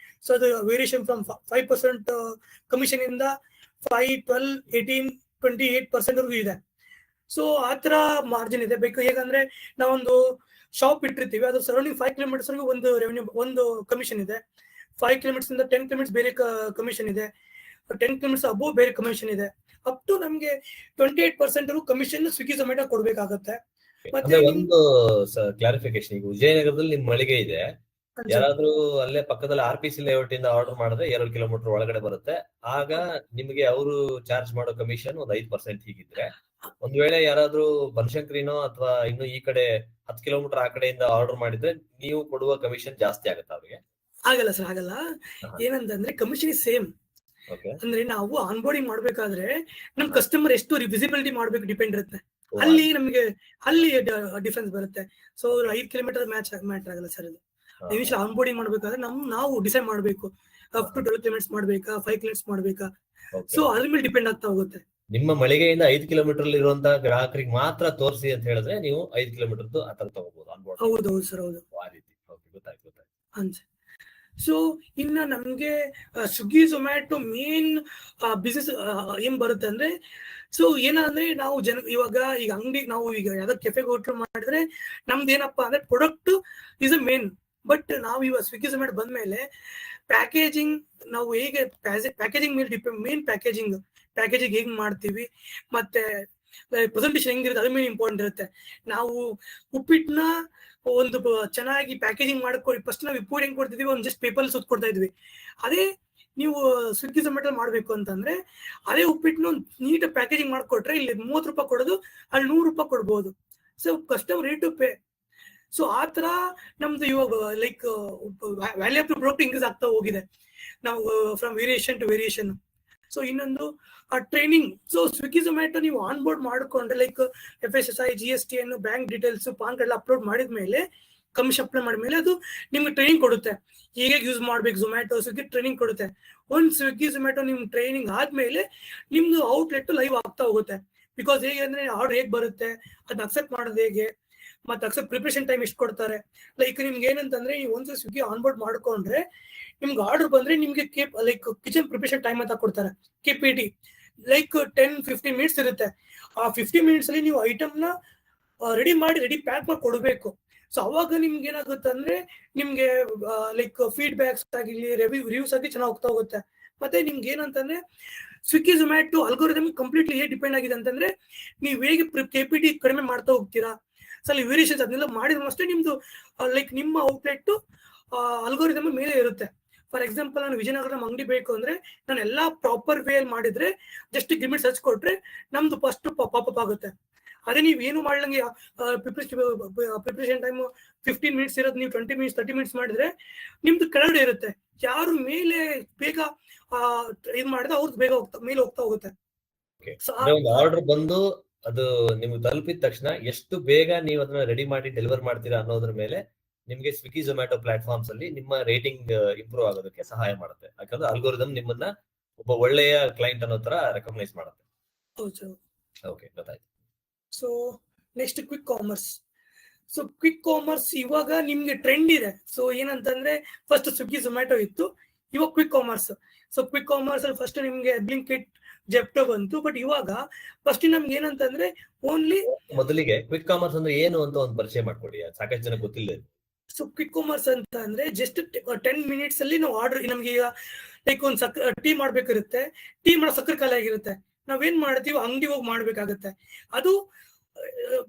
Speaker 1: ಸೊ ಅದು ವೇರಿಯೇಷನ್ ಫ್ರಮ್ 5% ಕಮಿಷನ್ ಇಂದ 5, 12, 18, 28% ವರೆಗೂ ಇದೆ. ಸೊ ಆ ತರ ಮಾರ್ಜಿನ್ ಇದೆ. ಬೇಕು ಹೇಗಂದ್ರೆ ನಾವೊಂದು ಶಾಪ್ ಇಟ್ಟಿರ್ತೀವಿ, ಅದು ಸರೌಂಡಿಂಗ್ 5 ಕಿಲೋಮೀಟರ್ಸ್ ವರೆಗೂ ಒಂದು ರೆವೆನ್ಯೂ, ಒಂದು ಕಮಿಷನ್ ಇದೆ. 5 ಕಿಲೋಮೀಟರ್ಸ್ ಇಂದ 10 ಕಿಲೋಮೀಟರ್ಸ್ ಬೇರೆ ಕಮಿಷನ್ ಇದೆ. 10 ಕಿಲೋಮೀಟರ್ಸ್ ಅಬೋವ್ ಬೇರೆ ಕಮಿಷನ್ ಇದೆ. ಅಪ್ ಟು ನಮ್ಗೆ 28% ಕಮಿಷನ್ ಸ್ವಿಗ್ಗಿ ಝೊಮ್ಯಾಟೊ ಕೊಡ್ಬೇಕಾಗತ್ತೆ.
Speaker 2: ಅಂದ್ರೆ ಒಂದು ಕ್ಲಾರಿಫಿಕೇಶನ್, ಈಗ ವಿಜಯನಗರದಲ್ಲಿ ನಿಮ್ ಮಳಿಗೆ ಇದೆ, ಯಾರಾದ್ರೂ ಅಲ್ಲೇ ಪಕ್ಕದಲ್ಲಿ RPC ಲೇಔಟ್ ಇಂದ ಆರ್ಡರ್ ಮಾಡಿದ್ರೆ 2 ಕಿಲೋಮೀಟರ್ ಒಳಗಡೆ ಬರುತ್ತೆ, ಆಗ ನಿಮಗೆ ಅವರು ಚಾರ್ಜ್ ಮಾಡೋ ಕಮಿಷನ್ ಒಂದು 5% ಹೀಗಿದ್ರೆ, ಒಂದ್ ವೇಳೆ ಯಾರಾದ್ರೂ ಬನಶಂಕರಿನೋ ಅಥವಾ ಇನ್ನು ಈ ಕಡೆ 10 ಕಿಲೋಮೀಟರ್ ಆ ಕಡೆಯಿಂದ ಆರ್ಡರ್ ಮಾಡಿದ್ರೆ ನೀವು ಕೊಡುವ ಕಮಿಷನ್ ಜಾಸ್ತಿ ಆಗುತ್ತೆ ಅವ್ರಿಗೆ?
Speaker 1: ಆಗಲ್ಲ ಸರ್, ಆಗಲ್ಲ. ಏನಂತಂದ್ರೆ ಕಮಿಷನ್ ಸೇಮ್. ಅಂದ್ರೆ ನಾವು ಆನ್ಬೋರ್ಡಿಂಗ್ ಮಾಡ್ಬೇಕಾದ್ರೆ ನಮ್ ಕಸ್ಟಮರ್ ಎಷ್ಟು ವಿಸಿಬಿಲಿಟಿ ಮಾಡ್ಬೇಕು ಡಿಪೆಂಡ್ ಇರುತ್ತೆ. ಅಲ್ಲಿ ನಮಗೆ ಅಲ್ಲಿ ಡಿಫ್ರೆನ್ಸ್ ಬರುತ್ತೆ. ಸೊ 5 ಕಿಲೋಮೀಟರ್ ಮ್ಯಾಟರ್ ಆಗಲ್ಲ ಸರ್. ಇದು ಇನಿಷಿಯಲ್ ಆನ್ಬೋರ್ಡಿಂಗ್ ಮಾಡ್ಬೇಕಾದ್ರೆ ನಾವು ಡಿಸೈಡ್ ಮಾಡ್ಬೇಕು, ಅಪ್ ಟು 12 ಕಿಲೋಮೀಟರ್ಸ್ ಮಾಡ್ಬೇಕಾ, 5 ಕಿಲೋಮೀಟರ್ಸ್ ಮಾಡ್ಬೇಕಾ. ಸೊ ಅದ್ರ ಮೇಲೆ ಡಿಪೆಂಡ್ ಆಗ್ತಾ ಹೋಗುತ್ತೆ.
Speaker 2: ನಿಮ್ಮ ಮಳಿಗೆಯಿಂದ 5 ಕಿಲೋಮೀಟರ್ ಇರುವಂತಹ ಗ್ರಾಹಕರಿಗೆ ಮಾತ್ರ ತೋರಿಸಿ ಅಂತ ಹೇಳಿದ್ರೆ ನೀವು 5 ಕಿಲೋಮೀಟರ್ ಆತರ ತಗೋಬಹುದು ಆನ್ಬೋರ್ಡ್.
Speaker 1: ಹೌದು ಸರ್, ಹೌದು.
Speaker 2: ಆ ರೀತಿ. ಗೊತ್ತಾಯ್ತು.
Speaker 1: ಸೊ ಇನ್ನ ನಮ್ಗೆ ಸ್ವಿಗ್ಗಿ ಝೊಮ್ಯಾಟೊ ಮೇನ್ ಬಿಸ್ನೆಸ್ ಏನ್ ಬರುತ್ತೆ ಅಂದ್ರೆ, ಸೊ ಏನಂದ್ರೆ ನಾವು ಇವಾಗ ಈಗ ಅಂಗಡಿ, ನಾವು ಈಗ ಯಾವ್ದೋ ಕೆಫೆಗೆ ಹೋಟೆಲ್ ಮಾಡಿದ್ರೆ ನಮ್ದು ಏನಪ್ಪಾ ಅಂದ್ರೆ product is a main. But ನಾವು ಇವಾಗ ಸ್ವಿಗ್ಗಿ ಝೊಮ್ಯಾಟೊ ಬಂದ್ಮೇಲೆ ಪ್ಯಾಕೇಜಿಂಗ್, ನಾವು ಹೇಗೆ ಪ್ಯಾಕೇಜಿಂಗ್ ಮೇಲೆ ಡಿಪೆಂಡ್, ಮೇನ್ ಪ್ಯಾಕೇಜಿಂಗ್ ಹೇಗ್ ಮಾಡ್ತೀವಿ, ಮತ್ತೆ ಪ್ರೆಸೆಂಟೇಷನ್ ಹೆಂಗಿರುತ್ತೆ ಅದ್ರ ಮೇಲೆ ಇಂಪಾರ್ಟೆಂಟ್ ಇರುತ್ತೆ. ನಾವು ಉಪ್ಪಿಟ್ಟನ್ನ ಒಂದು ಚೆನ್ನಾಗಿ ಪ್ಯಾಕೇಜಿಂಗ್ ಮಾಡ್ಕೊಡಿ, ಫಸ್ಟ್ ನಾವು ಉಪ್ಪು ಹೆಂಗ್ ಕೊಡ್ತಿದ್ವಿ, ಒಂದು ಜಸ್ಟ್ ಪೇಪರ್ ಸುತ್ತ ಕೊಡ್ತಾ ಇದ್ವಿ. ಅದೇ ನೀವು ಸ್ವಿಗ್ಗಿ ಝೊಮ್ಯಾಟೊ ಮಾಡ್ಬೇಕು ಅಂತಂದ್ರೆ ಅದೇ ಉಪ್ಪಿಟ್ಟನ್ನು ನೀಟ್ ಪ್ಯಾಕೇಜಿಂಗ್ ಮಾಡ್ಕೊಟ್ರೆ ಇಲ್ಲಿ 30 ರೂಪಾಯಿ ಕೊಡೋದು ಅಲ್ಲಿ 100 ರೂಪಾಯಿ ಕೊಡ್ಬೋದು. So customer rate to pay. So ಆ ತರ ನಮ್ದು ಇವಾಗ like value of the product increase ಆಗ್ತಾ ಹೋಗಿದೆ ನಾವು from variation to variation. So ಇನ್ನೊಂದು ಟ್ರೈನಿಂಗ್. ಸೊ ಸ್ವಿಗ್ಗಿ ಝೊಮ್ಯಾಟೊ ನೀವು ಆನ್ ಬೋರ್ಡ್ ಮಾಡ್ಕೊಂಡ್ರೆ ಲೈಕ್ FSSI, GST ಅನ್ನು, bank details, PAN card upload ಮಾಡಿದ್ಮೇಲೆ, ಕಮಿಷನ್ ಅಪ್ಲೈ ಮಾಡಿದ್ಮೇಲೆ ಅದು ನಿಮ್ಗೆ ಟ್ರೈನಿಂಗ್ ಕೊಡುತ್ತೆ, ಹೇಗೆ ಯೂಸ್ ಮಾಡ್ಬೇಕು ಝೊಮ್ಯಾಟೊ. ಸ್ವಿಗ್ಗಿ ಟ್ರೈನಿಂಗ್ ಕೊಡುತ್ತೆ. ಒಂದು ಸ್ವಿಗ್ಗಿ ಝೊಮ್ಯಾಟೊ ನಿಮ್ ಟ್ರೈನಿಂಗ್ ಆದ್ಮೇಲೆ ನಿಮ್ದು ಔಟ್ಲೆಟ್ ಲೈವ್ ಆಗ್ತಾ ಹೋಗುತ್ತೆ. ಬಿಕಾಸ್ ಹೇಗೆ ಅಂದ್ರೆ ಆರ್ಡರ್ ಹೇಗೆ ಬರುತ್ತೆ, ಅದನ್ನ ಅಕ್ಸೆಪ್ಟ್ ಮಾಡೋದು ಹೇಗೆ, ಮತ್ತೆ ಅಕ್ಸೆಪ್ಟ್ ಪ್ರಿಪರೇಷನ್ ಟೈಮ್ ಎಷ್ಟು ಕೊಡ್ತಾರೆ. ಲೈಕ್ ನಿಮ್ಗೆ ಏನಂತಂದ್ರೆ ನೀವು ಒಂದು ಸ್ವಿಗ್ಗಿ ಆನ್ಬೋರ್ಡ್ ಮಾಡ್ಕೊಂಡ್ರೆ ನಿಮ್ಗೆ ಆರ್ಡರ್ ಬಂದ್ರೆ ನಿಮ್ಗೆ ಲೈಕ್ ಕಿಚನ್ ಪ್ರಿಪರೇಷನ್ ಟೈಮ್ ಅಂತ ಕೊಡ್ತಾರೆ, KPT. ಲೈಕ್ 10-15 ಮಿನಿಟ್ಸ್ ಇರುತ್ತೆ. ಆ 15 ಮಿನಿಟ್ಸ್ ಅಲ್ಲಿ ನೀವು ಐಟಮ್ ನ ರೆಡಿ ಪ್ಯಾಕ್ ಮಾಡಿ ಕೊಡಬೇಕು. ಸೊ ಅವಾಗ ನಿಮ್ಗೆ ಏನಾಗುತ್ತೆ ಅಂದ್ರೆ ನಿಮ್ಗೆ ಲೈಕ್ ಫೀಡ್ಬ್ಯಾಕ್ಸ್ ಆಗಿರ್ಲಿ, ರಿವ್ಯೂಸ್ ಆಗಿ ಚೆನ್ನಾಗಿ ಹೋಗ್ತಾ ಹೋಗುತ್ತೆ. ಮತ್ತೆ ನಿಮ್ಗೆ ಏನಂತಂದ್ರೆ ಸ್ವಿಗ್ಗಿ ಝೊಮ್ಯಾಟೊ ಅಲ್ಗೋರಿದಮ್ ಕಂಪ್ಲೀಟ್ಲಿ ಹೇಗೆ ಡಿಪೆಂಡ್ ಆಗಿದೆ ಅಂತಂದ್ರೆ ನೀವು ಹೇಗೆ KPT ಕಡಿಮೆ ಮಾಡ್ತಾ ಹೋಗ್ತೀರಾ. ಸೊ ಅಲ್ಲಿ ವೇರಿಯೇಷನ್ಸ್ ಅದನ್ನೆಲ್ಲ ಮಾಡಿದ್ರೆ ಅಷ್ಟೇ ನಿಮ್ದು ಲೈಕ್ ನಿಮ್ಮ ಔಟ್ಲೆಟ್ ಅಲ್ಗೋರಿದಮ್ ಮೇಲೆ ಇರುತ್ತೆ. ಫಾರ್ ಎಕ್ಸಾಂಪಲ್, ನಾನು ವಿಜಯನಗರ ಅಂಗಡಿ ಬೇಕು ಅಂದ್ರೆ ನಾನು ಎಲ್ಲಾ ಪ್ರಾಪರ್ ವೇ ಅಲ್ಲಿ ಮಾಡಿದ್ರೆ, ಜಸ್ಟ್ ಗಿಮಿಟ್ ಸರ್ಚ್ ಕೊಟ್ರೆ ನಮ್ದು ಫಸ್ಟ್ ಪಾಪಪ್ ಆಗುತ್ತೆ. ಅದೇ ನೀವು ಏನು ಮಾಡ್ಲಂಗೆ ಪ್ರಿಪರೇಷನ್ ಟೈಮ್ 15 ಮಿನಿಟ್ಸ್ ಇರೋದು ನೀವು 20 ಮಿನಿಟ್ಸ್ 30 ಮಿನಿಟ್ಸ್ ಮಾಡಿದ್ರೆ ನಿಮ್ದು ಕೆಳಗಡೆ ಇರುತ್ತೆ. ಯಾರು ಮೇಲೆ ಬೇಗ ಇದು ಮಾಡಿದ್ರೆ ಅವ್ರದ್ದು ಬೇಗ ಮೇಲೆ ಹೋಗ್ತಾ ಹೋಗುತ್ತೆ.
Speaker 2: ಆರ್ಡರ್ ಬಂದು ಅದು ನಿಮ್ಗೆ ತಲುಪಿದ ತಕ್ಷಣ ಎಷ್ಟು ಬೇಗ ನೀವು ಅದನ್ನ ರೆಡಿ ಮಾಡಿ ಡೆಲಿವರ್ ಮಾಡ್ತೀರಾ ಅನ್ನೋದ್ರ ಮೇಲೆ ನಿಮ್ಗೆ ಸ್ವಿಗ್ಗಿ ಝೊಮ್ಯಾಟೊ ಪ್ಲಾಟ್ಫಾರ್ಮ್ಸ್ ಅಲ್ಲಿ ನಿಮ್ಮ ರೇಟಿಂಗ್ ಇಂಪ್ರೂವ್ ಆಗೋದಕ್ಕೆ ಸಹಾಯ ಮಾಡುತ್ತೆ. ಯಾಕಂದ್ರೆ ಅಲ್ಗೋರಿದಮ್ ನಿಮ್ಮನ್ನ ಒಬ್ಬ ಒಳ್ಳೆಯ ಕ್ಲೈಂಟ್ ಅನ್ನೋ ತರ ರೆಕಗ್ನೈಸ್ ಮಾಡುತ್ತೆ. ಓಕೆ, ಗೊತ್ತಾಯ್ತು.
Speaker 1: So next quick commerce. So quick commerce ಇವಾಗ ನಿಮ್ಗೆ ಟ್ರೆಂಡ್ ಇದೆ. ಸೊ ಏನಂತಂದ್ರೆ ಫಸ್ಟ್ ಸ್ವಿಗ್ಗಿ ಝೊಮ್ಯಾಟೊ ಇತ್ತು, ಇವಾಗ quick commerce. So quick commerce ಅಲ್ಲಿ ಫಸ್ಟ್ ನಿಮ್ಗೆ ಬ್ಲಿಂಕಿಟ್, ಜೆಪ್ಟೋ ಬಂತು. ಬಟ್ ಇವಾಗ ಫಸ್ಟ್ ನಮ್ಗೆ ಏನಂತಂದ್ರೆ ಓನ್ಲಿ,
Speaker 2: ಮೊದಲಿಗೆ ಕ್ವಿಕ್ ಕಾಮರ್ಸ್ ಅಂದ್ರೆ ಏನು ಅಂತ ಒಂದು ಪರಿಚಯ ಮಾಡ್ಕೊಡಿ, ಸಾಕಷ್ಟು ಜನ ಗೊತ್ತಿಲ್ಲ.
Speaker 1: ಸೊ ಕ್ವಿಕ್ ಕಾಮರ್ಸ್ ಅಂತ ಅಂದ್ರೆ ಜಸ್ಟ್ 10 ಮಿನಿಟ್ಸ್ ಅಲ್ಲಿ ನಾವು ಆರ್ಡರ್, ನಮ್ಗೆ ಈಗ ಲೈಕ್ ಒಂದು ಟೀ ಮಾಡ್ಬೇಕಿರುತ್ತೆ, ಟೀ ಮಾಡೋ ಸಕ್ಕರೆ ಖಾಲಿ ಆಗಿರುತ್ತೆ, ನಾವೇನ್ ಮಾಡ್ತೀವಿ ಅಂಗಡಿ ಹೋಗಿ ಮಾಡ್ಬೇಕಾಗತ್ತೆ. ಅದು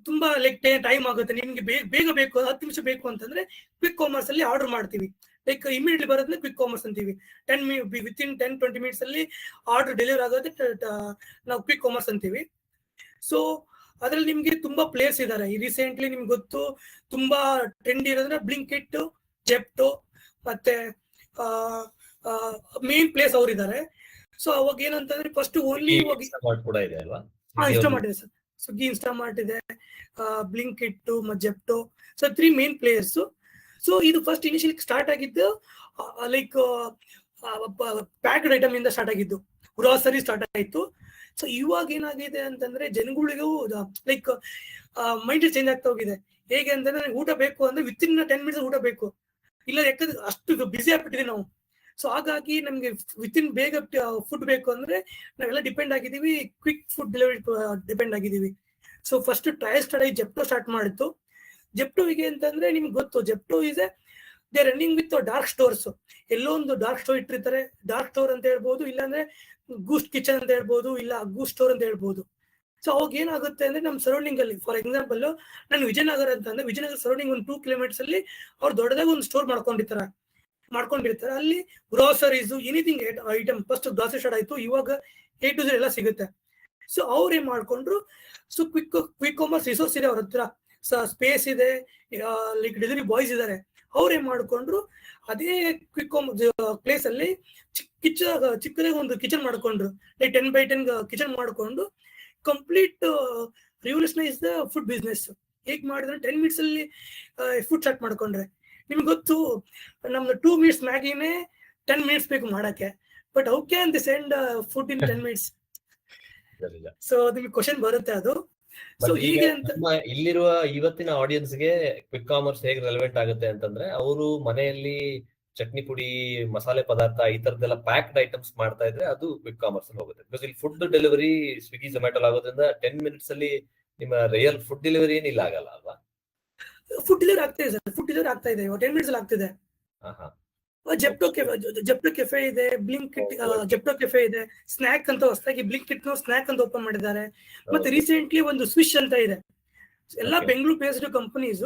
Speaker 1: ತುಂಬಾ ಲೈಕ್ ಟೈಮ್ ಆಗುತ್ತೆ. ನಿಮ್ಗೆ ಬೇಗ ಬೇಕು, 10 ನಿಮಿಷ ಬೇಕು ಅಂತಂದ್ರೆ ಕ್ವಿಕ್ ಕಾಮರ್ಸ್ ಅಲ್ಲಿ ಆರ್ಡರ್ ಮಾಡ್ತೀವಿ. ಲೈಕ್ ಇಮಿಡಿಯೇಟ್ಲಿ ಬರೋದನ್ನ ಕ್ವಿಕ್ ಕಾಮರ್ಸ್ ಅಂತೀವಿ. ವಿತಿನ್ 10-20 ಮಿನಿಟ್ಸ್ ಅಲ್ಲಿ ಆರ್ಡರ್ ಡೆಲಿವರ್ ಆಗೋದೇ ನಾವು ಕ್ವಿಕ್ ಕಾಮರ್ಸ್ ಅಂತೀವಿ. ಸೊ ಅದ್ರಲ್ಲಿ ನಿಮ್ಗೆ ತುಂಬಾ ಪ್ಲೇಯರ್ಸ್ ಇದಾರೆ. ಈ ರೀಸೆಂಟ್ಲಿ ನಿಮ್ಗೆ ಗೊತ್ತು ತುಂಬಾ ಟ್ರೆಂಡ್ ಇರೋದ್ರೆ ಬ್ಲಿಂಕಿಟ್, ಜೆಪ್ಟೋ, ಮತ್ತೆ ಮೇನ್ ಪ್ಲೇಸ್ ಅವ್ರು ಇದಾರೆ. ಸೊ ಅವಾಗ ಏನಂತಂದ್ರೆ ಫಸ್ಟ್ ಓನ್ಲಿ
Speaker 2: ಕೂಡ ಇದೆ ಅಲ್ವಾ?
Speaker 1: ಇನ್ಸ್ಟಾಮಾರ್ಟ್ ಇದೆ ಸರ್, ಸ್ವಿಗ್ಗಿ, ಇನ್ಸ್ಟಾಮಾರ್ಟ್ ಇದೆ, ಬ್ಲಿಂಕಿಟ್ ಮತ್ತೆ Zepto. So 3 main players. So ಇದು ಫಸ್ಟ್ ಇನಿಷಿಯಲಿ ಸ್ಟಾರ್ಟ್ ಆಗಿದ್ದು ಲೈಕ್ ಪ್ಯಾಕ್ಡ್ ಐಟಮ್ ಇಂದ ಸ್ಟಾರ್ಟ್ ಆಗಿದ್ದು, ಗ್ರಾಸರಿ ಸ್ಟಾರ್ಟ್ ಆಯ್ತು. ಸೊ ಇವಾಗ ಏನಾಗಿದೆ ಅಂತಂದ್ರೆ ಜನಗಳಿಗೂ ಲೈಕ್ ಮೈಂಡ್ ಚೇಂಜ್ ಆಗ್ತಾ ಹೋಗಿದೆ. ಹೇಗೆ ಅಂತಂದ್ರೆ ಊಟ ಬೇಕು ಅಂದ್ರೆ ವಿತಿನ್ 10 ಮಿನಿಟ್ಸ್ ಊಟ ಬೇಕು, ಇಲ್ಲ ಯಾಕಂದ್ರೆ ಅಷ್ಟು ಬಿಸಿ ಆಗ್ಬಿಟ್ಟಿದೆ ನಾವು. ಸೊ ಹಾಗಾಗಿ ನಮ್ಗೆ ವಿತಿನ್ ಬೇಗ ಫುಡ್ ಬೇಕು ಅಂದ್ರೆ ನಾವೆಲ್ಲ ಡಿಪೆಂಡ್ ಆಗಿದ್ದೀವಿ, ಕ್ವಿಕ್ ಫುಡ್ ಡೆಲಿವರಿ ಡಿಪೆಂಡ್ ಆಗಿದ್ದೀವಿ. So first trial start Zepto start ಮಾಡಿತ್ತು. ಜೆಪ್ಟೋಗೆ ಅಂತಂದ್ರೆ ನಿಮ್ಗೆ ಗೊತ್ತು, Zepto is the running with dark stores. ಎಲ್ಲೋ ಒಂದು ಡಾರ್ಕ್ ಸ್ಟೋರ್ ಇಟ್ಟಿರ್ತಾರೆ, ಡಾರ್ಕ್ ಸ್ಟೋರ್ ಅಂತ ಹೇಳ್ಬೋದು, ಇಲ್ಲಾಂದ್ರೆ ಗೂಸ್ಟ್ ಕಿಚನ್ ಅಂತ ಹೇಳ್ಬೋದು, ಇಲ್ಲ ಗೂಸ್ಟ್ ಸ್ಟೋರ್ ಅಂತ ಹೇಳ್ಬೋದು. ಸೊ ಅವಾಗ ಏನಾಗುತ್ತೆ ಅಂದ್ರೆ ನಮ್ಮ ಸರೌಂಡಿಂಗ್ ಅಲ್ಲಿ, ಫಾರ್ ಎಕ್ಸಾಂಪಲ್ ನಾನು ವಿಜಯನಗರ ಅಂತಂದ್ರೆ ವಿಜಯನಗರ ಸರೌಂಡಿಂಗ್ ಒಂದು 2 ಕಿಲೋಮೀಟರ್ಸ್ ಅಲ್ಲಿ ಅವ್ರು ದೊಡ್ಡದಾಗಿ ಒಂದು ಸ್ಟೋರ್ ಮಾಡ್ಕೊಂಡಿರ್ತಾರೆ. ಅಲ್ಲಿ groceries anything item, first grocery start ಆಯ್ತು, ಇವಾಗ A to Z ಎಲ್ಲ ಸಿಗುತ್ತೆ. ಸೊ ಅವ್ರು ಏನ್ ಮಾಡ್ಕೊಂಡ್ರು, ಸೊ ಕ್ವಿಕ್ ಕಾಮರ್ಸ್ ರಿಸೋರ್ಸ್ ಇದೆ ಅವ್ರ ಹತ್ರ, ಸ್ಪೇಸ್ ಇದೆ, ಲೈಕ್ ಡೆಲಿವರಿ ಬಾಯ್ಸ್ ಇದಾರೆ. ಅವ್ರು ಏನ್ ಮಾಡ್ಕೊಂಡ್ರು, ಅದೇ ಕ್ವಿಕ್ ಪ್ಲೇಸ್ ಅಲ್ಲಿ ಚಿಕ್ಕದಾಗಿ ಒಂದು ಕಿಚನ್ ಮಾಡ್ಕೊಂಡ್ರು, ಲೈಕ್ 10x10 ಕಿಚನ್ ಮಾಡ್ಕೊಂಡು ಕಂಪ್ಲೀಟ್ ರಿವಲ್ಯೂಷನೈಸ್ ದ ಫುಡ್ ಬಿಸ್ನೆಸ್. ಹೇಗ್ ಮಾಡಿದ್ರೆ 10 ಮಿನಿಟ್ಸ್ ಅಲ್ಲಿ ಫುಡ್ ಸ್ಟಾರ್ಟ್ ಮಾಡ್ಕೊಂಡ್ರೆ. ನಿಮ್ಗೆ ಗೊತ್ತು, ನಮ್ದು 2 ಮಿನಿಟ್ಸ್ ಮ್ಯಾಗಿನೇ 10 ಮಿನಿಟ್ಸ್ ಬೇಕು ಮಾಡಕ್ಕೆ, but how can the send food in 10 minutes? So ನಿಮ್ಗೆ ಕ್ವಶನ್ ಬರುತ್ತೆ ಅದು. ಸೊ ಹೀಗೆ ಅಂತ
Speaker 2: ಇಲ್ಲಿರುವ ಇವತ್ತಿನ ಆಡಿಯನ್ಸ್ಗೆ ಕ್ವಿಕ್ ಕಾಮರ್ಸ್ ಹೇಗೆ ರೆಲೆವೆಂಟ್ ಆಗುತ್ತೆ ಅಂತಂದ್ರೆ, ಅವರು ಮನೆಯಲ್ಲಿ ಚಟ್ನಿ ಪುಡಿ, ಮಸಾಲೆ ಪದಾರ್ಥ ಈ ತರದೆಲ್ಲ ಪ್ಯಾಕ್ಡ್ ಐಟಮ್ಸ್ ಮಾಡ್ತಾ ಇದ್ರೆ ಅದು ಕ್ವಿಕ್ ಕಾಮರ್ಸ್ ಅಲ್ಲಿ ಹೋಗುತ್ತೆ. ಬಿಕಾಸ್ ಇಲ್ಲಿ ಫುಡ್ ಡೆಲಿವರಿ ಸ್ವಿಗ್ಗಿ ಝೊಮ್ಯಾಟೊ ಆಗೋದ್ರಿಂದ 10 ಮಿನಿಟ್ಸ್ ಅಲ್ಲಿ ನಿಮ್ಮ ರಿಯಲ್ ಫುಡ್ ಡೆಲಿವರಿ ಏನಿಲ್ಲ ಆಗಲ್ಲ ಅಲ್ವಾ?
Speaker 1: ಫುಡ್ ಡೆಲಿವರಿ ಆಗ್ತಿದೆ ಸರ್, ಫುಡ್ ಡೆಲಿವರಿ ಆಗ್ತಾ ಇದೆ, 10 ಮಿನಿಟ್ಸ್ ಅಲ್ಲಿ ಆಗ್ತಿದೆ. ಜೆಪ್ಟೋ ಕೆಫೆ ಇದೆ, ಬ್ಲಿಂಕಿಟ್ ಜೆಪ್ಟೋ ಕೆಫೆ ಇದೆ, ಸ್ನಾಕ್ ಅಂತ ಹೊಸದಾಗಿ ಬ್ಲಿಂಕಿಟ್ ಸ್ನಾಕ್ ಅಂತ ಓಪನ್ ಮಾಡಿದ್ದಾರೆ. ಮತ್ತೆ ರೀಸೆಂಟ್ಲಿ ಒಂದು ಸ್ವಿಶ್ ಅಂತ ಇದೆ, ಎಲ್ಲ Bengaluru based companies.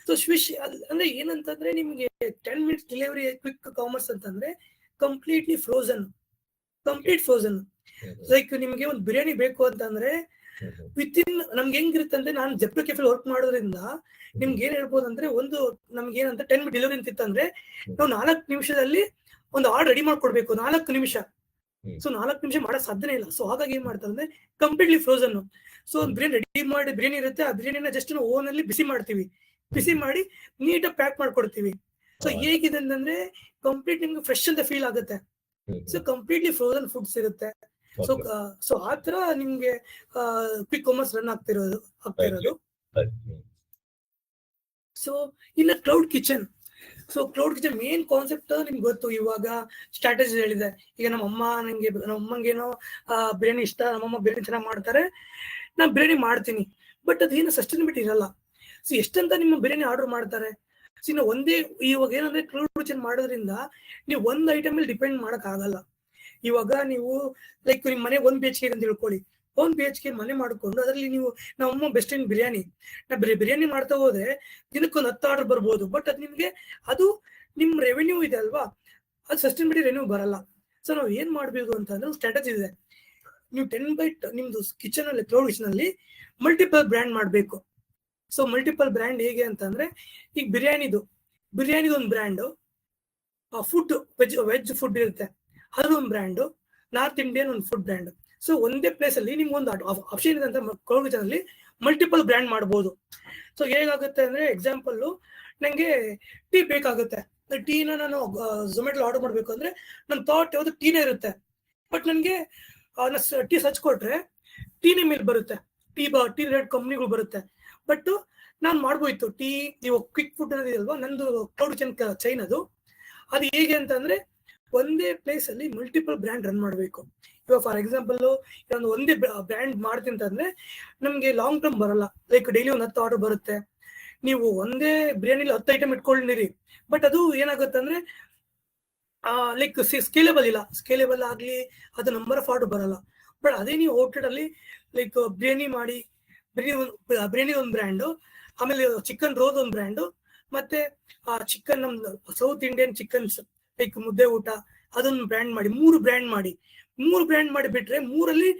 Speaker 1: So Swish ಅಂದ್ರೆ ಏನಂತಂದ್ರೆ, ನಿಮ್ಗೆ 10 ಮಿನಿಟ್ಸ್ ಡೆಲಿವರಿ ಕ್ವಿಕ್ ಕಾಮರ್ಸ್ ಅಂತಂದ್ರೆ ಕಂಪ್ಲೀಟ್ ಫ್ರೋಸನ್. ಲೈಕ್ ನಿಮ್ಗೆ ಒಂದು ಬಿರಿಯಾನಿ ಬೇಕು ಅಂತಂದ್ರೆ ವಿತಿನ್, ನಮ್ಗೆ ಹೆಂಗಿರುತ್ತೆ ಅಂದ್ರೆ, ನಾನು ಜೆಪ್ಟೋ ಕೆಫೆ ವರ್ಕ್ ಮಾಡೋದ್ರಿಂದ ನಿಮ್ಗೆ ಏನ್ ಹೇಳ್ಬೋದು ಅಂದ್ರೆ, ಒಂದು ನಮ್ಗೆ ಏನಂತ 10 ಮಿನಿಟ್ ಡೆಲಿವರಿ ಅಂತಿತ್ತಂದ್ರೆ ನಾವು 4 ನಿಮಿಷದಲ್ಲಿ ಒಂದು ಆರ್ಡರ್ ರೆಡಿ ಮಾಡ್ಕೊಡ್ಬೇಕು. 4 ನಿಮಿಷ. ಸೊ 4 ನಿಮಿಷ ಮಾಡಕ್ ಸಾಧ್ಯನೇ ಇಲ್ಲ. ಸೊ ಹಾಗಾಗಿ ಏನ್ ಮಾಡ್ತಾರೆ ಅಂದ್ರೆ completely frozen. So biryani ready ಮಾಡಿ, ಬಿರಿಯಾನಿ ಇರುತ್ತೆ, ಆ ಬಿರಿಯಾನಿನ ಜಸ್ಟ್ ನಾವು ಓವನ್ ಅಲ್ಲಿ ಬಿಸಿ ಮಾಡಿ ನೀಟಾಗಿ ಪ್ಯಾಕ್ ಮಾಡ್ಕೊಡ್ತೀವಿ. ಸೊ ಹೇಗಿದೆ ಅಂತಂದ್ರೆ ಕಂಪ್ಲೀಟ್ ನಿಮ್ಗೆ ಫ್ರೆಶ್ ಅಂತ ಫೀಲ್ ಆಗುತ್ತೆ. ಸೊ ಕಂಪ್ಲೀಟ್ಲಿ ಫ್ರೋಸನ್ ಫುಡ್ಸ್ ಇರುತ್ತೆ. ಸೊ ಆತರ ನಿಮ್ಗೆ ಕ್ವಿಕ್ ಕಾಮರ್ಸ್ ರನ್ ಆಗ್ತಿರೋದು. ಸೊ ಇನ್ನ cloud kitchen. So cloud kitchen main concept ನಿಮ್ಗೆ ಗೊತ್ತು, ಇವಾಗ ಸ್ಟ್ರಾಟಜಿ ಹೇಳಿದೆ. ಈಗ ನಮ್ಮ ಅಮ್ಮಂಗೇನೋ ಬಿರಿಯಾನಿ ಇಷ್ಟ, ನಮ್ಮಮ್ಮ ಬಿರಿಯಾನಿ ಚೆನ್ನಾಗಿ ಮಾಡ್ತಾರೆ, ನಾನು ಬಿರಿಯಾನಿ ಮಾಡ್ತೀನಿ, ಬಟ್ ಅದೇನು ಸಸ್ಟೈನಬಿಲಿಟಿ ಇರಲ್ಲ. ಸೊ ಎಷ್ಟಂತ ನಿಮ್ಮ ಬಿರಿಯಾನಿ ಆರ್ಡರ್ ಮಾಡ್ತಾರೆ. ಸೊ ಇನ್ನು ಒಂದೇ, ಇವಾಗ ಏನಂದ್ರೆ ಕ್ಲೌಡ್ ಕಿಚನ್ ಮಾಡೋದ್ರಿಂದ ನೀವು ಒಂದು ಐಟಮ್ ಅಲ್ಲಿ ಡಿಪೆಂಡ್ ಮಾಡಕ್ ಆಗಲ್ಲ. ಇವಾಗ ನೀವು ಲೈಕ್ ನಿಮ್ ಮನೆ 1 BHK ಅಂತ ತಿಳ್ಕೊಳ್ಳಿ, 1 BHK ಮನೆ ಮಾಡ್ಕೊಂಡು ಅದರಲ್ಲಿ ನೀವು ನಮ್ಮಮ್ಮ ಬೆಸ್ಟ್ ಇನ್ ಬಿರಿಯಾನಿ, ಬಿರಿಯಾನಿ ಮಾಡ್ತಾ ಹೋದ್ರೆ ದಿನಕ್ಕೊಂದು 10 ಆರ್ಡರ್ ಬರ್ಬೋದು, ಬಟ್ ಅದು ನಿಮ್ಗೆ ಅದು ನಿಮ್ ರೆವೆನ್ಯೂ ಇದೆ ಅಲ್ವಾ, ಅದು ಸಸ್ಟೈನಬಿಲಿಟಿ ರೆವೆನ್ಯೂ ಬರಲ್ಲ. ಸೊ ನಾವು ಏನ್ ಮಾಡ್ಬೇಕು ಅಂತಂದ್ರೆ ಸ್ಟ್ರಾಟಜಿ ಇದೆ. ನೀವು 10x ನಿಮ್ದು ಕಿಚನ್ ಅಲ್ಲಿ, ಕ್ಲೌಡ್ ಕಿಚನ್ ಅಲ್ಲಿ ಮಲ್ಟಿಪಲ್ ಬ್ರ್ಯಾಂಡ್ ಮಾಡ್ಬೇಕು. ಸೊ ಮಲ್ಟಿಪಲ್ ಬ್ರ್ಯಾಂಡ್ ಹೇಗೆ ಅಂತಂದ್ರೆ, ಈಗ ಬಿರಿಯಾನಿದು ಒಂದು ಬ್ರ್ಯಾಂಡು, ಫುಡ್ ವೆಜ್ ಫುಡ್ ಇರುತ್ತೆ ಅದೊಂದು ಬ್ರ್ಯಾಂಡು, ನಾರ್ತ್ ಇಂಡಿಯನ್ ಒಂದು ಫುಡ್ ಬ್ರ್ಯಾಂಡ್. ಸೊ ಒಂದೇ ಪ್ಲೇಸ್ ಅಲ್ಲಿ ನಿಮ್ಗೆ ಒಂದು ಆಪ್ಷನ್ ಇದೆ ಅಂತ ಕ್ಲೌಡ್ ಕಿಚನ್ ಅಲ್ಲಿ ಮಲ್ಟಿಪಲ್ ಬ್ರ್ಯಾಂಡ್ ಮಾಡ್ಬೋದು. ಸೊ ಹೇಗಾಗುತ್ತೆ ಅಂದ್ರೆ, ಎಕ್ಸಾಂಪಲ್ ನಂಗೆ ಟೀ ಬೇಕಾಗುತ್ತೆ, ಟೀನ ನಾನು ಝೊಮ್ಯಾಟೊ ಆರ್ಡರ್ ಮಾಡ್ಬೇಕು ಅಂದ್ರೆ ನನ್ನ ಥಾಟ್ ಯಾವ್ದು ಟೀನೇ ಇರುತ್ತೆ, ಬಟ್ ನನಗೆ ಟೀ ಸರ್ಚ್ ಕೊಟ್ರೆ ಟೀನೇ ಮೇಲೆ ಬರುತ್ತೆ, ಟೀ ರೇಟ್ ಕಂಪ್ನಿಗಳು ಬರುತ್ತೆ. ಬಟ್ ನಾನು ಮಾಡ್ಬೋಯ್ತು ಟೀ, ನೀವು ಕ್ವಿಕ್ ಫುಡ್ ಅನ್ನೋದು ಅಲ್ವಾ, ನಂದು ಕ್ಲೌಡ್ ಕಿಚನ್ ಚೈನ್ ಅದು ಹೇಗೆ ಅಂತಂದ್ರೆ ಒಂದೇ ಪ್ಲೇಸ್ ಅಲ್ಲಿ ಮಲ್ಟಿಪಲ್ ಬ್ರ್ಯಾಂಡ್ ರನ್ ಮಾಡಬೇಕು. ಇವಾಗ ಫಾರ್ ಎಕ್ಸಾಂಪಲ್ ಒಂದೇ ಬ್ರ್ಯಾಂಡ್ ಮಾಡ್ತೀನಿ ಅಂತಂದ್ರೆ ನಮ್ಗೆ ಲಾಂಗ್ ಟರ್ಮ್ ಬರಲ್ಲ. ಲೈಕ್ ಡೈಲಿ ಒಂದು 10 ಆರ್ಡರ್ ಬರುತ್ತೆ, ನೀವು ಒಂದೇ ಬಿರಿಯಾನಿಲಿ 10 ಐಟಮ್ ಇಟ್ಕೊಂಡಿರಿ, ಬಟ್ ಅದು ಏನಾಗುತ್ತೆ ಅಂದ್ರೆ ಲೈಕ್ ಸ್ಕೇಲೇಬಲ್ ಆಗ್ಲಿ, ಅದು ನಂಬರ್ ಆಫ್ ಆರ್ಡರ್ ಬರಲ್ಲ. ಬಟ್ ಅದೇ ನೀವು ಔಟ್ಲೆಟ್ ಅಲ್ಲಿ ಲೈಕ್ ಬಿರಿಯಾನಿ ಒಂದು ಬ್ರ್ಯಾಂಡು, ಆಮೇಲೆ ಚಿಕನ್ ರೋಲ್ ಒಂದು ಬ್ರ್ಯಾಂಡು, ಮತ್ತೆ ಚಿಕನ್ ನಮ್ದು ಸೌತ್ ಇಂಡಿಯನ್ ಚಿಕನ್ಸ್ ಲೈಕ್ ಮುದ್ದೆ ಊಟ ಅದೊಂದು ಬ್ರ್ಯಾಂಡ್ ಮಾಡಿ, 3 ಬ್ರ್ಯಾಂಡ್ ಮಾಡಿ ಬಿಟ್ರೆ 3ರಲ್ಲಿ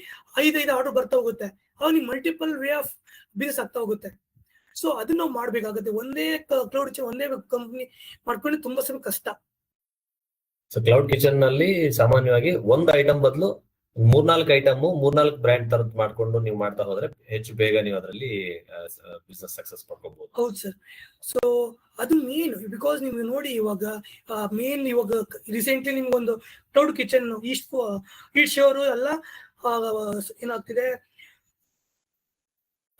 Speaker 1: 5 ಆರ್ಡರ್ ಬರ್ತಾ ಹೋಗುತ್ತೆ. ಅವಾಗ ನಿಮ್ಗೆ ಮಲ್ಟಿಪಲ್ ವೇ ಆಫ್ ಬಿಸ್ನೆಸ್ ಆಗ್ತಾ ಹೋಗುತ್ತೆ. ಸೊ ಅದನ್ನ ನಾವು ಮಾಡ್ಬೇಕಾಗುತ್ತೆ. ಒಂದೇ ಕ್ಲೌಡ್ ಕಿಚನ್, ಒಂದೇ ಕಂಪ್ನಿ ಮಾಡ್ಕೊಂಡು ತುಂಬಾ ಸ್ವಲ್ಪ ಕಷ್ಟ.
Speaker 2: ಸೊ ಕ್ಲೌಡ್ ಕಿಚನ್ ನಲ್ಲಿ ಸಾಮಾನ್ಯವಾಗಿ ಒಂದು ಐಟಮ್ ಬದಲು 3-4 ಐಟಮ್, 3-4 ಬ್ರ್ಯಾಂಡ್ ತರದ್ ಮಾಡ್ಕೊಂಡು ನೀವು ಮಾಡ್ತಾ ಹೋದ್ರೆ ಹೆಚ್ಚು ಬೇಗ ನೀವು ಅದರಲ್ಲಿ ಬಿಸ್ನೆಸ್ ಸಕ್ಸಸ್ ಪಡ್ಕೋಬಹುದು.
Speaker 1: ಹೌದು ಸರ್. ಸೊ ಅದು ಮೇನ್, ಬಿಕಾಸ್ ನೀವು ನೋಡಿ ಇವಾಗ ರೀಸೆಂಟ್ಲಿ ನಿಮ್ಗೊಂದು ಕ್ಲೌಡ್ ಕಿಚನ್ ಈಸ್ಟ್ ಶೋರು ಎಲ್ಲ ಏನಾಗ್ತಿದೆ,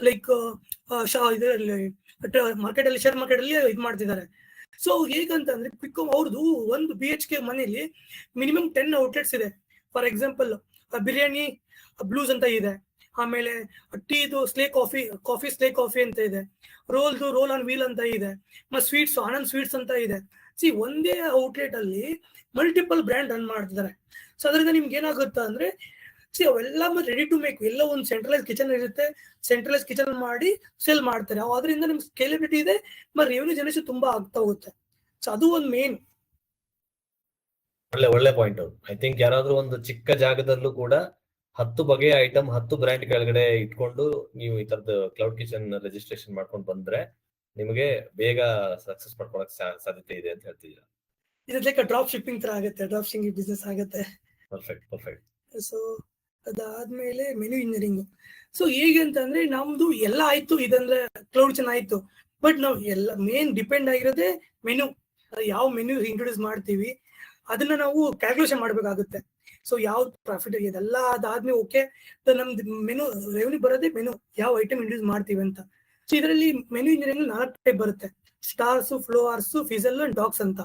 Speaker 1: ಲೈಕ್ ಮಾರ್ಕೆಟ್ ಅಲ್ಲಿ, ಶೇರ್ ಮಾರ್ಕೆಟ್ ಅಲ್ಲಿ ಇದು ಮಾಡ್ತಿದ್ದಾರೆ. ಸೊ ಹೇಗಂತಂದ್ರೆ ಕ್ವಿಕ್ ಅವ್ರದ್ದು ಒಂದು BHK ಮನೆಯಲ್ಲಿ ಮಿನಿಮಮ್ 10 ಔಟ್ಲೆಟ್ಸ್ ಇದೆ. ಫಾರ್ ಎಕ್ಸಾಂಪಲ್ ಬಿರಿಯಾನಿ ಬ್ಲೂಸ್ ಅಂತ ಇದೆ, ಆಮೇಲೆ ಟೀದು ಕಾಫಿ ಸ್ಲೇ ಕಾಫಿ ಅಂತ ಇದೆ, ರೋಲ್ ಆನ್ ವೀಲ್ ಅಂತ ಇದೆ, ಮತ್ತೆ ಸ್ವೀಟ್ಸ್ ಆನಂದ್ ಸ್ವೀಟ್ಸ್ ಅಂತ ಇದೆ. ಒಂದೇ ಔಟ್ಲೆಟ್ ಅಲ್ಲಿ ಮಲ್ಟಿಪಲ್ ಬ್ರ್ಯಾಂಡ್ ರನ್ ಮಾಡ್ತಿದ್ದಾರೆ. ಸೊ ಅದರಿಂದ ನಿಮ್ಗೆ ಏನಾಗುತ್ತೆ ಅಂದ್ರೆ ಅವೆಲ್ಲ ರೆಡಿ ಟು ಮೇಕ್, ಎಲ್ಲ ಒಂದು ಸೆಂಟ್ರಲೈಸ್ ಕಿಚನ್ ಇರುತ್ತೆ, ಸೆಂಟ್ರಲೈಸ್ ಕಿಚನ್ ಮಾಡಿ ಸೇಲ್ ಮಾಡ್ತಾರೆ. ಅದರಿಂದ ನಿಮ್ಗೆ ಸ್ಕೇಲೆಬಿಲಿಟಿ ಇದೆ, ಮತ್ತೆ ರೆವೆನ್ಯೂ ಜನರೇಷನ್ ತುಂಬಾ ಆಗ್ತಾ ಹೋಗುತ್ತೆ. ಸೊ ಅದು ಒಂದು ಮೇನ್
Speaker 2: ಒಳ್ಳೆ ಪಾಯಿಂಟ್. ಐ ಥಿಂಕ್ ಯಾರಾದ್ರೂ ಒಂದು ಚಿಕ್ಕ ಜಾಗದಲ್ಲೂ ಕೂಡ 10 ಬಗೆಯ ಐಟಮ್ 10 ಬ್ರ್ಯಾಂಡ್ ಕೆಳಗಡೆ ಇಟ್ಕೊಂಡು ನೀವು ಈ ತರದ ಕ್ಲೌಡ್ ಕಿಚನ್ ರಿಜಿಸ್ಟ್ರೇಷನ್ ಮಾಡ್ಕೊಂಡು ಬಂದ್ರೆ ನಿಮಗೆ ಬೇಗ ಸಕ್ಸಸ್ ಮಾಡ್ಕೊಳಕ್ ಸಾಧ್ಯತೆ ಇದೆ ಅಂತ ಹೇಳ್ತಿದ್ದೀರಾ.
Speaker 1: ಇದು ಡ್ರಾಪ್ ಶಿಪ್ಪಿಂಗ್ ತರ ಆಗುತ್ತೆ, ಡ್ರಾಪ್ ಶಿಪ್ಪಿಂಗ್ ಬಿಸ್ನೆಸ್ ಆಗುತ್ತೆ.
Speaker 2: ಪರ್ಫೆಕ್ಟ್.
Speaker 1: ಸೊ ಅದಾದ್ಮೇಲೆ ಮೆನು ಇಂಜಿನಿಯರಿಂಗ್. ಸೊ ಹೇಗೆ ಅಂತಂದ್ರೆ ನಮ್ದು ಎಲ್ಲ ಆಯ್ತು, ಇದಂದ್ರೆ ಕ್ಲೌಡ್ ಕಿಚನ್ ಆಯ್ತು, ಬಟ್ ನಾವು ಎಲ್ಲ ಮೇನ್ ಡಿಪೆಂಡ್ ಆಗಿರೋದೇ ಮೆನು. ಯಾವ ಮೆನು ಇಂಟ್ರೊಡ್ಯೂಸ್ ಮಾಡ್ತೀವಿ ಅದನ್ನ ನಾವು ಕ್ಯಾಲ್ಕುಲೇಷನ್ ಮಾಡ್ಬೇಕಾಗುತ್ತೆ. ಸೊ ಯಾವ ಪ್ರಾಫಿಟ್ ಇದೆಲ್ಲ ಅದಾದ್ಮೇಲೆ ಓಕೆ, ನಮ್ದು ಮೆನು ರೆವೆನ್ಯೂ ಬರೋದೇ ಮೆನು, ಯಾವ ಐಟಮ್ ಇಂಟ್ರೊಡ್ಯೂಸ್ ಮಾಡ್ತೀವಿ ಅಂತ. ಸೊ ಇದರಲ್ಲಿ ಮೆನು ಇಂಜಿನಿಯರಿಂಗ್ 4 ಟೈಪ್ ಬರುತ್ತೆ: stars, floors, fizzle and dogs ಅಂತ.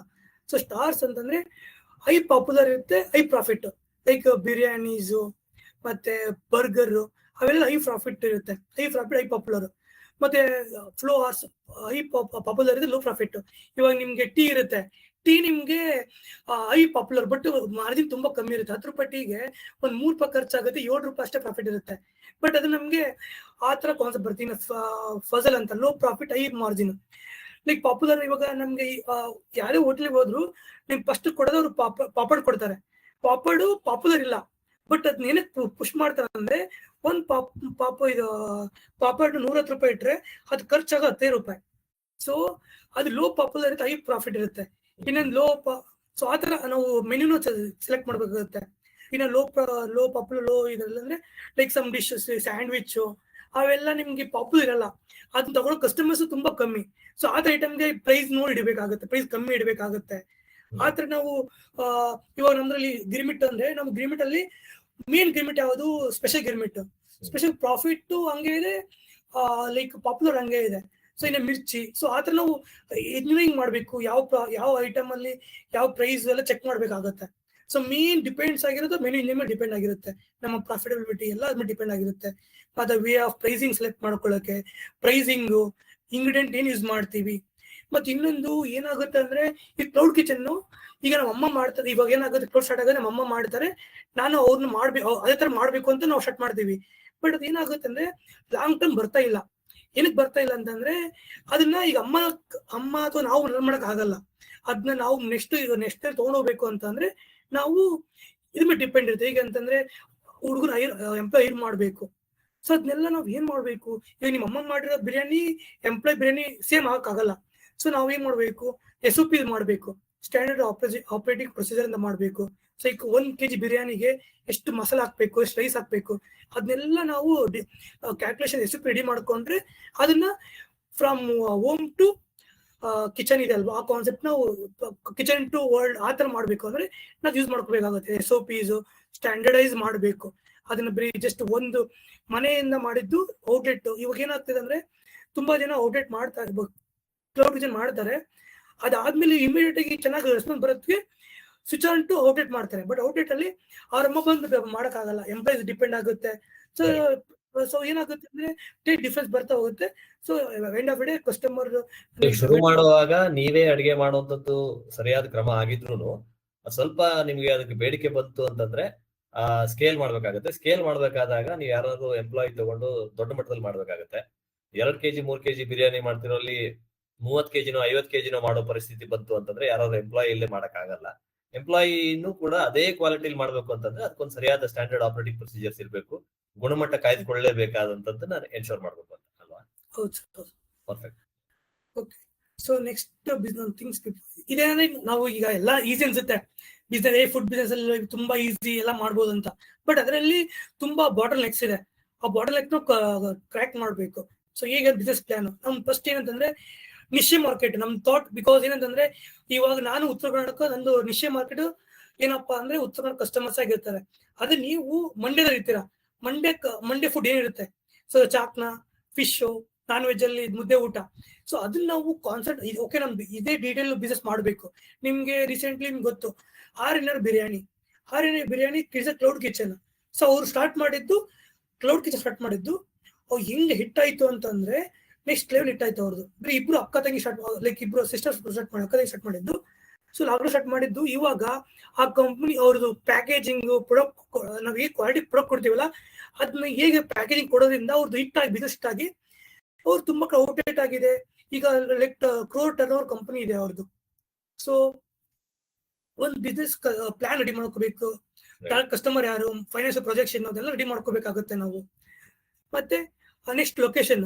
Speaker 1: ಸೊ ಸ್ಟಾರ್ಸ್ ಅಂತಂದ್ರೆ ಹೈ ಪಾಪ್ಯುಲರ್ ಇರುತ್ತೆ, ಹೈ ಪ್ರಾಫಿಟ್, ಲೈಕ್ ಬಿರಿಯಾನೀಸು ಮತ್ತೆ ಬರ್ಗರ್, ಅವೆಲ್ಲ ಹೈ ಪ್ರಾಫಿಟ್ ಇರುತ್ತೆ, ಹೈ ಪಾಪ್ಯುಲರ್. ಮತ್ತೆ ಫ್ಲೋರ್ಸ್ ಹೈ ಪಾಪ್ಯುಲರ್ ಇದೆ, ಲೋ ಪ್ರಾಫಿಟ್. ಇವಾಗ ನಿಮ್ಗೆ ಟೀ ಇರುತ್ತೆ, ಟೀ ನಿಮ್ಗೆ ಹೈ ಪಾಪ್ಯುಲರ್ ಬಟ್ ಮಾರ್ಜಿನ್ ತುಂಬಾ ಕಮ್ಮಿ ಇರುತ್ತೆ. 10 ರೂಪಾಯಿ ಟೀಗೆ ಒಂದು 3 ರೂಪಾಯಿ ಖರ್ಚಾಗುತ್ತೆ, 7 ರೂಪಾಯಿ ಅಷ್ಟೇ ಪ್ರಾಫಿಟ್ ಇರುತ್ತೆ. ಬಟ್ ಅದು ನಮ್ಗೆ ಆ ತರ ಕಾನ್ಸೆಪ್ಟ್ ಬರ್ತೀನಿ. ಫಜಲ್ ಅಂತ low profit high margin. Like popular, ಇವಾಗ ನಮ್ಗೆ ಯಾರೇ ಹೋಟ್ಲಿಗೆ ಹೋದ್ರು ನಿಮ್ ಫಸ್ಟ್ ಕೊಡೋದವ್ರು ಪಾಪಡ್ ಕೊಡ್ತಾರೆ. ಪಾಪ್ಯುಲರ್ ಇಲ್ಲ, ಬಟ್ ಅದನ್ನೇನೆ ಪುಷ್ ಮಾಡ್ತಾರೆ ಅಂದ್ರೆ ಒಂದ್ ಪಾಪಡ್ 110 ರೂಪಾಯಿ ಇಟ್ರೆ ಅದು ಖರ್ಚಾಗ 15 ರೂಪಾಯಿ. ಸೊ ಅದು ಲೋ ಪಾಪ್ಯುಲರ್ ಇರುತ್ತೆ, ಹೈ ಪ್ರಾಫಿಟ್ ಇರುತ್ತೆ. ಇನ್ನೊಂದು ಸೊ ಆತರ ನಾವು ಮೆನ್ಯೂನು ಸೆಲೆಕ್ಟ್ ಮಾಡ್ಬೇಕಾಗುತ್ತೆ. ಇನ್ನು ಲೋ ಪಾಪ್ಯುಲರ್ ಇದ್ರಲ್ಲಿ ಅಂದ್ರೆ ಲೈಕ್ ಸಮ್ ಡಿಶಸ್, ಸ್ಯಾಂಡ್ವಿಚ್, ಅವೆಲ್ಲ ನಿಮ್ಗೆ ಪಾಪ್ಯುಲರ್ ಇರಲ್ಲ, ಅದನ್ನ ತಗೊಳ್ಳೋ ಕಸ್ಟಮರ್ಸ್ ತುಂಬಾ ಕಮ್ಮಿ. ಸೊ ಆತರ ಐಟಮ್ಗೆ ಪ್ರೈಸ್ ನೋಡಿ ಇಡಬೇಕಾಗುತ್ತೆ, ಪ್ರೈಸ್ ಕಮ್ಮಿ ಇಡಬೇಕಾಗುತ್ತೆ. ಆತರ ನಾವು ಇವಾಗ ನಮ್ದ್ರಲ್ಲಿ ಗಿರ್ಮಿಟ್ ಅಂದ್ರೆ ನಮ್ ಗಿರ್ಮಿಟ್ ಅಲ್ಲಿ ಮೇನ್ ಗಿರ್ಮಿಟ್ ಯಾವುದು? ಸ್ಪೆಷಲ್ ಗಿರ್ಮಿಟ್. ಸ್ಪೆಷಲ್ ಪ್ರಾಫಿಟ್ ಹಂಗೆ ಇದೆ, ಲೈಕ್ ಪಾಪ್ಯುಲರ್ ಹಂಗೆ ಇದೆ. ಸೊ ಇನ್ನು ಮಿರ್ಚಿ. ಸೊ ಆತರ ನಾವು ಇಂಜಿನಿಯರಿಂಗ್ ಮಾಡ್ಬೇಕು, ಯಾವ ಐಟಮ್ ಅಲ್ಲಿ ಯಾವ ಪ್ರೈಸ್ ಎಲ್ಲ ಚೆಕ್ ಮಾಡ್ಬೇಕಾಗತ್ತೆ. ಸೊ ಮೇನ್ ಡಿಪೆಂಡ್ಸ್ ಆಗಿರೋದು ಮೆನು ಇಂಜಿನಿಯರಿಂಗ್ ಡಿಪೆಂಡ್ ಆಗಿರುತ್ತೆ. ನಮ್ಮ ಪ್ರಾಫಿಟಬಿಲಿಟಿ ಎಲ್ಲ ಅದ್ರ ಡಿಪೆಂಡ್ ಆಗಿರುತ್ತೆ. ಮತ್ತೆ ವೇ ಆಫ್ ಪ್ರೈಸಿಂಗ್ ಸೆಲೆಕ್ಟ್ ಮಾಡ್ಕೊಳ್ಳೋಕೆ, ಪ್ರೈಸಿಂಗು, ಇಂಗ್ರೀಡಿಯೆಂಟ್ ಏನ್ ಯೂಸ್ ಮಾಡ್ತೀವಿ. ಮತ್ತೆ ಇನ್ನೊಂದು ಏನಾಗುತ್ತೆ ಅಂದ್ರೆ ಈ ಕ್ಲೌಡ್ ಕಿಚನ್ ಈಗ ನಮ್ಮ ಅಮ್ಮ ಮಾಡ್ತಾರೆ. ಇವಾಗ ಏನಾಗುತ್ತೆ, ಕ್ಲೌಡ್ ಸ್ಟಾರ್ಟ್ ಆಗೋದು ನಮ್ಮ ಅಮ್ಮ ಮಾಡ್ತಾರೆ, ನಾನು ಅವ್ರನ್ನ ಮಾಡ್ಬೇಕು, ಅದೇ ತರ ಮಾಡ್ಬೇಕು ಅಂತ ನಾವು ಸ್ಟಾರ್ಟ್ ಮಾಡ್ತೀವಿ. ಬಟ್ ಅದು ಏನಾಗುತ್ತೆ ಅಂದ್ರೆ ಲಾಂಗ್ ಟರ್ಮ್ ಬರ್ತಾ ಇಲ್ಲ. ಏನಕ್ಕೆ ಬರ್ತಾ ಇಲ್ಲ ಅಂತಂದ್ರೆ ಅದನ್ನ ಈಗ ಅಮ್ಮ ಅಥವಾ ನಾವು ರನ್ ಮಾಡಕ್ ಆಗಲ್ಲ. ಅದನ್ನ ನಾವು ನೆಕ್ಸ್ಟ್ ತಗೊಂಡೋಗ್ಬೇಕು ಅಂತಂದ್ರೆ ನಾವು ಇದ್ರ ಮೇಲೆ ಡಿಪೆಂಡ್ ಇರುತ್ತೆ. ಈಗ ಅಂತಂದ್ರೆ ಹುಡುಗರು ಎಂಪ್ಲಾಯ್ ಹೈರ್ ಮಾಡ್ಬೇಕು. ಸೊ ಅದನ್ನೆಲ್ಲ ನಾವ್ ಏನ್ ಮಾಡ್ಬೇಕು? ಈಗ ನಿಮ್ಮ ಅಮ್ಮ ಮಾಡಿರೋ ಬಿರಿಯಾನಿ ಎಂಪ್ಲಾಯ್ ಬಿರಿಯಾನಿ ಸೇಮ್ ಆಗಕ್ಕಾಗಲ್ಲ. ಸೊ ನಾವ್ ಏನ್ ಮಾಡ್ಬೇಕು? SOP ಮಾಡ್ಬೇಕು, ಸ್ಟ್ಯಾಂಡರ್ಡ್ ಆಪರೇಟಿಂಗ್ ಪ್ರೊಸೀಜರ್ ಅಂತ ಮಾಡ್ಬೇಕು. ಸೊ ಈಗ 1 kg ಬಿರಿಯಾನಿಗೆ ಎಷ್ಟು ಮಸಾಲ ಹಾಕ್ಬೇಕು, ಎಷ್ಟು ರೈಸ್ ಹಾಕ್ಬೇಕು, ಅದನ್ನೆಲ್ಲ ನಾವು ಕ್ಯಾಲ್ಕುಲೇಷನ್ SOP ರೆಡಿ ಮಾಡ್ಕೊಂಡ್ರೆ ಅದನ್ನ ಫ್ರಮ್ ಹೋಮ್ ಟು ಕಿಚನ್ ಇದೆ ಅಲ್ವಾ, ಆ ಕಾನ್ಸೆಪ್ಟ್ ನಾವು ಕಿಚನ್ ಟು ವರ್ಲ್ಡ್ ಆ ತರ ಮಾಡ್ಬೇಕು ಅಂದ್ರೆ ನಾವು ಯೂಸ್ ಮಾಡ್ಕೋಬೇಕಾಗುತ್ತೆ. SOPs ಸ್ಟ್ಯಾಂಡರ್ಡೈಸ್ ಮಾಡ್ಬೇಕು. ಅದನ್ನ ಬರೀ ಜಸ್ಟ್ ಒಂದು ಮನೆಯಿಂದ ಮಾಡಿದ್ದು ಔಟ್ಲೆಟ್. ಇವಾಗ ಏನಾಗ್ತದೆ ಅಂದ್ರೆ ತುಂಬಾ ಜನ ಔಟ್ಲೆಟ್ ಮಾಡ್ತಾರೆ, ಕ್ಲೌಡ್ ಕಿಚನ್ ಮಾಡ್ತಾರೆ. ಅದಾದ್ಮೇಲೆ ಇಮಿಡಿಯೇಟ್ ಆಗಿ ಚೆನ್ನಾಗಿ ರೆಸ್ಪಾನ್ಸ್ ಬರೋದಕ್ಕೆ ಸ್ವಿಚ್ ಆನ್ ಟು ಔಟ್ಲೆಟ್ ಮಾಡ್ತಾರೆ. ಬಟ್ ಔಟ್ಲೆಟ್ ಅಲ್ಲಿ ಅವ್ರ ಅಮ್ಮ ಬಂದು ಮಾಡಕ್ಕಾಗಲ್ಲ, ಎಂಪ್ಲಾಯ್ಸ್ ಡಿಪೆಂಡ್ ಆಗುತ್ತೆ. ಸೊ ಏನಾಗುತ್ತೆ ಅಂದ್ರೆ ಡಿಫ್ರೆನ್ಸ್ ಬರ್ತಾ ಹೋಗುತ್ತೆ. So end of day customer
Speaker 2: ಶುರು ಮಾಡುವಾಗ ನೀವೇ ಅಡಿಗೆ ಮಾಡುವಂತದ್ದು ಸರಿಯಾದ ಕ್ರಮ ಆಗಿದ್ರು ಸ್ವಲ್ಪ ನಿಮ್ಗೆ ಅದಕ್ಕೆ ಬೇಡಿಕೆ ಬಂತು ಅಂತಂದ್ರೆ ಸ್ಕೇಲ್ ಮಾಡ್ಬೇಕಾಗತ್ತೆ. ಸ್ಕೇಲ್ ಮಾಡ್ಬೇಕಾದಾಗ ನೀವು ಯಾರಾದ್ರೂ ಎಂಪ್ಲಾಯ್ ತಗೊಂಡು ದೊಡ್ಡ ಮಟ್ಟದಲ್ಲಿ ಮಾಡ್ಬೇಕಾಗತ್ತೆ. 2 kg 3 kg ಬಿರಿಯಾನಿ ಮಾಡ್ತಿರೋಲ್ಲಿ 30 kgನೋ 50 kgನೋ ಮಾಡೋ ಪರಿಸ್ಥಿತಿ ಬಂತು ಅಂತಂದ್ರೆ ಯಾರಾದ್ರೂ ಎಂಪ್ಲಾಯ್ ಇಲ್ಲೇ ಮಾಡಕ್ ಆಗಲ್ಲ. ಎಂಪ್ಲಾಯಿನೂ ಕೂಡ ಅದೇ ಕ್ವಾಲಿಟಿಲಿ ಮಾಡ್ಬೇಕು ಅಂತಂದ್ರೆ ಅದಕ್ಕೊಂದು ಸರಿಯಾದ ಸ್ಟ್ಯಾಂಡರ್ಡ್ ಆಪರೇಟಿಂಗ್ ಪ್ರೊಸೀಜರ್ಸ್ ಇರಬೇಕು, ಗುಣಮಟ್ಟ ಕಾಯ್ದುಕೊಳ್ಳಲೇಬೇಕಾದಂತದ್ದು ನಾನು ಎನ್ಶೋರ್ ಮಾಡ್ಬೇಕು ಅಂತ ಅಲ್ವಾ? Perfect.
Speaker 1: Okay. So next business things ಇದೇನಂದ್ರೆ ನಾವು ಈಗ ಎಲ್ಲ ಈಸಿ ಅನ್ಸುತ್ತೆ ಬಿಸ್ನೆಸ್, ಫುಡ್ ಬಿಸ್ನೆಸ್ ಅಲ್ಲಿ ತುಂಬಾ ಈಸಿ ಎಲ್ಲ ಮಾಡ್ಬೋದು ಅಂತ. ಬಟ್ ಅದರಲ್ಲಿ ತುಂಬಾ ಬಾಟಲ್ ನೆಕ್ಸ್ ಇದೆ. ಆ ಬಾಟಲ್ ನೆಕ್ ಕ್ರ್ಯಾಕ್ ಮಾಡ್ಬೇಕು. ಸೊ ಈಗ ಬಿಸ್ನೆಸ್ ಪ್ಲಾನ್ ನಮ್ ಫಸ್ಟ್ ಏನಂತಂದ್ರೆ ನಿಶ್ಚಯ ಮಾರ್ಕೆಟ್ ನಮ್ ಥಾಟ್. ಬಿಕಾಸ್ ಏನಂತಂದ್ರೆ ಇವಾಗ ನಾನು ಉತ್ತರ ಕರ್ನಾಟಕ, ನಂದು ನಿಶ್ಚಯ ಮಾರ್ಕೆಟ್ ಏನಪ್ಪಾ ಅಂದ್ರೆ ಉತ್ತರ ಕನ್ನಡ ಕಸ್ಟಮರ್ಸ್ ಆಗಿರ್ತಾರೆ. ಅದೇ ನೀವು ಮಂಡ್ಯದಲ್ಲಿ ಇರ್ತೀರಾ, ಮಂಡ್ಯ ಫುಡ್ ಏನಿರುತ್ತೆ? ಸೊ ಚಾಕ್ನ, ಫಿಶ್, ನಾನ್ ವೆಜ್ ಅಲ್ಲಿ ಮುದ್ದೆ ಊಟ. ಸೊ ಅದನ್ನ ನಾವು ಕಾನ್ಸೆಪ್ಟ್ ಓಕೆ ನಮ್ದು ಇದೇ ಡೀಟೇಲ್ ಬಿಸ್ನೆಸ್ ಮಾಡಬೇಕು. ನಿಮ್ಗೆ ರೀಸೆಂಟ್ಲಿ ನಿಮ್ಗೆ ಗೊತ್ತು R Biryani is a cloud kitchen. So ಅವ್ರು ಸ್ಟಾರ್ಟ್ ಮಾಡಿದ್ದು ಕ್ಲೌಡ್ ಕಿಚನ್ ಸ್ಟಾರ್ಟ್ ಮಾಡಿದ್ದು ಅವ್ರು ಹೆಂಗೆ ಹಿಟ್ ಆಯ್ತು ಅಂತಂದ್ರೆ ನೆಕ್ಸ್ಟ್ ಲೆವೆಲ್ ಹಿಟ್ ಆಯ್ತು ಅವ್ರದ್ದು. ಇಬ್ರು ಅಕ್ಕ ತಂಗಿ ಲೈಕ್ ಇಬ್ರು ಸಿಸ್ಟರ್ಸ್ ಸ್ಟಾರ್ಟ್ ಮಾಡಿ ಅಕ್ಕ ತಂಗಿ ಸ್ಟಾರ್ಟ್ ಮಾಡಿದ್ದು. ಸೊ ಲಾಕ್ಡೌನ್ ಸ್ಟಾರ್ಟ್ ಮಾಡಿದ್ದು. ಇವಾಗ ಆ ಕಂಪ್ನಿ ಅವ್ರದ್ದು ಪ್ಯಾಕೇಜಿಂಗ್ ಪ್ರಾಡಕ್ಟ್ ನಾವು ಹೇಗೆ ಕ್ವಾಲಿಟಿ ಪ್ರಾಡಕ್ಟ್ ಕೊಡ್ತೀವಲ್ಲ ಅದನ್ನ ಹೇಗೆ ಪ್ಯಾಕೇಜಿಂಗ್ ಕೊಡೋದ್ರಿಂದ ಅವ್ರದ್ದು ಹಿಟ್ ಆಗಿ ಬಿಸ್ನೆಸ್ ಹಿಟ್ ಆಗಿ ಅವ್ರು ತುಂಬಾ ಔಟ್ಡೇಟ್ ಆಗಿದೆ. ಈಗ like crore turn over company ಇದೆ ಅವ್ರದ್ದು. ಸೊ ಒಂದು ಬಿಸ್ನೆಸ್ ಪ್ಲಾನ್ ರೆಡಿ ಮಾಡ್ಕೋಬೇಕು. ಕಸ್ಟಮರ್ ಯಾರು, ಫೈನಾನ್ಷಿಯಲ್ ಪ್ರೊಜೆಕ್ಷನ್ ಅದೆಲ್ಲ ರೆಡಿ ಮಾಡ್ಕೋಬೇಕಾಗುತ್ತೆ ನಾವು. ಮತ್ತೆ ನೆಕ್ಸ್ಟ್ ಲೊಕೇಶನ್.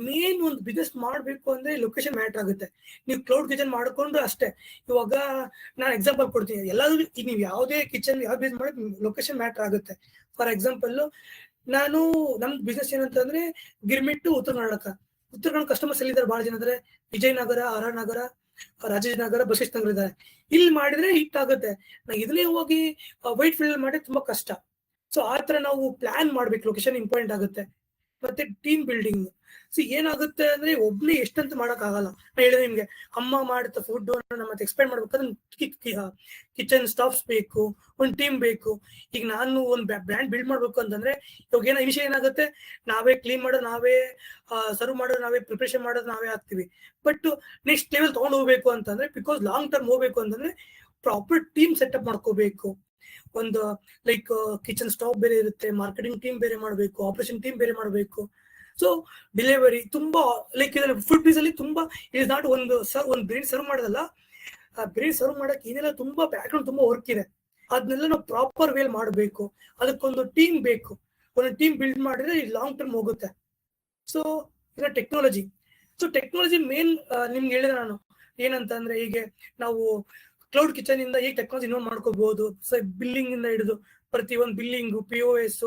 Speaker 1: ಮೇನ್ ಒಂದು ಬಿಸ್ನೆಸ್ ಮಾಡಬೇಕು ಅಂದ್ರೆ ಲೊಕೇಶನ್ ಮ್ಯಾಟರ್ ಆಗುತ್ತೆ. ನೀವು ಕ್ಲೌಡ್ ಕಿಚನ್ ಮಾಡ್ಕೊಂಡು ಅಷ್ಟೇ. ಇವಾಗ ನಾನು ಎಕ್ಸಾಂಪಲ್ ಕೊಡ್ತೀನಿ. ಎಲ್ಲಾದ್ರೂ ನೀವು ಯಾವುದೇ ಕಿಚನ್ ಯಾವ ಬಿಸ್ನೆಸ್ ಮಾಡಿ ಲೊಕೇಶನ್ ಮ್ಯಾಟರ್ ಆಗುತ್ತೆ. ಫಾರ್ ಎಕ್ಸಾಂಪಲ್ ನಮ್ ಬಿಸ್ನೆಸ್ ಏನಂತಂದ್ರೆ ಗಿರ್ಮಿಟ್ಟು ಉತ್ತರ ಕನ್ನಡ ಕಸ್ಟಮರ್ಸ್ ಎಲ್ಲಿದ್ದಾರೆ ಬಹಳ ಜನ ಇದ್ದಾರೆ. ವಿಜಯನಗರ, ಆರ್ ನಗರ, ರಾಜೇಶ್ನಗರ, ಬಸವೇಶ್ವರ ನಗರ ಇದ್ದಾರೆ. ಇಲ್ಲಿ ಮಾಡಿದ್ರೆ ಹಿಟ್ ಆಗುತ್ತೆ. ಇದನ್ನೇ ಹೋಗಿ ವೈಟ್ ಫೀಲ್ಡ್ ಮಾಡಿದ್ರೆ ತುಂಬಾ ಕಷ್ಟ. ಸೊ ಆತರ ನಾವು ಪ್ಲಾನ್ ಮಾಡ್ಬೇಕು. ಲೊಕೇಶನ್ ಇಂಪಾರ್ಟೆಂಟ್ ಆಗುತ್ತೆ. ಮತ್ತೆ ಟೀಮ್ ಬಿಲ್ಡಿಂಗ್. ಏನಾಗುತ್ತೆ ಅಂದ್ರೆ ಒಬ್ನೇ ಎಷ್ಟಂತ ಮಾಡಕ್ ಆಗಲ್ಲ. ನಾನು ಹೇಳಿದೆ ನಿಮ್ಗೆ, ಅಮ್ಮ ಮಾಡುತ್ತ ಫುಡ್ ಮತ್ತೆ ಎಕ್ಸ್ಪೆಂಡ್ ಮಾಡ್ಬೇಕಾದ್ರೆ ಕಿಚನ್ ಸ್ಟಾಫ್ಸ್ ಬೇಕು, ಒಂದು ಟೀಮ್ ಬೇಕು. ಈಗ ನಾನು ಒಂದು ಬ್ರ್ಯಾಂಡ್ ಬಿಲ್ಡ್ ಮಾಡ್ಬೇಕು ಅಂತಂದ್ರೆ ಇವಾಗ ವಿಷಯ ಏನಾಗುತ್ತೆ, ನಾವೇ ಕ್ಲೀನ್ ಮಾಡೋದು, ನಾವೇ ಸರ್ವ್ ಮಾಡೋದು, ನಾವೇ ಪ್ರಿಪರೇಷನ್ ಮಾಡೋದು ನಾವೇ ಆಗ್ತೀವಿ. ಬಟ್ ನೆಕ್ಸ್ಟ್ ಲೆವೆಲ್ ತಗೊಂಡು ಹೋಗ್ಬೇಕು ಅಂತಂದ್ರೆ, ಬಿಕಾಸ್ ಲಾಂಗ್ ಟರ್ಮ್ ಹೋಗ್ಬೇಕು ಅಂತಂದ್ರೆ ಪ್ರಾಪರ್ ಟೀಮ್ ಸೆಟಪ್ ಮಾಡ್ಕೋಬೇಕು. ಒಂದು ಲೈಕ್ ಕಿಚನ್ ಸ್ಟಾಫ್ ಬೇರೆ ಇರುತ್ತೆ, ಮಾರ್ಕೆಟಿಂಗ್ ಟೀಮ್ ಬೇರೆ ಮಾಡಬೇಕು, ಆಪರೇಷನ್ ಟೀಮ್ ಬೇರೆ ಮಾಡಬೇಕು. ಸೊ ಡೆಲಿವರಿ ತುಂಬಾ ಲೈಕ್ ಫುಡ್ ಬೀಸ್ ಅಲ್ಲಿ ತುಂಬಾ ಇಟ್ ಇಸ್ ನಾಟ್ ಒಂದು ಬ್ರೇನ್ ಸರ್ವ್ ಮಾಡೋದಲ್ಲ. ಆ ಬ್ರೇನ್ ಸರ್ವ್ ಮಾಡಕ್ ಏನೆಲ್ಲ ತುಂಬಾ ಬ್ಯಾಕ್ಗ್ರೌಂಡ್ ತುಂಬಾ ವರ್ಕ್ ಇದೆ. ಅದನ್ನೆಲ್ಲ ನಾವು ಪ್ರಾಪರ್ ವೇಲ್ ಮಾಡಬೇಕು. ಅದಕ್ಕೊಂದು ಟೀಮ್ ಬೇಕು. ಒಂದು ಟೀಮ್ ಬಿಲ್ಡ್ ಮಾಡಿದ್ರೆ ಲಾಂಗ್ ಟರ್ಮ್ ಹೋಗುತ್ತೆ. ಸೊ ಈಗ ಟೆಕ್ನಾಲಜಿ. ಸೊ ಟೆಕ್ನಾಲಜಿ ಮೇನ್ ನಿಮ್ಗೆ ಹೇಳಿದೆ ನಾನು ಏನಂತ ಅಂದ್ರೆ, ಹೀಗೆ ನಾವು ಕ್ಲೌಡ್ ಕಿಚನ್ ಇಂದ ಹೇಗೆ ಟೆಕ್ನಾಲಜಿ ಇನ್ವಾಲ್ವ್ ಮಾಡ್ಕೋಬಹುದು. ಸೊ ಬಿಲ್ಲಿಂಗ್ ಇಂದ ಹಿಡಿದು ಪ್ರತಿ ಒಂದು ಬಿಲ್ಲಿಂಗ್, POS.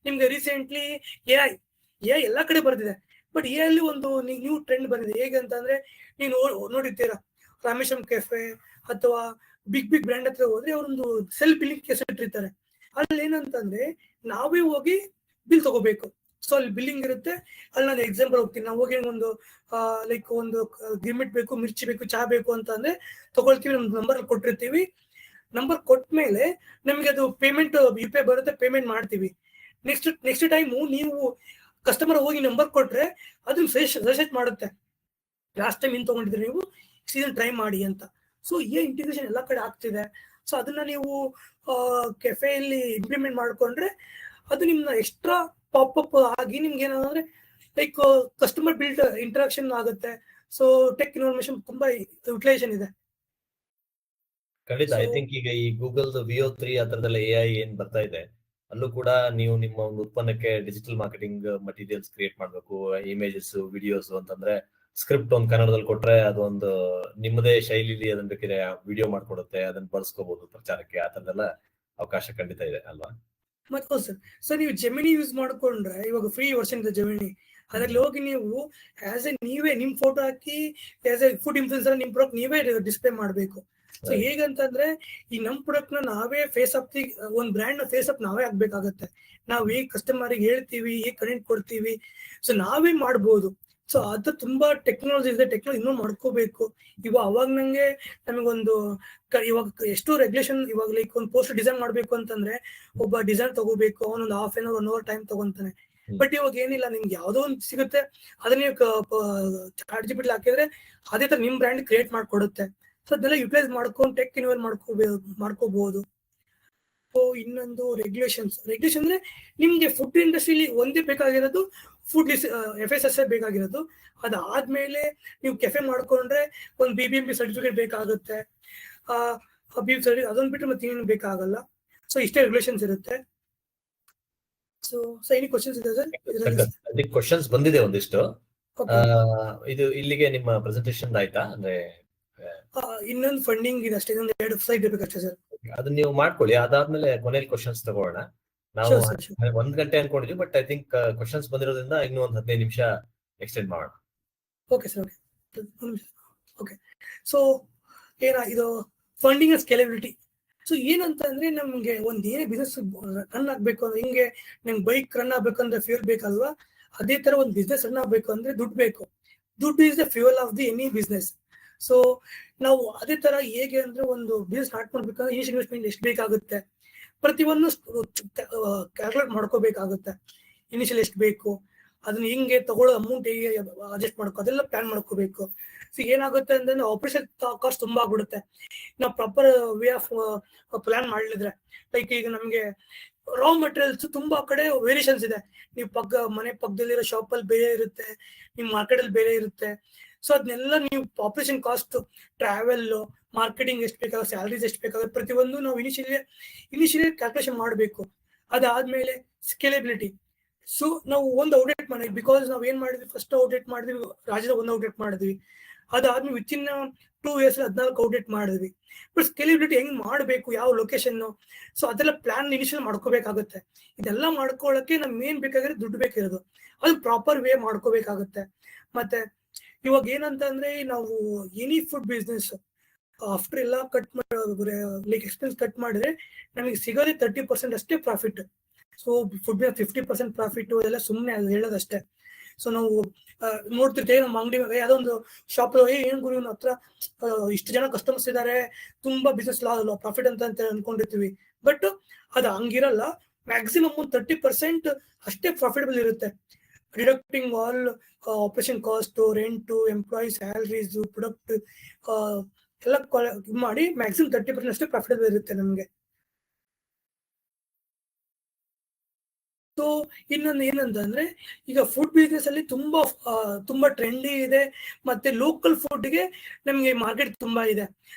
Speaker 1: ನಿಮ್ಗೆ ರೀಸೆಂಟ್ಲಿ AI ಎಲ್ಲಾ ಕಡೆ ಬರ್ತಿದೆ. ಬಟ್ AI ಅಲ್ಲಿ ಒಂದು ನ್ಯೂ ಟ್ರೆಂಡ್ ಬಂದಿದೆ. ಹೇಗೆ ಅಂತಂದ್ರೆ, ನೀವು ನೋಡಿರ್ತೀರಾ ರಾಮೇಶ್ವರಂ ಕೆಫೆ ಅಥವಾ ಬಿಗ್ ಬ್ರ್ಯಾಂಡ್ ಹತ್ರ ಹೋದ್ರೆ ಅವರೊಂದು ಸೆಲ್ಫ್ ಬಿಲ್ಲಿಂಗ್ ಕೇಸ್ ಇಟ್ಟಿರ್ತಾರೆ. ಅಲ್ಲಿ ಏನಂತಂದ್ರೆ ನಾವೇ ಹೋಗಿ ಬಿಲ್ ತಗೋಬೇಕು. ಸೊ ಅಲ್ಲಿ ಬಿಲ್ಲಿಂಗ್ ಇರುತ್ತೆ. ಅಲ್ಲಿ ನಾನು ಎಕ್ಸಾಂಪಲ್ ಹೋಗ್ತೀನಿ. ನಾವು ಹೋಗಿ ಒಂದು ಲೈಕ್ ಒಂದು ಗಿರ್ಮಿಟ್ ಬೇಕು, ಮಿರ್ಚಿ ಬೇಕು, ಚಹಾ ಬೇಕು ಅಂತ ಅಂದ್ರೆ ತಗೊಳ್ತೀವಿ. ನಮ್ದು ನಂಬರ್ ಕೊಟ್ಟಿರ್ತೀವಿ. ನಂಬರ್ ಕೊಟ್ಮೇಲೆ ನಮ್ಗೆ ಅದು ಪೇಮೆಂಟ್ UPI ಬರುತ್ತೆ, ಪೇಮೆಂಟ್ ಮಾಡ್ತೀವಿ. ನೆಕ್ಸ್ಟ್ ಟೈಮು ನೀವು ಕಸ್ಟಮರ್ ಹೋಗಿ ನಂಬರ್ ಕೊಟ್ರೆ ಅದನ್ನ ಸಜೆಸ್ಟ್ ಮಾಡುತ್ತೆ, ಲಾಸ್ಟ್ ಟೈಮ್ ಇನ್ ತಗೊಂಡಿದ್ರೆ ನೀವು ಸೀಸನ್ ಟ್ರೈ ಮಾಡಿ ಅಂತ. ಸೊ ಈ ಇಂಟಿಗ್ರೇಷನ್ ಎಲ್ಲ ಕಡೆ ಆಗ್ತಿದೆ. ಸೊ ಅದನ್ನ ನೀವು ಕೆಫೆಯಲ್ಲಿ ಇಂಪ್ಲಿಮೆಂಟ್ ಮಾಡ್ಕೊಂಡ್ರೆ ಅದು ನಿಮ್ನ ಎಕ್ಸ್ಟ್ರಾ ಪಾಪ್ ಆಗಿ ನಿಮ್ಗೆ ಏನಂದ್ರೆ ಲೈಕ್ ಕಸ್ಟಮರ್ ಬಿಲ್ಡ್ ಇಂಟರಾಕ್ಷನ್ ಆಗುತ್ತೆ. ಸೊ ಟೆಕ್ ಇನ್ಫಾರ್ಮೇಶನ್ ತುಂಬಾ ಯುಟಿಲೈಸೇಷನ್ ಇದೆ.
Speaker 2: ಖಂಡಿತ. ಐ ಥಿಂಕ್ ಈಗ ಈ ಗೂಗಲ್ VO3 ಅದರದೆಲ್ಲ AI ಏನ್ ಬರ್ತಾ ಇದೆ, ಅಲ್ಲೂ ಕೂಡ ನೀವು ನಿಮ್ಮ ಒಂದು ಉತ್ಪನ್ನಕ್ಕೆ ಡಿಜಿಟಲ್ ಮಾರ್ಕೆಟಿಂಗ್ ಮಟೀರಿಯಲ್ಸ್ ಕ್ರಿಯೇಟ್ ಮಾಡ್ಬೇಕು. ಇಮೇಜಸ್, ವಿಡಿಯೋಸ್ ಅಂತಂದ್ರೆ ಸ್ಕ್ರಿಪ್ಟ್ ಒಂದು ಕನ್ನಡದಲ್ಲಿ ಕೊಟ್ರೆ ಅದೊಂದು ನಿಮ್ಮದೇ ಶೈಲಿಲಿ ಅದನ್ನ ಬೇಕಿದ್ರೆ ವಿಡಿಯೋ ಮಾಡ್ಕೊಡುತ್ತೆ, ಅದನ್ನ ಬಳಸ್ಕೋಬಹುದು ಪ್ರಚಾರಕ್ಕೆ. ಆ ತರದೆಲ್ಲ ಅವಕಾಶ ಖಂಡಿತ ಇದೆ ಅಲ್ವಾ?
Speaker 1: ಮತ್ತೆ ಸರ್ ನೀವು ಜೆಮಿನಿ ಯೂಸ್ ಮಾಡ್ಕೊಂಡ್ರೆ, ಇವಾಗ ಫ್ರೀ ವರ್ಷನ್ ಇದೆ ಜೆಮಿನಿ, ಅದ್ರಲ್ಲಿ ಹೋಗಿ ನೀವು ನೀವೇ ನಿಮ್ ಫೋಟೋ ಹಾಕಿ ಫುಡ್ ಇನ್ಫ್ಲುಯೆನ್ಸರ್ ನಿಮ್ ಪ್ರಾಡಕ್ಟ್ ನೀವೇ ಡಿಸ್ಪ್ಲೇ ಮಾಡ್ಬೇಕು. ಸೊ ಹೇಗಂತಂದ್ರೆ ಈ ನಮ್ ಪ್ರಾಡಕ್ಟ್ ನ ನಾವೇ ಫೇಸ್ ಅಪ್, ಒಂದ್ ಬ್ರ್ಯಾಂಡ್ ನ ಫೇಸ್ ಅಪ್ ನಾವೇ ಆಗ್ಬೇಕಾಗತ್ತೆ. ನಾವ್ ಹೇಗ್ ಕಸ್ಟಮರ್ ಹೇಳ್ತೀವಿ, ಹೇಗ್ ಕನೆಕ್ಟ್ ಕೊಡ್ತೀವಿ, ಸೊ ನಾವೇ ಮಾಡ್ಬೋದು. ಸೊ ಅದು ತುಂಬಾ ಟೆಕ್ನಾಲಜಿ ಇದೆ. ಟೆಕ್ನಾಲಜಿ ಇನ್ನೂ ಮಾಡ್ಕೋಬೇಕು. ಇವಾಗ ಅವಾಗ ನಂಗೆ ನಮಗೊಂದು ಇವಾಗ ಎಷ್ಟು ರೆಗ್ಯುಲೇಷನ್. ಇವಾಗ ಲೈಕ್ ಒಂದು ಪೋಸ್ಟ್ ಡಿಸೈನ್ ಮಾಡ್ಬೇಕು ಅಂತಂದ್ರೆ ಒಬ್ಬ ಡಿಸೈನ್ ತಗೋಬೇಕು, ಅವನೊಂದು half an hour 1 hour time ತಗೊಂತಾನೆ. ಬಟ್ ಇವಾಗ ಏನಿಲ್ಲ, ನಿಮ್ಗೆ ಯಾವ್ದೋ ಒಂದು ಸಿಗುತ್ತೆ, ಅದನ್ನ ChatGPT ಹಾಕಿದ್ರೆ ಅದೇ ತರ ನಿಮ್ ಬ್ರ್ಯಾಂಡ್ ಕ್ರಿಯೇಟ್ ಮಾಡ್ಕೊಡುತ್ತೆ. ಸೊ ಅದನ್ನೆಲ್ಲ ಯುಟಿಲೈಸ್ ಮಾಡ್ಕೊಂಡು ಟೆಕ್ ಇನ್ವಾಲ್ವ್ ಮಾಡ್ಕೋಬಹುದು. ಸೊ ಇನ್ನೊಂದು ರೆಗ್ಯುಲೇಷನ್ ಅಂದ್ರೆ ನಿಮ್ಗೆ ಫುಡ್ ಇಂಡಸ್ಟ್ರಿಲಿ ಒಂದೇ ಬೇಕಾಗಿರೋದು ಫುಡ್ FSSAI ಬೇಕಾಗಿರೋದು. ಅದಾದ್ಮೇಲೆ ನೀವು ಕೆಫೆ ಮಾಡ್ಕೊಂಡ್ರೆ ಒಂದು BBMP ಸರ್ಟಿಫಿಕೇಟ್ ಬೇಕಾಗುತ್ತೆ. ಅದೊಂದು ಬಿಟ್ಟರೆ ಮತ್ತೆ ಏನು ಬೇಕಾಗಲ್ಲ. ಸೊ ಇಷ್ಟೇ ರೆಗ್ಯುಲೇಷನ್ಸ್ ಇರುತ್ತೆ. ಸೊ ಎನಿ ಕ್ವಶನ್ಸ್ ಇದೆ ಸರ್?
Speaker 2: ಕ್ವಶನ್ಸ್ ಬಂದಿದೆ ಒಂದಿಷ್ಟು. ಇದು ಇಲ್ಲಿಗೆ ನಿಮ್ಮ ಪ್ರೆಸೆಂಟೇಷನ್ ಆಯ್ತಾ? ಅಂದ್ರೆ
Speaker 1: ಇನ್ನೊಂದು ಫಂಡಿಂಗ್ ಇದೆ ಅಷ್ಟೇ, ಇನ್ನೊಂದು 2 ಸೈಡ್ ಇರ್ಬೇಕಷ್ಟೇ ಸರ್.
Speaker 2: ಅದನ್ನ ನೀವು ಮಾಡ್ಕೊಳ್ಳಿ. ಅದಾದ್ಮೇಲೆ ಕೊನೆಯಲ್ಲಿ ಕ್ವಶನ್ಸ್ ತಗೋಣ. ನಾವು 1 ಗಂಟೆ ಅನ್ಕೊಂಡಿದ್ವಿ, ಬಟ್ ಐ ಥಿಂಕ್ ಕ್ವಶನ್ಸ್ ಬಂದಿರೋದ್ರಿಂದ ಇನ್ನೂ ಒಂದು 15 ನಿಮಿಷ ಎಕ್ಸ್ಟೆಂಡ್ ಮಾಡೋಣ.
Speaker 1: Okay sir. ಓಕೆ. ಸೊ ಇದು ಫಂಡಿಂಗ್ ಸ್ಕೇಲೆಬಿಲಿಟಿ. ಸೊ ಏನಂತ ಅಂದ್ರೆ ನಮ್ಗೆ ಒಂದ್ ಏನೇ ಬಿಸ್ನೆಸ್ ರನ್ ಆಗ್ಬೇಕು ಅಂದ್ರೆ, ಹಿಂಗೆ ನಂಗೆ ಬೈಕ್ ರನ್ ಆಗ್ಬೇಕಂದ್ರೆ ಫ್ಯೂಲ್ ಬೇಕಲ್ವಾ, ಅದೇ ತರ ಒಂದು ಬಿಸ್ನೆಸ್ ರನ್ ಆಗ್ಬೇಕು ಅಂದ್ರೆ ದುಡ್ಡು ಬೇಕು. ದುಡ್ಡು is the fuel of the any business. So ನಾವು ಅದೇ ತರ ಹೇಗೆ ಅಂದ್ರೆ ಒಂದು ಬಿಸ್ನೆಸ್ ಸ್ಟಾರ್ಟ್ ಮಾಡ್ಬೇಕಾದ್ರೆ ಇನಿಷಿಯಲ್ ಇನ್ವೆಸ್ಟ್ಮೆಂಟ್ ಎಷ್ಟು ಬೇಕಾಗುತ್ತೆ ಪ್ರತಿಯೊಂದು ಕ್ಯಾಲ್ಕುಲೇಟ್ ಮಾಡ್ಕೋಬೇಕಾಗುತ್ತೆ. ಇನಿಷಿಯಲ್ ಎಷ್ಟು ಬೇಕು, ಅದನ್ನ ಹಿಂಗೆ ತಗೊಳ್ಳೋ ಅಮೌಂಟ್ ಹೇಗೆ ಅಡ್ಜಸ್ಟ್ ಮಾಡ್ಕೋ, ಅದೆಲ್ಲ ಪ್ಲಾನ್ ಮಾಡ್ಕೋಬೇಕು. ಸೊ ಏನಾಗುತ್ತೆ ಅಂದ್ರೆ ಆಪರೇಷನ್ ಕಾಸ್ಟ್ ತುಂಬಾ ಆಗ್ಬಿಡುತ್ತೆ ನಾವು ಪ್ರಾಪರ್ ವೇ ಆಫ್ ಪ್ಲಾನ್ ಮಾಡಲಿದ್ರೆ. ಲೈಕ್ ಈಗ ನಮ್ಗೆ ರಾ ಮೆಟೀರಿಯಲ್ಸ್ ತುಂಬಾ ಕಡೆ ವೇರಿಯೇಷನ್ಸ್ ಇದೆ. ನೀವು ಮನೆ ಪಕ್ಕದಲ್ಲಿರೋ ಶಾಪ್ ಅಲ್ಲಿ ಬೇರೆ ಇರುತ್ತೆ, ನಿಮ್ ಮಾರ್ಕೆಟ್ ಅಲ್ಲಿ ಬೇರೆ ಇರುತ್ತೆ. ಸೊ ಅದನ್ನೆಲ್ಲ ನೀವು ಆಪರೇಷನ್ ಕಾಸ್ಟ್, ಟ್ರಾವೆಲ್, ಮಾರ್ಕೆಟಿಂಗ್ ಎಷ್ಟು ಬೇಕಾಗುತ್ತೆ, ಸ್ಯಾಲರೀಸ್ ಎಷ್ಟು ಬೇಕಾಗುತ್ತೆ, ಪ್ರತಿಯೊಂದು ನಾವು ಇನಿಷಿಯಲಿ ಕ್ಯಾಲ್ಕುಲೇಷನ್ ಮಾಡಬೇಕು. ಅದಾದ್ಮೇಲೆ ಸ್ಕೇಲೆಬಿಲಿಟಿ. ಸೊ ನಾವು ಒಂದು ಔಟ್ಲೆಟ್ ಮಾಡಿದ್ವಿ, ಬಿಕಾಸ್ ನಾವ್ ಏನ್ ಮಾಡಿದ್ವಿ, ಫಸ್ಟ್ ಔಟ್ಲೆಟ್ ಮಾಡಿದ್ವಿ, ರಾಜ್ಯದ ಒಂದು ಔಟ್ಲೆಟ್ ಮಾಡಿದ್ವಿ. ಅದಾದ್ಮೇಲೆ ವಿತಿನ್ 2 years 14 ಔಟ್ಲೆಟ್ ಮಾಡಿದ್ವಿ. ಬಟ್ ಸ್ಕೇಲೆಬಿಲಿಟಿ ಹೆಂಗ್ ಮಾಡಬೇಕು, ಯಾವ ಲೊಕೇಶನ್, ಸೊ ಅದೆಲ್ಲ ಪ್ಲಾನ್ ಇನಿಷಿಯಲ್ ಮಾಡ್ಕೋಬೇಕಾಗುತ್ತೆ. ಇದೆಲ್ಲ ಮಾಡ್ಕೊಳ್ಳಕ್ಕೆ ನಮ್ಗೆ ಏನ್ ಬೇಕಾದ್ರೆ ದುಡ್ಡು ಬೇಕಿರೋದು, ಅದು ಪ್ರಾಪರ್ ವೇ ಮಾಡ್ಕೋಬೇಕಾಗುತ್ತೆ. ಮತ್ತೆ ಇವಾಗ ಏನಂತ ಅಂದ್ರೆ ನಾವು ಎನಿ ಫುಡ್ ಬಿಸ್ನೆಸ್ ಆಫ್ಟರ್ ಎಲ್ಲ ಕಟ್ ಲೈಕ್ ಎಕ್ಸ್ಪೆನ್ಸ್ ಕಟ್ ಮಾಡಿದ್ರೆ ನಮಗೆ ಸಿಗೋದೇ 30% ಅಷ್ಟೇ ಪ್ರಾಫಿಟ್. ಸೊ ಫುಡ್ 50% ಪ್ರಾಫಿಟ್ ಅದೆಲ್ಲ ಸುಮ್ಮನೆ ಹೇಳೋದಷ್ಟೇ. ಸೊ ನಾವು ನೋಡ್ತಿರ್ತೇವೆ ನಮ್ಮ ಅಂಗಡಿ ಯಾವ್ದೋ ಒಂದು ಶಾಪ್ ಏನ್ ಗುರು ಇವ್ನ ಹತ್ರ ಇಷ್ಟು ಜನ ಕಸ್ಟಮರ್ಸ್ ಇದಾರೆ, ತುಂಬಾ ಬಿಸ್ನೆಸ್ ಪ್ರಾಫಿಟ್ ಅಂತ ಅನ್ಕೊಂಡಿರ್ತೀವಿ. ಬಟ್ ಅದು ಹಂಗಿರಲ್ಲ. ಮ್ಯಾಕ್ಸಿಮಮ್ ಒಂದು 30% ಅಷ್ಟೇ ಪ್ರಾಫಿಟಬಲ್ ಇರುತ್ತೆ. Deducting all operation cost, rent, employee salaries, product ಎಲ್ಲ ಮಾಡಿ ಮ್ಯಾಕ್ಸಿಮಮ್ 30% ಅಷ್ಟೇ ಪ್ರಾಫಿಟಬಲ್ ಇರುತ್ತೆ ನಮಗೆ. ಸೊ ಇನ್ನೊಂದು ಏನಂತಂದ್ರೆ ಈಗ ಫುಡ್ ಬಿಸ್ನೆಸ್ ಅಲ್ಲಿ ತುಂಬಾ ಟ್ರೆಂಡಿ ಇದೆ. ಮತ್ತೆ ಲೋಕಲ್ ಫುಡ್ಗೆ ನಮ್ಗೆ ಮಾರ್ಕೆಟ್ ತುಂಬಾ ಇದೆ.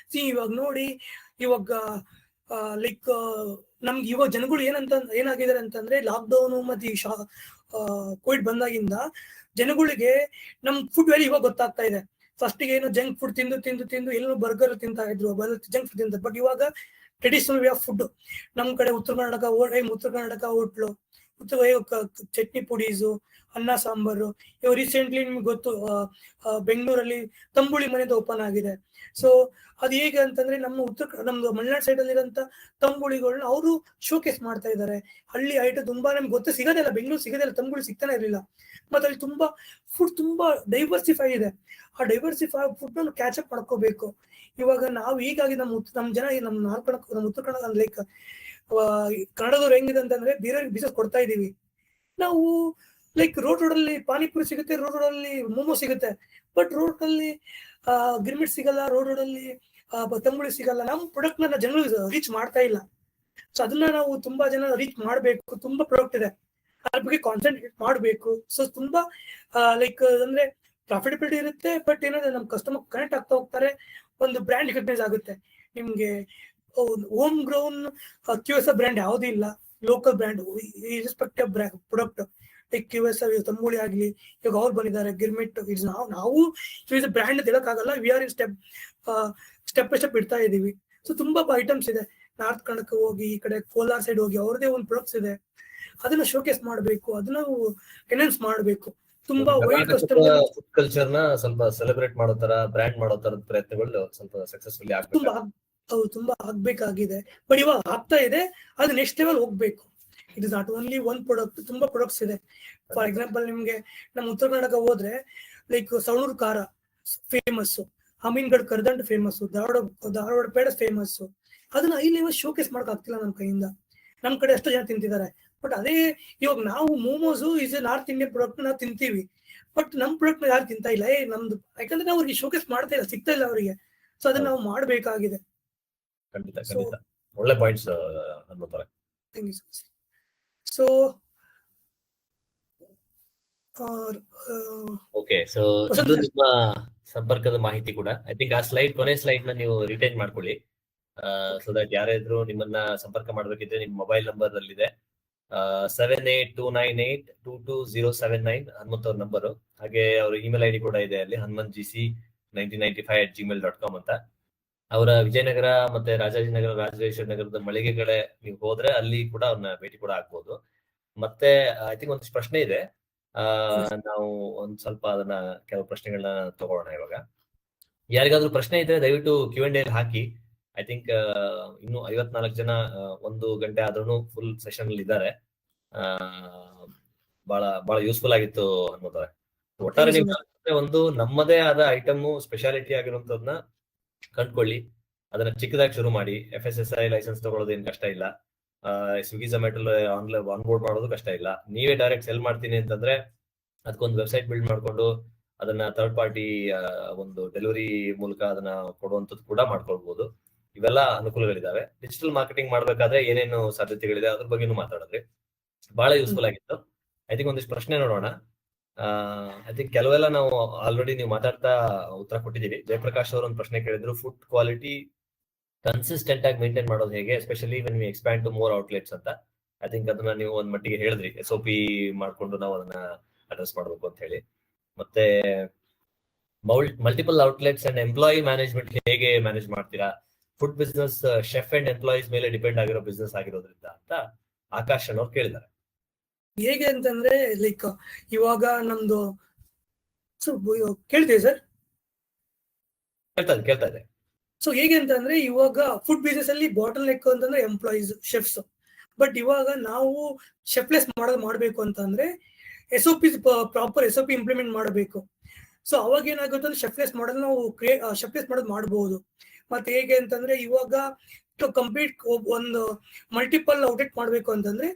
Speaker 1: ಇವಾಗ ನೋಡಿ, ಇವಾಗ ಲೈಕ್ ನಮ್ಗೆ ಇವಾಗ ಜನಗಳು ಏನಾಗಿದ್ದಾರೆ ಅಂತಂದ್ರೆ ಲಾಕ್ಡೌನ್ ಮತ್ತೆ ಈ ಕೋವಿಡ್ ಬಂದಾಗಿಂದ ಜನಗಳಿಗೆ ನಮ್ ಫುಡ್ ವ್ಯಾಲ್ಯೂ ಇವಾಗ ಗೊತ್ತಾಗ್ತಾ ಇದೆ. ಫಸ್ಟಿಗೆ ಏನು ಜಂಕ್ ಫುಡ್ ತಿಂದು ಎಲ್ಲರೂ ಬರ್ಗರ್ ತಿಂತಾ ಇದ್ರು, ಜಂಕ್ ಫುಡ್ ತಿಂತ. ಬಟ್ ಇವಾಗ ಟ್ರೆಡಿಷನಲ್ ವೇ ಆಫ್ ಫುಡ್ ನಮ್ ಕಡೆ ಉತ್ತರ ಕರ್ನಾಟಕ ಹೋಟ್ಲು, ಚಟ್ನಿ ಪುಡೀಸು, ಅನ್ನ ಸಾಂಬಾರು. ಇವಾಗ ರೀಸೆಂಟ್ಲಿ ನಿಮ್ಗೆ ಗೊತ್ತು, ಬೆಂಗಳೂರಲ್ಲಿ ತಂಬುಳಿ ಮನೆದು ಓಪನ್ ಆಗಿದೆ. ಸೊ ಅದು ಹೇಗೆ ಅಂತಂದ್ರೆ ನಮ್ದು ಮಲೆನಾಡು ಸೈಡ್ ಅಲ್ಲಿರೋಂಥ ತಂಬುಳಿಗಳನ್ನ ಅವರು ಶೋಕೇಸ್ ಮಾಡ್ತಾ ಇದ್ದಾರೆ. ಹಳ್ಳಿ ಐಟಮ್ ತುಂಬಾ ನಮ್ಗೆ ಗೊತ್ತು ಸಿಗೋದಿಲ್ಲ, ಬೆಂಗಳೂರು ಸಿಗೋದಿಲ್ಲ, ತಂಬುಳಿ ಸಿಗ್ತಾನೆ ಇರಲಿಲ್ಲ. ಮತ್ತೆ ಅಲ್ಲಿ ಫುಡ್ ತುಂಬಾ ಡೈವರ್ಸಿಫೈ ಇದೆ. ಆ ಡೈವರ್ಸಿಫೈ ಫುಡ್ ಅನ್ನು ಕ್ಯಾಚ್ ಅಪ್ ಮಾಡ್ಕೋಬೇಕು. ಇವಾಗ ನಾವು ಹೀಗಾಗಿ ನಮ್ಮ ಜನ ನಮ್ಮ ಉತ್ತರ ಕನ್ನಡ ಲೈಕ್ ಕನ್ನಡದವ್ರು ಹೆಂಗಿದೆ ಅಂತಂದ್ರೆ ಬೇರೆಯವ್ರಿಗೆ ಬಿಸ್ನೆಸ್ ಕೊಡ್ತಾ ಇದೀವಿ ನಾವು. ಲೈಕ್ ರೋಡ್ ಅಲ್ಲಿ ಪಾನಿಪುರಿ ಸಿಗುತ್ತೆ, ರೋಡ್ ಅಲ್ಲಿ ಮೋಮೋ ಸಿಗುತ್ತೆ. ಬಟ್ ರೋಡ್ ಅಲ್ಲಿ ಗಿರ್ಮಿಟ್ ಸಿಗಲ್ಲ, ರೋಡ್ ಅಲ್ಲಿ ತಂಬುಳಿ ಸಿಗಲ್ಲ. ನಮ್ಮ ಪ್ರಾಡಕ್ಟ್ ನ ಜನರು ರೀಚ್ ಮಾಡ್ತಾ ಇಲ್ಲ. ಸೊ ಅದನ್ನ ನಾವು ತುಂಬಾ ಜನ ರೀಚ್ ಮಾಡ್ಬೇಕು. ತುಂಬಾ ಪ್ರಾಡಕ್ಟ್ ಇದೆ, ಅದ್ರ ಬಗ್ಗೆ ಕಾನ್ಸಂಟ್ರೇಟ್ ಮಾಡ್ಬೇಕು. ಸೊ ತುಂಬಾ ಲೈಕ್ ಅಂದ್ರೆ ಪ್ರಾಫಿಟಬಿಲಿಟಿ ಇರುತ್ತೆ. ಬಟ್ ಏನಂದ್ರೆ ನಮ್ ಕಸ್ಟಮರ್ ಕನೆಕ್ಟ್ ಆಗ್ತಾ ಹೋಗ್ತಾರೆ, ಒಂದು ಬ್ರ್ಯಾಂಡ್ ರಿಕಗ್ನೈಸ್ ಆಗುತ್ತೆ. ನಿಮ್ಗೆ ಹೋಮ್ ಗ್ರೌನ್ QS ಬ್ರ್ಯಾಂಡ್ ಯಾವುದೂ ಇಲ್ಲ, local brand irrespective product like QS ತಂಬುಳಿ ಆಗ್ಲಿ, ಇವಾಗ ಅವ್ರು ಬಂದಿದ್ದಾರೆ ಗಿರ್ಮಿಟ್. ನಾವು ಬ್ರ್ಯಾಂಡ್ ಅಂತ ಹೇಳಕ್ಕಾಗಲ್ಲ, we are in step by step ಇಡ್ತಾ ಇದೀವಿ. ಸೊ ತುಂಬಾ ಐಟಮ್ಸ್ ಇದೆ. ನಾರ್ತ್ ಕನ್ನಡಕ್ಕೆ ಹೋಗಿ, ಈ ಕಡೆ ಕೋಲಾರ ಸೈಡ್ ಹೋಗಿ ಅವ್ರದೇ ಒಂದು ಪ್ರಾಡಕ್ಟ್ಸ್ ಇದೆ, ಅದನ್ನ ಶೋಕೇಸ್ ಮಾಡ್ಬೇಕು, ಅದನ್ನ ಎನ್ಹಾನ್ಸ್ ಮಾಡ್ಬೇಕು. ತುಂಬಾ ವೈಡ್ ಕಸ್ಟಮರ್
Speaker 2: ಫುಡ್ ಕಲ್ಚರ್ ನ ಸ್ವಲ್ಪ ಸೆಲೆಬ್ರೇಟ್ ಮಾಡೋ ತರ, ಬ್ರ್ಯಾಂಡ್ ಮಾಡೋ ತರದ ಪ್ರಯತ್ನಗಳು ಸ್ವಲ್ಪ ಸಕ್ಸಸ್ಫುಲಿ
Speaker 1: ತುಂಬಾ ಆಗ್ಬೇಕಾಗಿದೆ. ಬಟ್ ಇವಾಗ ಆಗ್ತಾ ಇದೆ, ಅದು ನೆಕ್ಸ್ಟ್ ಲೆವೆಲ್ ಹೋಗ್ಬೇಕು. It is not only one product, ತುಂಬಾ ಪ್ರಾಡಕ್ಟ್ಸ್ ಇದೆ. ಫಾರ್ ಎಕ್ಸಾಂಪಲ್ ನಿಮ್ಗೆ ನಮ್ಮ ಉತ್ತರ ಕರ್ನಾಟಕ ಹೋದ್ರೆ ಲೈಕ್ ಸವಣೂರು ಖಾರ ಫೇಮಸ್, ಅಮೀನ್ಗಢ ಕರ್ದಂಡ್ ಫೇಮಸ್, ಧಾರವಾಡ ಪೇಡ ಫೇಮಸ್. ಅದನ್ನ ಇಲ್ಲಿ ಶೋಕೇಸ್ ಮಾಡಕ್ ಆಗ್ತಿಲ್ಲ ನಮ್ಮ ಕೈಯಿಂದ. ನಮ್ ಕಡೆ ಎಷ್ಟೋ ಜನ ತಿಂತಿದ್ದಾರೆ. ಬಟ್ ಅದೇ ಇವಾಗ ನಾವು momos is north Indian product ನಾವು ತಿಂತೀವಿ. ಬಟ್ ನಮ್ ಪ್ರಾಡಕ್ಟ್ ಯಾರು ತಿಂತಾ ಇಲ್ಲ. ನಮ್ದು ಯಾಕಂದ್ರೆ ನಾವು ಅವ್ರಿಗೆ ಶೋಕೇಸ್ ಮಾಡ್ತಾ ಇಲ್ಲ, ಸಿಗ್ತಾ ಇಲ್ಲ ಅವರಿಗೆ. ಸೊ ಅದನ್ನ ನಾವು ಮಾಡ್ಬೇಕಾಗಿದೆ.
Speaker 2: ಖಂಡಿತ ಒಳ್ಳೆ ಪಾಯಿಂಟ್ಸ್ ಅನ್ಬೋತಾರೆ.
Speaker 1: ಸೊ
Speaker 2: ಓಕೆ, ಸೊ ಇದು ನಿಮ್ಮ ಸಂಪರ್ಕದ ಮಾಹಿತಿ ಕೂಡ. ಐ ಥಿಂಕ್ ಆ ಕೊನೆ ಸ್ಲೈಡ್ ನ ನೀವು ರಿಟೈನ್ ಮಾಡ್ಕೊಳ್ಳಿ. ಸೊ ದಟ್ ಯಾರಾದ್ರೂ ನಿಮ್ಮನ್ನ ಸಂಪರ್ಕ ಮಾಡ್ಬೇಕಿದ್ರೆ ನಿಮ್ಮ ಮೊಬೈಲ್ ನಂಬರ್ ಅಲ್ಲಿದೆ 7829822079 ಹನುಮಂತ್ ಅವ್ರ ನಂಬರು. ಹಾಗೆ ಅವ್ರ ಇಮೇಲ್ ID ಕೂಡ ಇದೆ ಅಲ್ಲಿ, hanumantgc1995@gmail.com ಅಂತ. ಅವರ ವಿಜಯನಗರ ಮತ್ತೆ ರಾಜಾಜಿನಗರ, ರಾಜರಾಜೇಶ್ವರಿ ನಗರದ ಮಳಿಗೆ ಕಡೆ ನೀವು ಹೋದ್ರೆ ಅಲ್ಲಿ ಕೂಡ ಅವ್ರನ್ನ ಭೇಟಿ ಕೂಡ ಆಗ್ಬೋದು. ಮತ್ತೆ ಐ ಥಿಂಕ್ ಒಂದಿಷ್ಟು ಪ್ರಶ್ನೆ ಇದೆ, ನಾವು ಒಂದ್ ಸ್ವಲ್ಪ ಅದನ್ನ ಕೆಲವು ಪ್ರಶ್ನೆಗಳನ್ನ ತಗೊಳ್ಳೋಣ ಇವಾಗ. ಯಾರಿಗಾದ್ರೂ ಪ್ರಶ್ನೆ ಇದ್ರೆ ದಯವಿಟ್ಟು Q&A ಹಾಕಿ. ಐ ಥಿಂಕ್ ಇನ್ನು 54 ಜನ 1 ಗಂಟೆ ಆದ್ರೂ ಫುಲ್ ಸೆಷನ್ ಅಲ್ಲಿ ಇದ್ದಾರೆ. ಬಹಳ ಯೂಸ್ಫುಲ್ ಆಗಿತ್ತು ಅನ್ನೋದಾರೆ. ಒಟ್ಟಾರೆ
Speaker 1: Thank you so
Speaker 2: ನೀವು ಒಂದು ನಮ್ಮದೇ ಆದ ಐಟಮ್ ಸ್ಪೆಷಾಲಿಟಿ ಆಗಿರುವಂತದನ್ನ ಕಂಡ್ಕೊಳ್ಳಿ, ಅದನ್ನ ಚಿಕ್ಕದಾಗಿ ಶುರು ಮಾಡಿ. FSSAI ಲೈಸೆನ್ಸ್ ತಗೊಳ್ಳೋದು ಏನ್ ಕಷ್ಟ ಇಲ್ಲ. ಸ್ವಿಗ್ಗಿ ಝೊಮ್ಯಾಟೊ ಆನ್ಲೈನ್ ಆನ್ಬೋರ್ಡ್ ಮಾಡೋದು ಕಷ್ಟ ಇಲ್ಲ. ನೀವೇ ಡೈರೆಕ್ಟ್ ಸೆಲ್ ಮಾಡ್ತೀನಿ ಅಂತಂದ್ರೆ ಅದಕ್ಕೊಂದು ವೆಬ್ಸೈಟ್ ಬಿಲ್ಡ್ ಮಾಡ್ಕೊಂಡು ಅದನ್ನ ಥರ್ಡ್ ಪಾರ್ಟಿ ಒಂದು ಡೆಲಿವರಿ ಮೂಲಕ ಅದನ್ನ ಕೊಡುವಂಥದ್ದು ಕೂಡ ಮಾಡ್ಕೊಳ್ಬಹುದು. ಇವೆಲ್ಲ ಅನುಕೂಲಗಳಿದಾವೆ. ಡಿಜಿಟಲ್ ಮಾರ್ಕೆಟಿಂಗ್ ಮಾಡ್ಬೇಕಾದ್ರೆ ಏನೇನು ಸಾಧ್ಯತೆಗಳಿದೆ ಅದ್ರ ಬಗ್ಗೆನೂ ಮಾತಾಡಿದ್ರಿ, ಬಹಳ ಯೂಸ್ಫುಲ್ ಆಗಿತ್ತು. ಐ ಥಿಂಕ್ ಒಂದಿಷ್ಟು ಪ್ರಶ್ನೆ ನೋಡೋಣ. ಐ ಥಿಂಕ್ ಕೆಲವೆಲ್ಲ ನಾವು ಆಲ್ರೆಡಿ ನೀವು ಮಾತಾಡ್ತಾ ಉತ್ತರ ಕೊಟ್ಟಿದ್ದೀವಿ. ಜಯಪ್ರಕಾಶ್ ಅವರು ಒಂದು ಪ್ರಶ್ನೆ ಕೇಳಿದ್ರು, ಫುಡ್ ಕ್ವಾಲಿಟಿ ಕನ್ಸಿಸ್ಟೆಂಟ್ ಆಗಿ ಮೇಂಟೈನ್ ಮಾಡೋದು ಹೇಗೆ, especially when we expand to more outlets ಅಂತ. ಐ ಥಿಂಕ್ ಅದನ್ನ ನೀವು ಒಂದ್ ಮಟ್ಟಿಗೆ ಹೇಳಿದ್ರಿ, SOP ಮಾಡ್ಕೊಂಡು ನಾವು ಅದನ್ನ ಅಡ್ರೆಸ್ ಮಾಡ್ಬೇಕು ಅಂತ ಹೇಳಿ. ಮತ್ತೆ multiple outlets and employee management ಹೇಗೆ ಮ್ಯಾನೇಜ್ ಮಾಡ್ತೀರಾ? Food business chef and employees ಮೇಲೆ ಡಿಪೆಂಡ್ ಆಗಿರೋ ಬಿಸ್ನೆಸ್ ಆಗಿರೋದ್ರಿಂದ ಅಂತ ಆಕಾಶ್ ಅನ್ನೋರು ಕೇಳಿದ್ದಾರೆ.
Speaker 1: ಹೇಗೆ ಅಂತಂದ್ರೆ ಲೈಕ್ ಇವಾಗ ನಮ್ದು ಕೇಳ್ತೀವಿ ಸರ್,
Speaker 2: ಕೇಳ್ತಾ ಇದೆ.
Speaker 1: ಸೊ ಹೇಗೆ ಅಂತಂದ್ರೆ ಇವಾಗ ಫುಡ್ ಬಿಸ್ನೆಸ್ ಅಲ್ಲಿ ಬಾಟಲ್ ನೆಕ್ ಅಂತಂದ್ರೆ ಎಂಪ್ಲಾಯೀಸ್, ಶೆಫ್ಸ್. ಬಟ್ ಇವಾಗ ನಾವು ಶೆಫ್ಲೆಸ್ ಮಾಡ್ಬೇಕು ಅಂತಂದ್ರೆ SOP ಪ್ರಾಪರ್ SOP ಇಂಪ್ಲಿಮೆಂಟ್ ಮಾಡಬೇಕು. ಸೊ ಅವಾಗ ಏನಾಗುತ್ತೆ ಅಂದ್ರೆ ಶೆಫ್ಲೆಸ್ ಮಾಡೋದು ನಾವು ಶೆಫ್ಲೆಸ್ ಮಾಡೋದು ಮಾಡಬಹುದು. ಮತ್ತೆ ಹೇಗೆ ಅಂತಂದ್ರೆ ಇವಾಗ ಕಂಪ್ಲೀಟ್ ಒಂದು ಮಲ್ಟಿಪಲ್ ಔಟ್ಲೆಟ್ ಮಾಡ್ಬೇಕು ಅಂತಂದ್ರೆ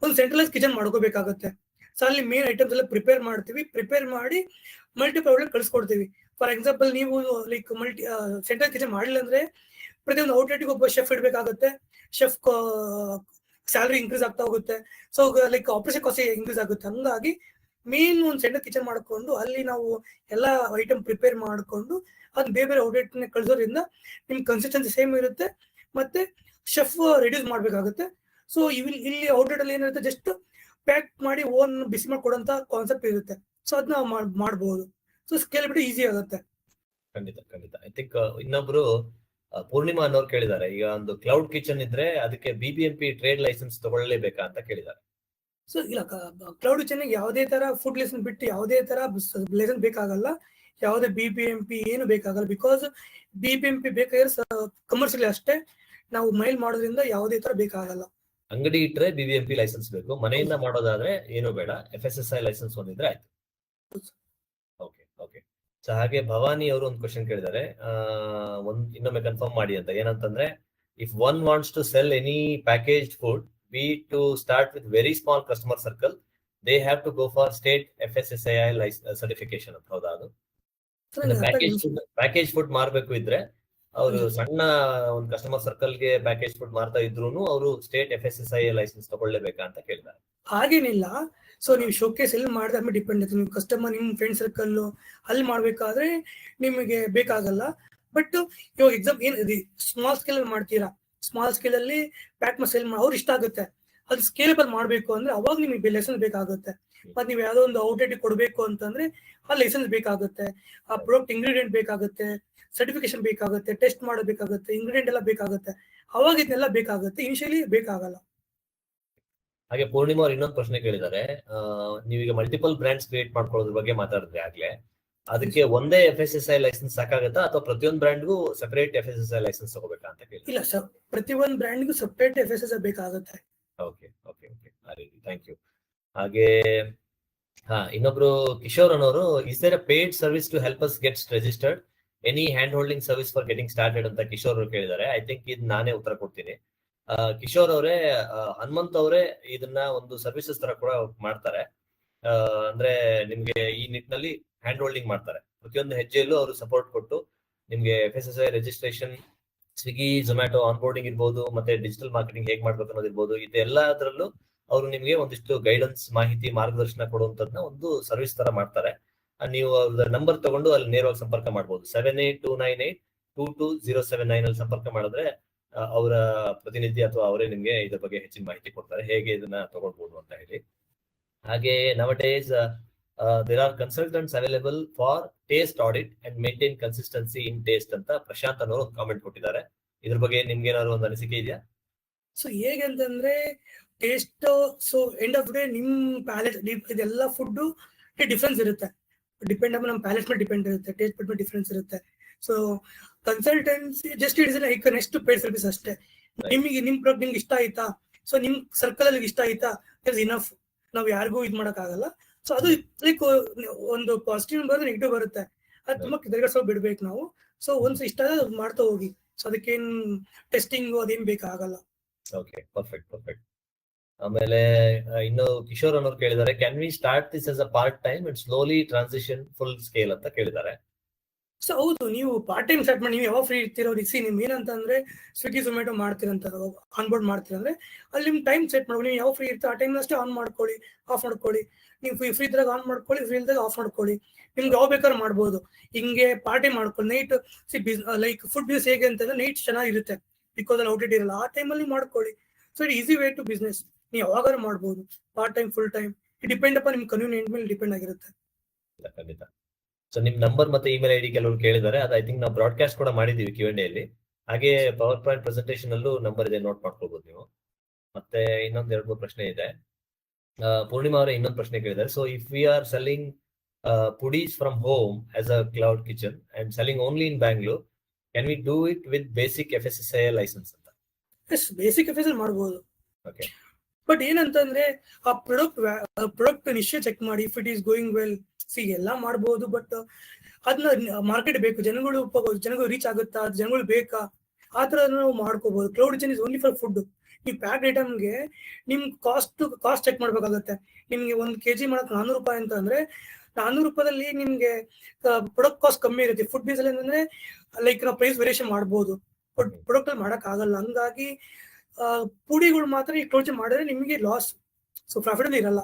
Speaker 1: ಒಂದು ಸೆಂಟ್ರಲೈಸ್ ಕಿಚನ್ ಮಾಡ್ಕೋಬೇಕಾಗತ್ತೆ. ಸೊ ಅಲ್ಲಿ ಮೇನ್ ಐಟಮ್ಸ್ ಎಲ್ಲ ಪ್ರಿಪೇರ್ ಮಾಡ್ತೀವಿ, ಪ್ರಿಪೇರ್ ಮಾಡಿ ಮಲ್ಟಿಪಲ್ ಔಟ್ಲೆಟ್ ಕಳ್ಸಿಕೊಡ್ತೀವಿ. ಫಾರ್ ಎಕ್ಸಾಂಪಲ್ ನೀವು ಲೈಕ್ ಸೆಂಟ್ರಲ್ ಕಿಚನ್ ಮಾಡಿಲ್ಲ ಅಂದ್ರೆ ಪ್ರತಿಯೊಂದು ಔಟ್ಲೆಟ್ಗೆ ಒಬ್ಬ ಶೆಫ್ ಇಡ್ಬೇಕಾಗತ್ತೆ. ಶೆಫ್ ಸ್ಯಾಲರಿ ಇನ್ಕ್ರೀಸ್ ಆಗ್ತಾ ಹೋಗುತ್ತೆ. So like operation cost increase ಆಗುತ್ತೆ. ಹಂಗಾಗಿ ಮೇನ್ ಒಂದು ಸೆಂಟ್ರಲ್ ಕಿಚನ್ ಮಾಡ್ಕೊಂಡು ಅಲ್ಲಿ ನಾವು ಎಲ್ಲ ಐಟಮ್ ಪ್ರಿಪೇರ್ ಮಾಡ್ಕೊಂಡು ಅದ್ ಬೇರೆ ಬೇರೆ ಔಟ್ಲೆಟ್ ಕಳಿಸೋದ್ರಿಂದ ನಿಮ್ ಕನ್ಸಿಸ್ಟೆನ್ಸಿ ಸೇಮ್ ಇರುತ್ತೆ, ಮತ್ತೆ ಶೆಫ್ ರಿಡ್ಯೂಸ್ ಮಾಡ್ಬೇಕಾಗುತ್ತೆ. ಸೊ ಇಲ್ಲಿ ಔಟ್ಲೆಟ್ ಅಲ್ಲಿ ಏನಿರುತ್ತೆ, ಜಸ್ಟ್ ಪ್ಯಾಕ್ ಮಾಡಿ ಓನ್ ಬಿಸಿ ಮಾಡ್ಕೊಡೋಂತ ಕಾನ್ಸೆಪ್ಟ್ ಇರುತ್ತೆ. ಸೊ ಅದನ್ನ ಮಾಡಬಹುದು. ಸೊ ಸ್ಕೇಲಬಿಲಿಟಿ ಈಸಿ ಆಗುತ್ತೆ.
Speaker 2: ಖಂಡಿತ. ಐ ಥಿಂಕ್ ಇನ್ನೊಬ್ರು ಪೂರ್ಣಿಮಾ ಅನ್ನೋರು ಕೇಳಿದ್ದಾರೆ, ಈಗ ಒಂದು ಕ್ಲೌಡ್ ಕಿಚನ್ ಇದ್ರೆ ಅದಕ್ಕೆ BBMP ಟ್ರೇಡ್ ಲೈಸೆನ್ಸ್ ತಗೊಳ್ಳಲೇಬೇಕಾ ಅಂತ ಕೇಳಿದ್ದಾರೆ.
Speaker 1: ಸೊ ಇಲ್ಲ, ಕ್ಲೌಡ್ ಕಿಚನ್ ಯಾವುದೇ ತರ ಫುಡ್ ಲೈಸೆನ್ಸ್ ಬಿಟ್ಟು ಯಾವುದೇ ತರ ಲೈಸೆನ್ಸ್ ಬೇಕಾಗಲ್ಲ, ಯಾವುದೇ BBMP ಏನು ಬೇಕಾಗಲ್ಲ. ಬಿಕಾಸ್ BBMP ಬೇಕಾದ್ರೆ ಕಮರ್ಷಿಯಲ್ ಅಷ್ಟೇ, ನಾವು ಮೈಲ್ ಮಾಡೋದ್ರಿಂದ ಯಾವುದೇ ತರ ಬೇಕಾಗಲ್ಲ.
Speaker 2: ಅಂಗಡಿ ಇಟ್ರೆ BBMP ಲೈಸೆನ್ಸ್ ಬೇಕು, ಮನೆಯಿಂದ ಮಾಡೋದಾದ್ರೆ ಏನು ಬೇಡ, FSSAI ಲೈಸೆನ್ಸ್ ಹೊಂದಿದ್ರೆ ಆಯ್ತು. ಓಕೆ. ಸೊ ಹಾಗೆ ಭವಾನಿ ಅವರು ಒಂದು ಕ್ವಶನ್ ಕೇಳಿದ್ದಾರೆ, ಇನ್ನೊಮ್ಮೆ ಕನ್ಫರ್ಮ್ ಮಾಡಿ ಅಂತ. ಏನಂತಂದ್ರೆ, if one wants to sell any packaged food, be to start with very small customer circle, they have to go for state FSSAI certification ಅಂತ. ಹೌದಾ? ಅದು ಪ್ಯಾಕೇಜ್ ಫುಡ್ ಮಾರ್ಬೇಕು ಇದ್ರೆ ಅವರು ಸಣ್ಣ ಒಂದು ಕಸ್ಟಮರ್ ಸರ್ಕಲ್ಗೆ ಪ್ಯಾಕೇಜ್ ಫುಡ್ ಮಾರ್ತಾ ಇದ್ರು ಅವರು ಸ್ಟೇಟ್ FSSAI ಲೈಸೆನ್ಸ್ ತಗೊಳ್ಳೇಬೇಕಾ ಅಂತ ಕೇಳಿದ್ದಾರೆ. ಹಾಗೇನಿಲ್ಲ.
Speaker 1: ಸೊ ನೀವು ಶೋಕೇಸ್ ಎಲ್ಲಿ ಮಾಡಿದ್ರೆ ಆಮೇಲೆ ಡಿಪೆಂಡ್ ಆಗುತ್ತೆ. ನೀವು ಕಸ್ಟಮರ್ ನಿಮ್ ಫ್ರೆಂಡ್ ಸರ್ಕಲ್ ಅಲ್ಲಿ ಮಾಡ್ಬೇಕಾದ್ರೆ ನಿಮಗೆ ಬೇಕಾಗಲ್ಲ. ಬಟ್ ಇವಾಗ ಎಕ್ಸಾಮ್ ಏನ್ ಸ್ಮಾಲ್ ಸ್ಕೇಲ್ ಅಲ್ಲಿ ಮಾಡ್ತೀರಾ, ಸ್ಮಾಲ್ ಸ್ಕೇಲ್ ಅಲ್ಲಿ ಪ್ಯಾಕ್ ಮಾಡಿ ಸೇಲ್ ಅವ್ರು ಇಷ್ಟ ಆಗುತ್ತೆ. ಅದು ಸ್ಕೇಲೆಬಲ್ ಮಾಡ್ಬೇಕು ಅಂದ್ರೆ ಅವಾಗ ನಿಮಗೆ ಲೈಸೆನ್ಸ್ ಬೇಕಾಗುತ್ತೆ. ಮತ್ತೆ ನೀವು ಯಾವ್ದೋ ಒಂದು ಔಟ್ಲೆಟ್ ಕೊಡ್ಬೇಕು ಅಂತಂದ್ರೆ ಆ ಲೈಸೆನ್ಸ್ ಬೇಕಾಗುತ್ತೆ, ಆ ಪ್ರಾಡಕ್ಟ್ ಇಂಗ್ರೀಡಿಯೆಂಟ್ ಬೇಕಾಗುತ್ತೆ, ಸರ್ಟಿಫಿಕೇಶನ್ ಬೇಕಾಗುತ್ತೆ, ಟೆಸ್ಟ್ ಮಾಡಬೇಕಾಗುತ್ತೆ, ಇಂಗ್ರೀಡಿಯೆಂಟ್ ಎಲ್ಲ ಬೇಕಾಗುತ್ತೆ. ಅವಾಗ ಇದನ್ನೆಲ್ಲ ಬೇಕಾಗುತ್ತೆ, ಇನಿಷಿಯಲಿ ಬೇಕಾಗಲ್ಲ.
Speaker 2: ಹಾಗೆ ಪೂರ್ಣಿಮಾ ಅವ್ರು ಇನ್ನೊಂದು ಪ್ರಶ್ನೆ ಕೇಳಿದ್ದಾರೆ, ನೀವೀಗ ಮಲ್ಟಿಪಲ್ ಬ್ರ್ಯಾಂಡ್ಸ್ ಕ್ರಿಯೇಟ್ ಮಾಡ್ಕೊಳ್ಳೋದ್ರ ಬಗ್ಗೆ ಮಾತಾಡಿದ್ರೆ ಆಗ್ಲೇ, ಅದಕ್ಕೆ ಒಂದೇ FSSAI ಲೈಸೆನ್ಸ್ ಸಾಕಾಗತ್ತಾ ಅಥವಾ ಪ್ರತಿಯೊಂದು ಬ್ರ್ಯಾಂಡ್ಗೂ ಸೆಪರೇಟ್ FSSAI ಲೈಸೆನ್ಸ್ ತಗೋಬೇಕಾ ಅಂತ ಕೇಳಿ?
Speaker 1: ಇಲ್ಲ ಸರ್, ಪ್ರತಿಯೊಂದು ಬ್ರ್ಯಾಂಡ್ಗೂ ಸೆಪರೇಟ್ FSSAI ಬೇಕಾಗುತ್ತೆ.
Speaker 2: ಓಕೆ. Thank you. ಹಾಗೆ ಇನ್ನೊಬ್ರು ಕಿಶೋರ್ ಅನ್ನೋರು, is there a paid service to help us get registered, any hand holding service for getting started ಅಂತ ಕಿಶೋರ್ ಅವರು ಕೇಳಿದ್ದಾರೆ. ಐ ಥಿಂಕ್ ಇದು ನಾನೇ ಉತ್ತರ ಕೊಡ್ತೀನಿ. ಕಿಶೋರ್ ಅವರೇ, ಹನುಮಂತ್ ಅವರೇ ಇದನ್ನ ಒಂದು ಸರ್ವಿಸಸ್ ತರ ಕೂಡ ಮಾಡ್ತಾರೆ. ಅಂದ್ರೆ ನಿಮ್ಗೆ ಈ ನಿಟ್ಟಿನಲ್ಲಿ ಹ್ಯಾಂಡ್ ಹೋಲ್ಡಿಂಗ್ ಮಾಡ್ತಾರೆ. ಪ್ರತಿಯೊಂದು ಹೆಜ್ಜೆಯಲ್ಲೂ ಅವರು ಸಪೋರ್ಟ್ ಕೊಟ್ಟು ನಿಮ್ಗೆ FSSAI registration, Swiggy Zomato onboarding ಇರ್ಬೋದು, ಮತ್ತೆ ಡಿಜಿಟಲ್ ಮಾರ್ಕೆಟಿಂಗ್ ಹೇಗೆ ಮಾಡ್ಬೇಕು ಅನ್ನೋದಿರ್ಬೋದು, ಇದೆಲ್ಲದರಲ್ಲೂ ಅವರು ನಿಮ್ಗೆ ಒಂದಿಷ್ಟು ಗೈಡೆನ್ಸ್, ಮಾಹಿತಿ, ಮಾರ್ಗದರ್ಶನ ಕೊಡುವಂತದ್ನ ಒಂದು ಸರ್ವಿಸ್ ತರ ಮಾಡ್ತಾರೆ. ನೀವು ಅವ್ರ ನಂಬರ್ ತಗೊಂಡು ಅಲ್ಲಿ ನೇರವಾಗಿ ಸಂಪರ್ಕ ಮಾಡಬಹುದು. 7829822079 ಅಲ್ಲಿ ಸಂಪರ್ಕ ಮಾಡಿದ್ರೆ ಅವರ ಪ್ರತಿನಿಧಿ ಅಥವಾ ಅವರೇ ನಿಮ್ಗೆ ಇದ್ರ ಬಗ್ಗೆ ಹೆಚ್ಚಿನ ಮಾಹಿತಿ ಕೊಡ್ತಾರೆ, ಹೇಗೆ ಇದನ್ನ ತಗೊಳ್ಬಹುದು ಅಂತ ಹೇಳಿ. ಹಾಗೆ nowadays there are consultants available for taste audit and maintain consistency in taste ಅಂತ ಪ್ರಶಾಂತ್ ಅನ್ನೋರು ಒಂದು ಕಾಮೆಂಟ್ ಕೊಟ್ಟಿದ್ದಾರೆ. ಇದ್ರ ಬಗ್ಗೆ ನಿಮ್ಗೆ ಏನಾದ್ರು ಒಂದು ಅನಿಸಿಕೆ ಇದೆಯಾ? ಸೊ
Speaker 1: ಹೇಗೆ ಅಂತಂದ್ರೆ taste, so end of day ನಿಮ್ ಪ್ಯಾಲೆಟ್ ಇದೆಲ್ಲ ಫುಡ್ ಡಿಫ್ರೆನ್ಸ್ ಇರುತ್ತೆ. ಡಿಪೆಂಡ್ ನಮ್ಮ ಪ್ಯಾಲೆಟ್ ಮೇಲೆ ಡಿಪೆಂಡ್ ಇರುತ್ತೆ, ಟೇಸ್ಟ್ ಮೇಲೆ ಡಿಫ್ರೆನ್ಸ್ ಇರುತ್ತೆ. So consultancy just it is like next paid service ಅಷ್ಟೇ. ನಿಮಗೆ ನಿಮ್ ಪ್ರಾಡಕ್ಟ್ ನಿಮ್ಗೆ ಇಷ್ಟ ಆಯ್ತಾ, ಸೊ ನಿಮ್ ಸರ್ಕಲ್ ಅಲ್ಲಿ ಇಷ್ಟ ಆಯ್ತಾ, ಇಸ್ ಇನಫ್. ನಾವು ಯಾರಿಗೂ ಇದು ಆಗಲ್ಲ. ಸೊ ಅದು ಲೈಕ್ ಒಂದು ಪಾಸಿಟಿವ್ ಬರುತ್ತೆ, ನೆಗೆಟಿವ್ ಬರುತ್ತೆ. ಅದು ತುಂಬಾ ತಿರ್ಗಾಡ್ಸೋ ಬಿಡ್ಬೇಕು ನಾವು. ಸೊ ಒಂದ್ಸ ಇಷ್ಟ ಮಾಡ್ತಾ ಹೋಗಿ. ಸೊ ಅದಕ್ಕೇನ್ ಟೆಸ್ಟಿಂಗ್ ಅದೇನ್ ಬೇಕಾಗಲ್ಲ.
Speaker 2: Okay, perfect. ಆಮೇಲೆ ಇನ್ನು ಕಿಶೋರ್ ಅನ್ನೋರು ಕೇಳಿದ್ದಾರೆ, can we start this as a part time and slowly transition full scale ಅಂತ ಕೇಳಿದ್ದಾರೆ.
Speaker 1: ಸೊ ಹೌದು, ನೀವು ಪಾರ್ಟ್ ಟೈಮ್ ಸ್ಟಾರ್ಟ್ ಮಾಡಿ, ನೀವು ಯಾವಾಗ ಫ್ರೀ ಇರ್ತೀರೋ ರಿಸಿ ನಿಮ್ ಏನಂತಂದ್ರೆ ಸ್ವಿಗ್ಗಿ ಝೊಮ್ಯಾಟೊ ಮಾಡ್ತೀರಂತ ಆನ್ಬೋರ್ಡ್ ಮಾಡ್ತೀರಂದ್ರೆ ಅಲ್ಲಿ ನಿಮ್ ಟೈಮ್ ಸೆಟ್ ಮಾಡ್ಕೊಳ್ಳಿ. ನೀವು ಯಾವ ಫ್ರೀ ಇರ್ತೀರೋ ಆ ಟೈಮ್ ಅಷ್ಟೇ ಆನ್ ಮಾಡ್ಕೊಳ್ಳಿ, ಆಫ್ ಮಾಡ್ಕೊಳ್ಳಿ. ನೀವು ಫ್ರೀ ಇದ್ದಾಗ ಆನ್ ಮಾಡ್ಕೊಳ್ಳಿ, ಫ್ರೀ ಇದ್ದಾಗ ಆಫ್ ಮಾಡ್ಕೊಳ್ಳಿ. ನಿಮ್ಗೆ ಯಾವ ಬೇಕಾದ್ರೂ ಮಾಡ್ಬೋದು. ಹಿಂಗೆ ಪಾರ್ಟಿ ಮಾಡ್ಕೊಳ್ಳಿ. ನೈಟ್ ಲೈಕ್ ಫುಡ್ ಬಿಸ್ನೆಸ್ ಹೇಗೆ ಅಂತಂದ್ರೆ ನೈಟ್ ಚೆನ್ನಾಗಿರುತ್ತೆ, ಬಿಕಾಸ್ ಅಲ್ಲಿ ಔಟ್ಲೆಟ್ ಇರಲ್ಲ. ಆ ಟೈಮಲ್ಲಿ ಮಾಡ್ಕೊಳ್ಳಿ. So it easy way to business. ನೀವು ಯಾವಾಗಾದ್ರೂ ಮಾಡ್ಬೋದು, part time full time. It depend ಅಪ್ಪ ನಿಮ್ ಕನ್ವೀನಿಯಂಟ್ ಮೇಲೆ ಡಿಪೆಂಡ್ ಆಗಿರುತ್ತೆ.
Speaker 2: ಖಂಡಿತ. ಸೊ ನಿಮ್ ನಂಬರ್ ಮತ್ತೆ ಇಮೇಲ್ ಐಡಿ ಕೆಲವರು ಕೇಳಿದ್ದಾರೆ, ಅದು ಐ ಥಿಂಕ್ ನಾವು ಬ್ರಾಡ್ಕಾಸ್ಟ್ ಕೂಡ ಮಾಡಿದೀವಿ Q&A ಅಲ್ಲಿ. ಹಾಗೆ ಪವರ್ ಪಾಯಿಂಟ್ ಪ್ರೆಸೆಂಟೇಷನ್ ಅಲ್ಲೂ ನಂಬರ್ ಇದೆ, ನೋಟ್ ಮಾಡ್ಕೋಬಹುದು ನೀವು. ಮತ್ತೆ ಇನ್ನೊಂದ್ 2-3 ಪ್ರಶ್ನೆ ಇದೆ. ಪೂರ್ಣಿಮಾ ಅವರೇ ಇನ್ನೊಂದು ಪ್ರಶ್ನೆ ಕೇಳಿದ್ದಾರೆ. So if we are selling podis from home as a cloud kitchen and selling only in Bangalore, can we do it with basic FSSAI license ಅಂತ?
Speaker 1: ಎಸ್, ಬೇಸಿಕ್ FSSAI ಮಾಡ್ಬೋದು.
Speaker 2: ಓಕೆ,
Speaker 1: ಬಟ್ ಏನಂತಂದ್ರೆ ಆ ಪ್ರಾಡಕ್ಟ್ ನಿಶ್ಚಯ ಚೆಕ್ ಮಾಡಿ. If it is going well, ಎಲ್ಲ ಮಾಡ್ಬೋದು. But ಅದನ್ನ market ಬೇಕು, ಜನಗಳು ರೀಚ್ ಆಗುತ್ತಾ, ಜನಗಳು ಬೇಕಾ, ಆ ತರ ನಾವು ಮಾಡ್ಕೋಬಹುದು. Cloud kitchen is only for food. ನೀವು ಪ್ಯಾಕ್ ಐಟಮ್ಗೆ ನಿಮ್ ಕಾಸ್ಟ್ ಚೆಕ್ ಮಾಡ್ಬೇಕಾಗತ್ತೆ. ನಿಮ್ಗೆ 1 kg ಮಾಡಕ್ 400 ರೂಪಾಯಿ ಅಂತ ಅಂದ್ರೆ 400 ರೂಪಾಯಿದಲ್ಲಿ ನಿಮ್ಗೆ ಪ್ರೊಡಕ್ಟ್ ಕಾಸ್ಟ್ ಕಮ್ಮಿ ಇರುತ್ತೆ. ಫುಡ್ ಬಿಸ್ ಅಲ್ಲಿ ಅಂದ್ರೆ ಲೈಕ್ ನಾವು ಪ್ರೈಸ್ ವೇರಿಯೇಷನ್ ಮಾಡ್ಬೋದು, ಬಟ್ ಪ್ರೊಡಕ್ಟ್ ಅಲ್ಲಿ ಮಾಡಕ್ ಆಗಲ್ಲ. ಹಂಗಾಗಿ ಪುಡಿಗಳು ಮಾತ್ರ ಈ ಕ್ಲೌಡ್ ಕಿಚನ್ ಮಾಡಿದ್ರೆ ನಿಮಗೆ ಲಾಸ್, ಸೊ ಪ್ರಾಫಿಟ್ ಅಲ್ಲಿ ಇರಲ್ಲ.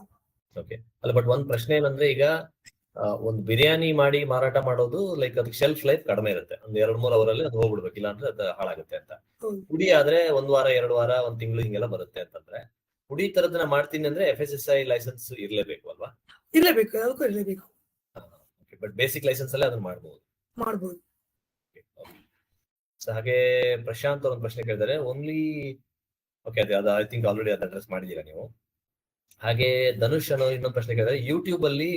Speaker 2: ಓಕೆ. ಅಲ್ಲ, ಬಟ್ ಒಂದ್ ಪ್ರಶ್ನೆ ಏನಂದ್ರೆ, ಈಗ ಒಂದು ಬಿರಿಯಾನಿ ಮಾಡಿ ಮಾರಾಟ ಮಾಡೋದು ಲೈಕ್ ಅದಕ್ಕೆ ಶೆಲ್ಫ್ ಲೈಫ್ ಕಡಿಮೆ ಇರುತ್ತೆ, 1-2-3 ಅವರಲ್ಲಿ ಅದು ಹೋಗ್ಬಿಡ್ಬೇಕು, ಇಲ್ಲ ಅಂದ್ರೆ ಅದು ಹಾಳಾಗುತ್ತೆ ಅಂತ. ಪುಡಿ ಆದ್ರೆ 1 ವಾರ 2 ವಾರ 1 ತಿಂಗಳು ಹಿಂಗೆಲ್ಲ ಬರುತ್ತೆ ಅಂತಂದ್ರೆ, ಪುಡಿ ತರದನ್ನ ಮಾಡ್ತೀನಿ ಅಂದ್ರೆ FSSAI ಲೈಸೆನ್ಸ್ ಇರ್ಲೇಬೇಕು ಅಲ್ವಾ?
Speaker 1: ಇರ್ಲೇಬೇಕು, ಅದಕ್ಕೂ ಇರ್ಲೇಬೇಕು.
Speaker 2: ಬಟ್ ಬೇಸಿಕ್ ಲೈಸೆನ್ಸ್ ಅಲ್ಲೇ ಅದನ್ನ ಮಾಡ್ಬೋದು. ಹಾಗೆ ಪ್ರಶಾಂತ್ ಅವ್ರ ಒಂದು ಪ್ರಶ್ನೆ ಕೇಳಿದ್ದಾರೆ, ಓನ್ಲಿ ಓಕೆ ಅದು ಐ ಥಿಂಕ್ ಆಲ್ರೆಡಿ ಅದು ಅಡ್ರೆಸ್ ಮಾಡಿದೀರಾ ನೀವು. ಹಾಗೆ ಧನುಷ್ ಅನ್ನೋ ಇನ್ನೊಂದು ಪ್ರಶ್ನೆ ಕೇಳಿದ್ದಾರೆ, ಯೂಟ್ಯೂಬ್ ಅಲ್ಲಿ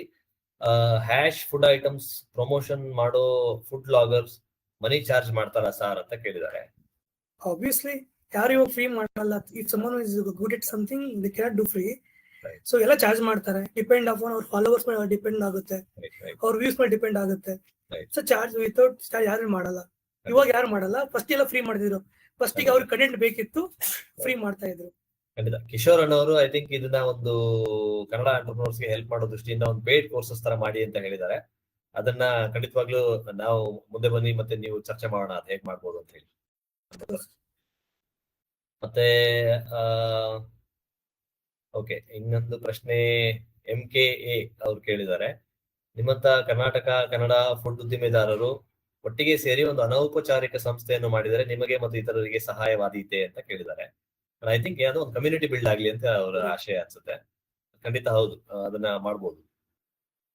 Speaker 2: ಹ್ಯಾಶ್ ಫುಡ್ ಐಟಮ್ಸ್ ಪ್ರಮೋಷನ್ ಮಾಡೋ ಫುಡ್ ಬ್ಲಾಗರ್ಸ್ ಮನಿ ಚಾರ್ಜ್ ಮಾಡ್ತಾರಾ ಸಾರ್ ಅಂತ ಕೇಳಿದ್ದಾರೆ.
Speaker 1: ಆಬ್ವಿಯಸ್ಲಿ ಯಾರು ಇವಾಗ ಫ್ರೀ ಮಾಡಲ್ಲ. If someone is good at something they can do free. So ಎಲ್ಲ ಚಾರ್ಜ್ ಮಾಡ್ತಾರೆ. ಡಿಪೆಂಡ್ ಆನ್ ಅವ್ರ ಫಾಲೋವರ್ಸ್ ಮೇಲೆ ಡಿಪೆಂಡ್ ಆಗುತ್ತೆ, ಅವ್ರ ವ್ಯೂಸ್ ಮೇಲೆ ಡಿಪೆಂಡ್ ಆಗುತ್ತೆ. ಸೊ ಚಾರ್ಜ್ ವಿತೌಟ್ ಚಾರ್ಜ್ ಯಾರು ಮಾಡಲ್ಲ. ಇವಾಗ ಯಾರು ಮಾಡಲ್ಲ, ಫಸ್ಟ್ ಎಲ್ಲ ಫ್ರೀ ಮಾಡಿದ್ರು. ಫಸ್ಟ್ ಗೆ ಅವ್ರಿಗೆ ಕಂಟೆಂಟ್ ಬೇಕಿತ್ತು, ಫ್ರೀ ಮಾಡ್ತಾ ಇದ್ರು.
Speaker 2: ಖಂಡಿತ. ಕಿಶೋರ್ ಅನ್ನೋರು ಐ ಥಿಂಕ್ ಇದನ್ನ ಒಂದು ಕನ್ನಡ ಎಂಟರ್ಪ್ರನರ್ಸ್ ಗೆ ಹೆಲ್ಪ್ ಮಾಡೋ ದೃಷ್ಟಿಯಿಂದ ಒಂದು ಪೇಡ್ ಕೋರ್ಸಸ್ ತರ ಮಾಡಿ ಅಂತ ಹೇಳಿದ್ದಾರೆ. ಅದನ್ನ ಖಂಡಿತವಾಗ್ಲೂ ನಾವು ಮುಂದೆ ಬನ್ನಿ ಮತ್ತೆ ನೀವು ಚರ್ಚೆ ಮಾಡೋಣ, ಅದು ಹೇಗ್ ಮಾಡ್ಬೋದು ಅಂತ ಹೇಳಿ. ಮತ್ತೆ ಓಕೆ, ಇನ್ನೊಂದು ಪ್ರಶ್ನೆ MKA ಅವ್ರು ಕೇಳಿದ್ದಾರೆ, ನಿಮ್ಮಂತ ಕರ್ನಾಟಕ ಕನ್ನಡ ಫುಡ್ ಉದ್ದಿಮೆದಾರರು ಒಟ್ಟಿಗೆ ಸೇರಿ ಒಂದು ಅನೌಪಚಾರಿಕ ಸಂಸ್ಥೆಯನ್ನು ಮಾಡಿದರೆ ನಿಮಗೆ ಮತ್ತು ಇತರರಿಗೆ ಸಹಾಯವಾದೀತೆ ಅಂತ ಕೇಳಿದ್ದಾರೆ. ಐ ಥಿಂಕ್ ಏನೋ ಒಂದು ಕಮ್ಯುನಿಟಿ ಬಿಲ್ಡ್ ಆಗ್ಲಿ ಅಂತ ಅವರ ಆಶಯ ಅನ್ಸುತ್ತೆ. ಖಂಡಿತ ಹೌದು, ಅದನ್ನ ಮಾಡ್ಬೋದು.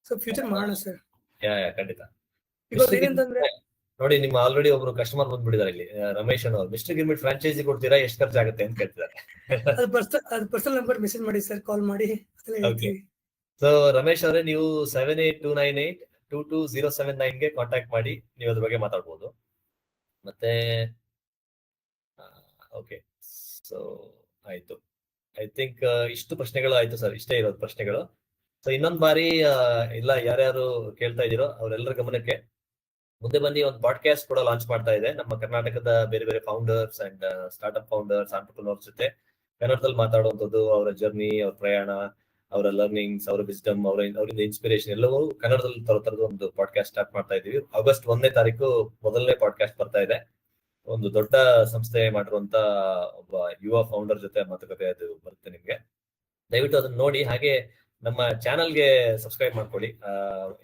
Speaker 1: ಸೊ ಫ್ಯೂಚರ್ ಮಾಡೋಣ ಸರ್.
Speaker 2: ಖಂಡಿತ.
Speaker 1: ಏನಂತಂದ್ರೆ
Speaker 2: ನೋಡಿ, ನಿಮ್ಮ ಆಲ್ರೆಡಿ ಒಬ್ರು ಕಸ್ಟಮರ್ ಬಂದ್ಬಿಟ್ಟಿದ್ದಾರೆ ಇಲ್ಲಿ, ರಮೇಶ್ ಅನ್ನೋರು. ಮಿಸ್ಟರ್ ಗಿರ್ಮಿಟ್ ಫ್ರಾಂಚೈಸಿ ಕೊಡ್ತೀರಾ, ಎಷ್ಟು ಖರ್ಚಾಗುತ್ತೆ ಅಂತ ಕೇಳ್ತಿದ್ದಾರೆ.
Speaker 1: ಅದು ಪರ್ಸನಲ್ ನಂಬರ್ ಮೆಸೇಜ್ ಮಾಡಿ ಸರ್, ಕಾಲ್ ಮಾಡಿ.
Speaker 2: ಸೊ ರಮೇಶ್ ಅವರೇ, ನೀವು 7829822079 ಗೆ ಕಾಂಟ್ಯಾಕ್ಟ್ ಮಾಡಿ, ನೀವು ಅದ್ರ ಬಗ್ಗೆ ಮಾತಾಡ್ಬೋದು. ಮತ್ತೆ ಓಕೆ, ಸೊ ಆಯ್ತು. ಐ ಥಿಂಕ್ ಇಷ್ಟು ಪ್ರಶ್ನೆಗಳು ಆಯ್ತು ಸರ್, ಇಷ್ಟೇ ಇರೋದು ಪ್ರಶ್ನೆಗಳು. ಸೊ ಇನ್ನೊಂದ್ ಬಾರಿ ಇಲ್ಲ, ಯಾರ್ಯಾರು ಕೇಳ್ತಾ ಇದೀರೋ ಅವರೆಲ್ಲರ ಗಮನಕ್ಕೆ, ಮುಂದೆ ಬನ್ನಿ ಒಂದು ಪಾಡ್ಕಾಸ್ಟ್ ಕೂಡ ಲಾಂಚ್ ಮಾಡ್ತಾ ಇದೆ. ನಮ್ಮ ಕರ್ನಾಟಕದ ಬೇರೆ ಬೇರೆ founders and startup founders, entrepreneurs ಜೊತೆ ಕನ್ನಡದಲ್ಲಿ ಮಾತಾಡುವಂಥದ್ದು, ಅವರ ಜರ್ನಿ, ಅವ್ರ ಪ್ರಯಾಣ, ಅವರ ಲರ್ನಿಂಗ್ಸ್, ಅವರ ವಿಸ್ಡಮ್, ಅವರಿಂದ ಇನ್ಸ್ಪಿರೇಷನ್ ಎಲ್ಲವೂ ಕನ್ನಡದಲ್ಲಿ ತರತರದ ಒಂದು ಪಾಡ್ಕಾಸ್ಟ್ ಸ್ಟಾರ್ಟ್ ಮಾಡ್ತಾ ಇದೀವಿ. ಆಗಸ್ಟ್ 1ನೇ ತಾರೀಕು ಮೊದಲನೇ ಪಾಡ್ಕಾಸ್ಟ್ ಬರ್ತಾ ಇದೆ. ಒಂದು ದೊಡ್ಡ ಸಂಸ್ಥೆ ಮಾಡಿರುವಂತ ಒಬ್ಬ ಯುವ ಫೌಂಡರ್ ಜೊತೆ ಮಾತುಕತೆ ಅದು ಬರುತ್ತೆ ನಿಮ್ಗೆ. ದಯವಿಟ್ಟು ಅದನ್ನ ನೋಡಿ. ಹಾಗೆ ನಮ್ಮ ಚಾನಲ್ಗೆ ಸಬ್ಸ್ಕ್ರೈಬ್ ಮಾಡ್ಕೊಳ್ಳಿ.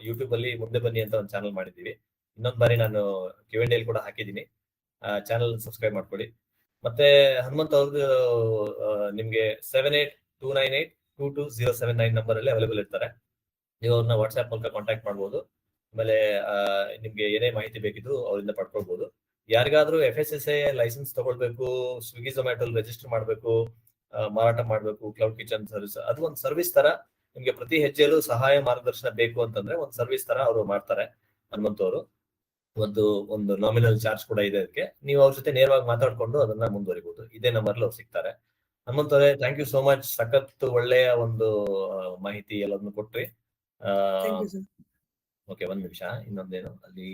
Speaker 2: ಯೂಟ್ಯೂಬ್ ಅಲ್ಲಿ ಮುಂದೆ ಬನ್ನಿ ಅಂತ ಒಂದು ಚಾನಲ್ ಮಾಡಿದೀವಿ. ಇನ್ನೊಂದ್ ಬಾರಿ ನಾನು Q&A ಕೂಡ ಹಾಕಿದ್ದೀನಿ, ಚಾನಲ್ ಸಬ್ಸ್ಕ್ರೈಬ್ ಮಾಡ್ಕೊಳ್ಳಿ. ಮತ್ತೆ ಹನುಮಂತ್ ಅವ್ರದ್ದು ನಿಮ್ಗೆ 7829822079 ನಂಬರ್ ಅಲ್ಲಿ ಅವೈಲೇಬಲ್ ಇರ್ತಾರೆ. ನೀವು ಅವ್ರನ್ನ ವಾಟ್ಸ್ಆಪ್ ಮೂಲಕ ಕಾಂಟ್ಯಾಕ್ಟ್ ಮಾಡ್ಬೋದು. ಆಮೇಲೆ ನಿಮ್ಗೆ ಏನೇ ಮಾಹಿತಿ ಬೇಕಿದ್ರು ಅವರಿಂದ ಪಡ್ಕೊಳ್ಬಹುದು. ಯಾರಿಗಾದ್ರೂ FSSAI ಲೈಸೆನ್ಸ್ ತಗೊಳ್ಬೇಕು, ಸ್ವಿಗ್ಗಿ ಝೊಮ್ಯಾಟೊ ರಿಜಿಸ್ಟರ್ ಮಾಡ್ಬೇಕು, ಮಾರಾಟ ಮಾಡ್ಬೇಕು, ಕ್ಲೌಡ್ ಕಿಚನ್ ಸರ್ವಿಸ್, ಅದು ಒಂದು ಸರ್ವಿಸ್ ತರ ನಿಮ್ಗೆ ಪ್ರತಿ ಹೆಜ್ಜೆಯಲ್ಲೂ ಸಹಾಯ ಮಾರ್ಗದರ್ಶನ ಬೇಕು ಅಂತಂದ್ರೆ ಒಂದು ಸರ್ವಿಸ್ ತರ ಅವರು ಮಾಡ್ತಾರೆ ಹನುಮಂತ್ ಅವರು. ಒಂದು ನಾಮಿನಲ್ ಚಾರ್ಜ್ ಕೂಡ ಇದೆ ಅದಕ್ಕೆ. ನೀವು ಅವ್ರ ಜೊತೆ ನೇರವಾಗಿ ಮಾತಾಡ್ಕೊಂಡು ಅದನ್ನ ಮುಂದುವರಿಬಹುದು. ಇದೇ ನಂಬರ್ಲಿ ಅವ್ರು ಸಿಗ್ತಾರೆ. ಹನುಮಂತವ್ರೆ, ಥ್ಯಾಂಕ್ ಯು ಸೋ ಮಚ್. ಸಖತ್ ಒಳ್ಳೆಯ ಒಂದು ಮಾಹಿತಿ ಎಲ್ಲದನ್ನು ಕೊಟ್ರಿ.
Speaker 1: Thank you sir.
Speaker 2: ಓಕೆ, ಒಂದ್ ನಿಮಿಷ, ಇನ್ನೊಂದೇನು ಅಲ್ಲಿ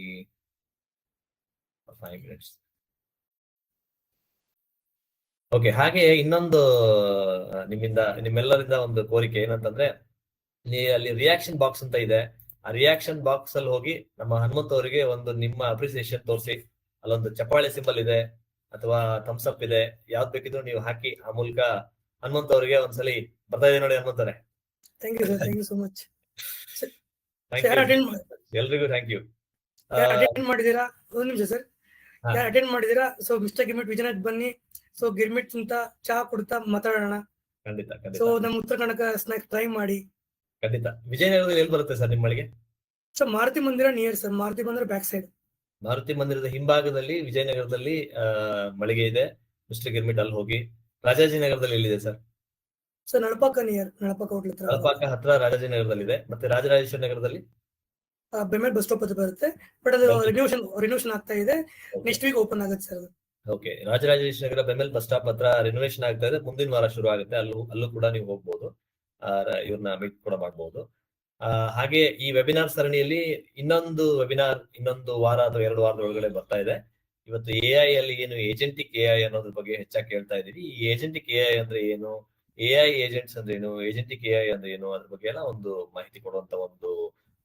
Speaker 2: 5 minutes. ಓಕೆ, ಹಾಗೆ ಇನ್ನೊಂದು ನಿಮ್ಮೆಲ್ಲರಿಂದ ಒಂದು ಕೋರಿಕೆ ಏನಂತಂದ್ರೆ, ಅಲ್ಲಿ ರಿಯಾಕ್ಷನ್ ಬಾಕ್ಸ್ ಅಂತ ಇದೆ. ಆ ರಿಯಾಕ್ಷನ್ ಬಾಕ್ಸ್ ಅಲ್ಲಿ ಹೋಗಿ ನಮ್ಮ ಹನುಮಂತ್ ಅವರಿಗೆ ಒಂದು ನಿಮ್ಮ ಅಪ್ರಿಸಿಯೇಷನ್ ತೋರಿಸಿ. ಅಲ್ಲೊಂದು ಚಪ್ಪಾಳೆ ಸಿಂಬಲ್ ಇದೆ ಅಥವಾ ಥಮ್ಸ್ ಅಪ್ ಇದೆ, ಯಾವ್ದು ಬೇಕಿದ್ರು ನೀವು ಹಾಕಿ. ಆ ಮೂಲಕ ಹನುಮಂತ್ ಅವರಿಗೆ ಒಂದ್ಸಲಿ ಬರ್ತಾ ಇದೆ ನೋಡಿ ಹನುಮಂತವ್ರೆ.
Speaker 1: Thank you sir. Thank you so much.
Speaker 2: ಎಲ್ರಿಗೂ ಥ್ಯಾಂಕ್ ಯು.
Speaker 1: ಅಟೆಂಡ್ ಮಾಡಿದೀರಾ? ಒಂದ್ ನಿಮಿಷ ಸರ್. ಯಾರು ಅಟೆಂಡ್ ಮಾಡಿದೀರಾ? ಸೊ ಮಿಸ್ಟರ್ ಗಿರ್ಮಿಟ್ ವಿಜಯನಗರ ಬನ್ನಿ. ಸೊ ಗಿರ್ಮಿಟ್ ಅಂತ ಚಹಾ ಕುಡ್ತಾ ಮಾತಾಡೋಣ.
Speaker 2: ಖಂಡಿತ
Speaker 1: ಸೊ ನಮ್ಮ ಉತ್ತರ ಕರ್ನಾಟಕ ಸ್ನಾಕ್ಸ್ ಟ್ರೈ ಮಾಡಿ.
Speaker 2: ಖಂಡಿತ. ವಿಜಯನಗರದಲ್ಲಿ ಎಲ್ಲಿ ಬರುತ್ತೆ ಸರ್ ನಿಮ್ಮಳಿಗೆ?
Speaker 1: ಸೊ ಮಾರುತಿ ಮಂದಿರ ನಿಯರ್ ಸರ್. ಮಾರುತಿ ಮಂದಿರ ಬ್ಯಾಕ್ ಸೈಡ್.
Speaker 2: ಮಾರುತಿ ಮಂದಿರದ ಹಿಂಭಾಗದಲ್ಲಿ ವಿಜಯನಗರದಲ್ಲಿ ಮಳಿಗೆ ಇದೆ. ಮಿಸ್ಟರ್ ಗಿರ್ಮಿಟ್ ಅಲ್ಲಿ ಹೋಗಿ. ರಾಜಾಜಿನಗರದಲ್ಲಿ ಎಲ್ಲಿದೆ ಸರ್?
Speaker 1: ಸರ್ ನಳಪಾಕ ನಿಯರ್. ನಳಪಾಕ ಹೋಟ್ಲ್ ಹತ್ರ.
Speaker 2: ನಳಪಾಕ ಹತ್ರ ರಾಜಾಜಿನಗರದಲ್ಲಿ ಇದೆ. ಮತ್ತೆ ರಾಜರಾಜೇಶ್ವರ ನಗರದಲ್ಲಿ
Speaker 1: ಬೆಮೆಲ್ ಬಸ್ ಸ್ಟಾಪ್ ಹತ್ರ ಬರುತ್ತೆ. ಬಟ್ ಅದು ರಿನೋವೇಷನ್ ಆಗ್ತಾ ಇದೆ. ನೆಕ್ಸ್ಟ್ ವೀಕ್ ಓಪನ್ ಆಗುತ್ತೆ ಸರ್.
Speaker 2: ಓಕೆ, ರಾಜರಾಜೇಶ್ವರ ನಗರ ಬೆಮೆಲ್ ಬಸ್ ಸ್ಟಾಪ್ ಹತ್ರ ರಿನೋವೇಷನ್ ಆಗ್ತಾ ಇದೆ. ಮುಂದಿನ ವಾರ ಶುರು ಆಗುತ್ತೆ. ಅಲ್ಲೂ ಕೂಡ ನೀವು ಹೋಗ್ಬೋದು. ಇವ್ರನ್ನ ಮೀಟ್ ಕೂಡ ಮಾಡ್ಬೋದು. ಹಾಗೆ ಈ ವೆಬಿನಾರ್ ಸರಣಿಯಲ್ಲಿ ಇನ್ನೊಂದು ವೆಬಿನಾರ್ ಇನ್ನೊಂದು ವಾರ ಅಥವಾ 2 ವಾರದ ಒಳಗಡೆ ಬರ್ತಾ ಇದೆ. ಇವತ್ತು AI ಅಲ್ಲಿ ಏನು ಏಜೆಂಟಿಕ್ AI ಅನ್ನೋದ್ರ ಬಗ್ಗೆ ಹೆಚ್ಚಾಗಿ ಕೇಳ್ತಾ ಇದೀವಿ. ಈ ಏಜೆಂಟಿಕ್ AI ಅಂದ್ರೆ ಏನು, AI ಏಜೆಂಟ್ಸ್ ಅಂದ್ರೆ ಏನು, ಏಜೆಂಟಿಕ್ AI ಅಂದ್ರೆ ಏನು, ಅದ್ರ ಬಗ್ಗೆ ಎಲ್ಲ ಒಂದು ಮಾಹಿತಿ ಕೊಡುವಂತ ಒಂದು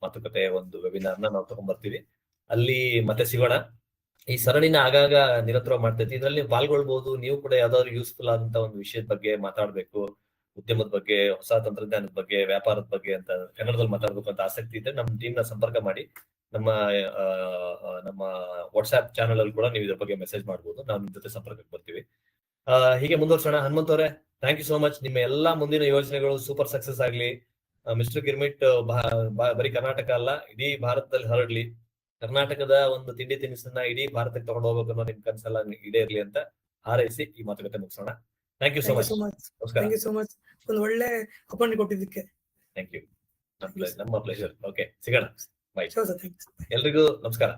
Speaker 2: ಮಾತುಕತೆ, ಒಂದು ವೆಬಿನಾರ್ ನಾವು ತಗೊಂಡ್ಬರ್ತೀವಿ. ಅಲ್ಲಿ ಮತ್ತೆ ಸಿಗೋಣ. ಈ ಸರಣಿನ ಆಗಾಗ ನಿರಂತರ ಮಾಡ್ತೈತಿ. ಇದ್ರಲ್ಲಿ ನೀವು ಪಾಲ್ಗೊಳ್ಬಹುದು. ನೀವು ಕೂಡ ಯಾವ್ದಾದ್ರು ಯೂಸ್ಫುಲ್ ಆದಂತ ಒಂದು ವಿಷಯದ ಬಗ್ಗೆ ಮಾತಾಡ್ಬೇಕು, ಉದ್ಯಮದ ಬಗ್ಗೆ, ಹೊಸ ತಂತ್ರಜ್ಞಾನದ ಬಗ್ಗೆ, ವ್ಯಾಪಾರದ ಬಗ್ಗೆ ಅಂತ ಕನ್ನಡದಲ್ಲಿ ಮಾತಾಡ್ಬೇಕು ಅಂತ ಆಸಕ್ತಿ ಇದ್ರೆ ನಮ್ಮ ಟೀಮ್ ನ ಸಂಪರ್ಕ ಮಾಡಿ. ನಮ್ಮ ವಾಟ್ಸ್ಆಪ್ ಚಾನಲ್ ಅಲ್ಲಿ ಕೂಡ ನೀವು ಇದ್ರ ಬಗ್ಗೆ ಮೆಸೇಜ್ ಮಾಡ್ಬೋದು. ನಾವು ನಿಮ್ ಜೊತೆ ಸಂಪರ್ಕಕ್ಕೆ ಬರ್ತೀವಿ. ಹೀಗೆ ಮುಂದುವರ್ಸೋಣ. ಹನುಮಂತ್ ಅವರೇ, ಥ್ಯಾಂಕ್ ಯು ಸೋ ಮಚ್. ನಿಮ್ಮ ಎಲ್ಲಾ ಮುಂದಿನ ಯೋಜನೆಗಳು ಸೂಪರ್ ಸಕ್ಸಸ್ ಆಗ್ಲಿ. ಮಿಸ್ಟರ್ ಗಿರ್ಮಿಟ್ ಬರೀ ಕರ್ನಾಟಕ ಅಲ್ಲ, ಇಡೀ ಭಾರತದಲ್ಲಿ ಹರಡ್ಲಿ. ಕರ್ನಾಟಕದ ಒಂದು ತಿಂಡಿ ತಿನಿಸನ್ನ ಇಡೀ ಭಾರತಕ್ಕೆ ತಗೊಂಡು ಹೋಗ್ಬೇಕು ಅನ್ನೋ ನಿಮ್ ಕನಸೆಲ್ಲ ಈಡೇರ್ಲಿ ಅಂತ ಹಾರೈಸಿ ಈ ಮಾತುಕತೆ ಮುಗಿಸೋಣ. Thank you so much.
Speaker 1: Thank you so much. ಒಂದು ಒಳ್ಳೆ ಅಪಾಯಿಂಟ್ ಕೊಟ್ಟಿದ್ದಕ್ಕೆ
Speaker 2: ಥ್ಯಾಂಕ್ ಯು. ನಮ್ಮ ಪ್ಲೆಷರ್. ಓಕೆ, ಸಿಗೋಣ. ಬೈ.
Speaker 1: ಸರ್,
Speaker 2: ಎಲ್ರಿಗೂ ನಮಸ್ಕಾರ.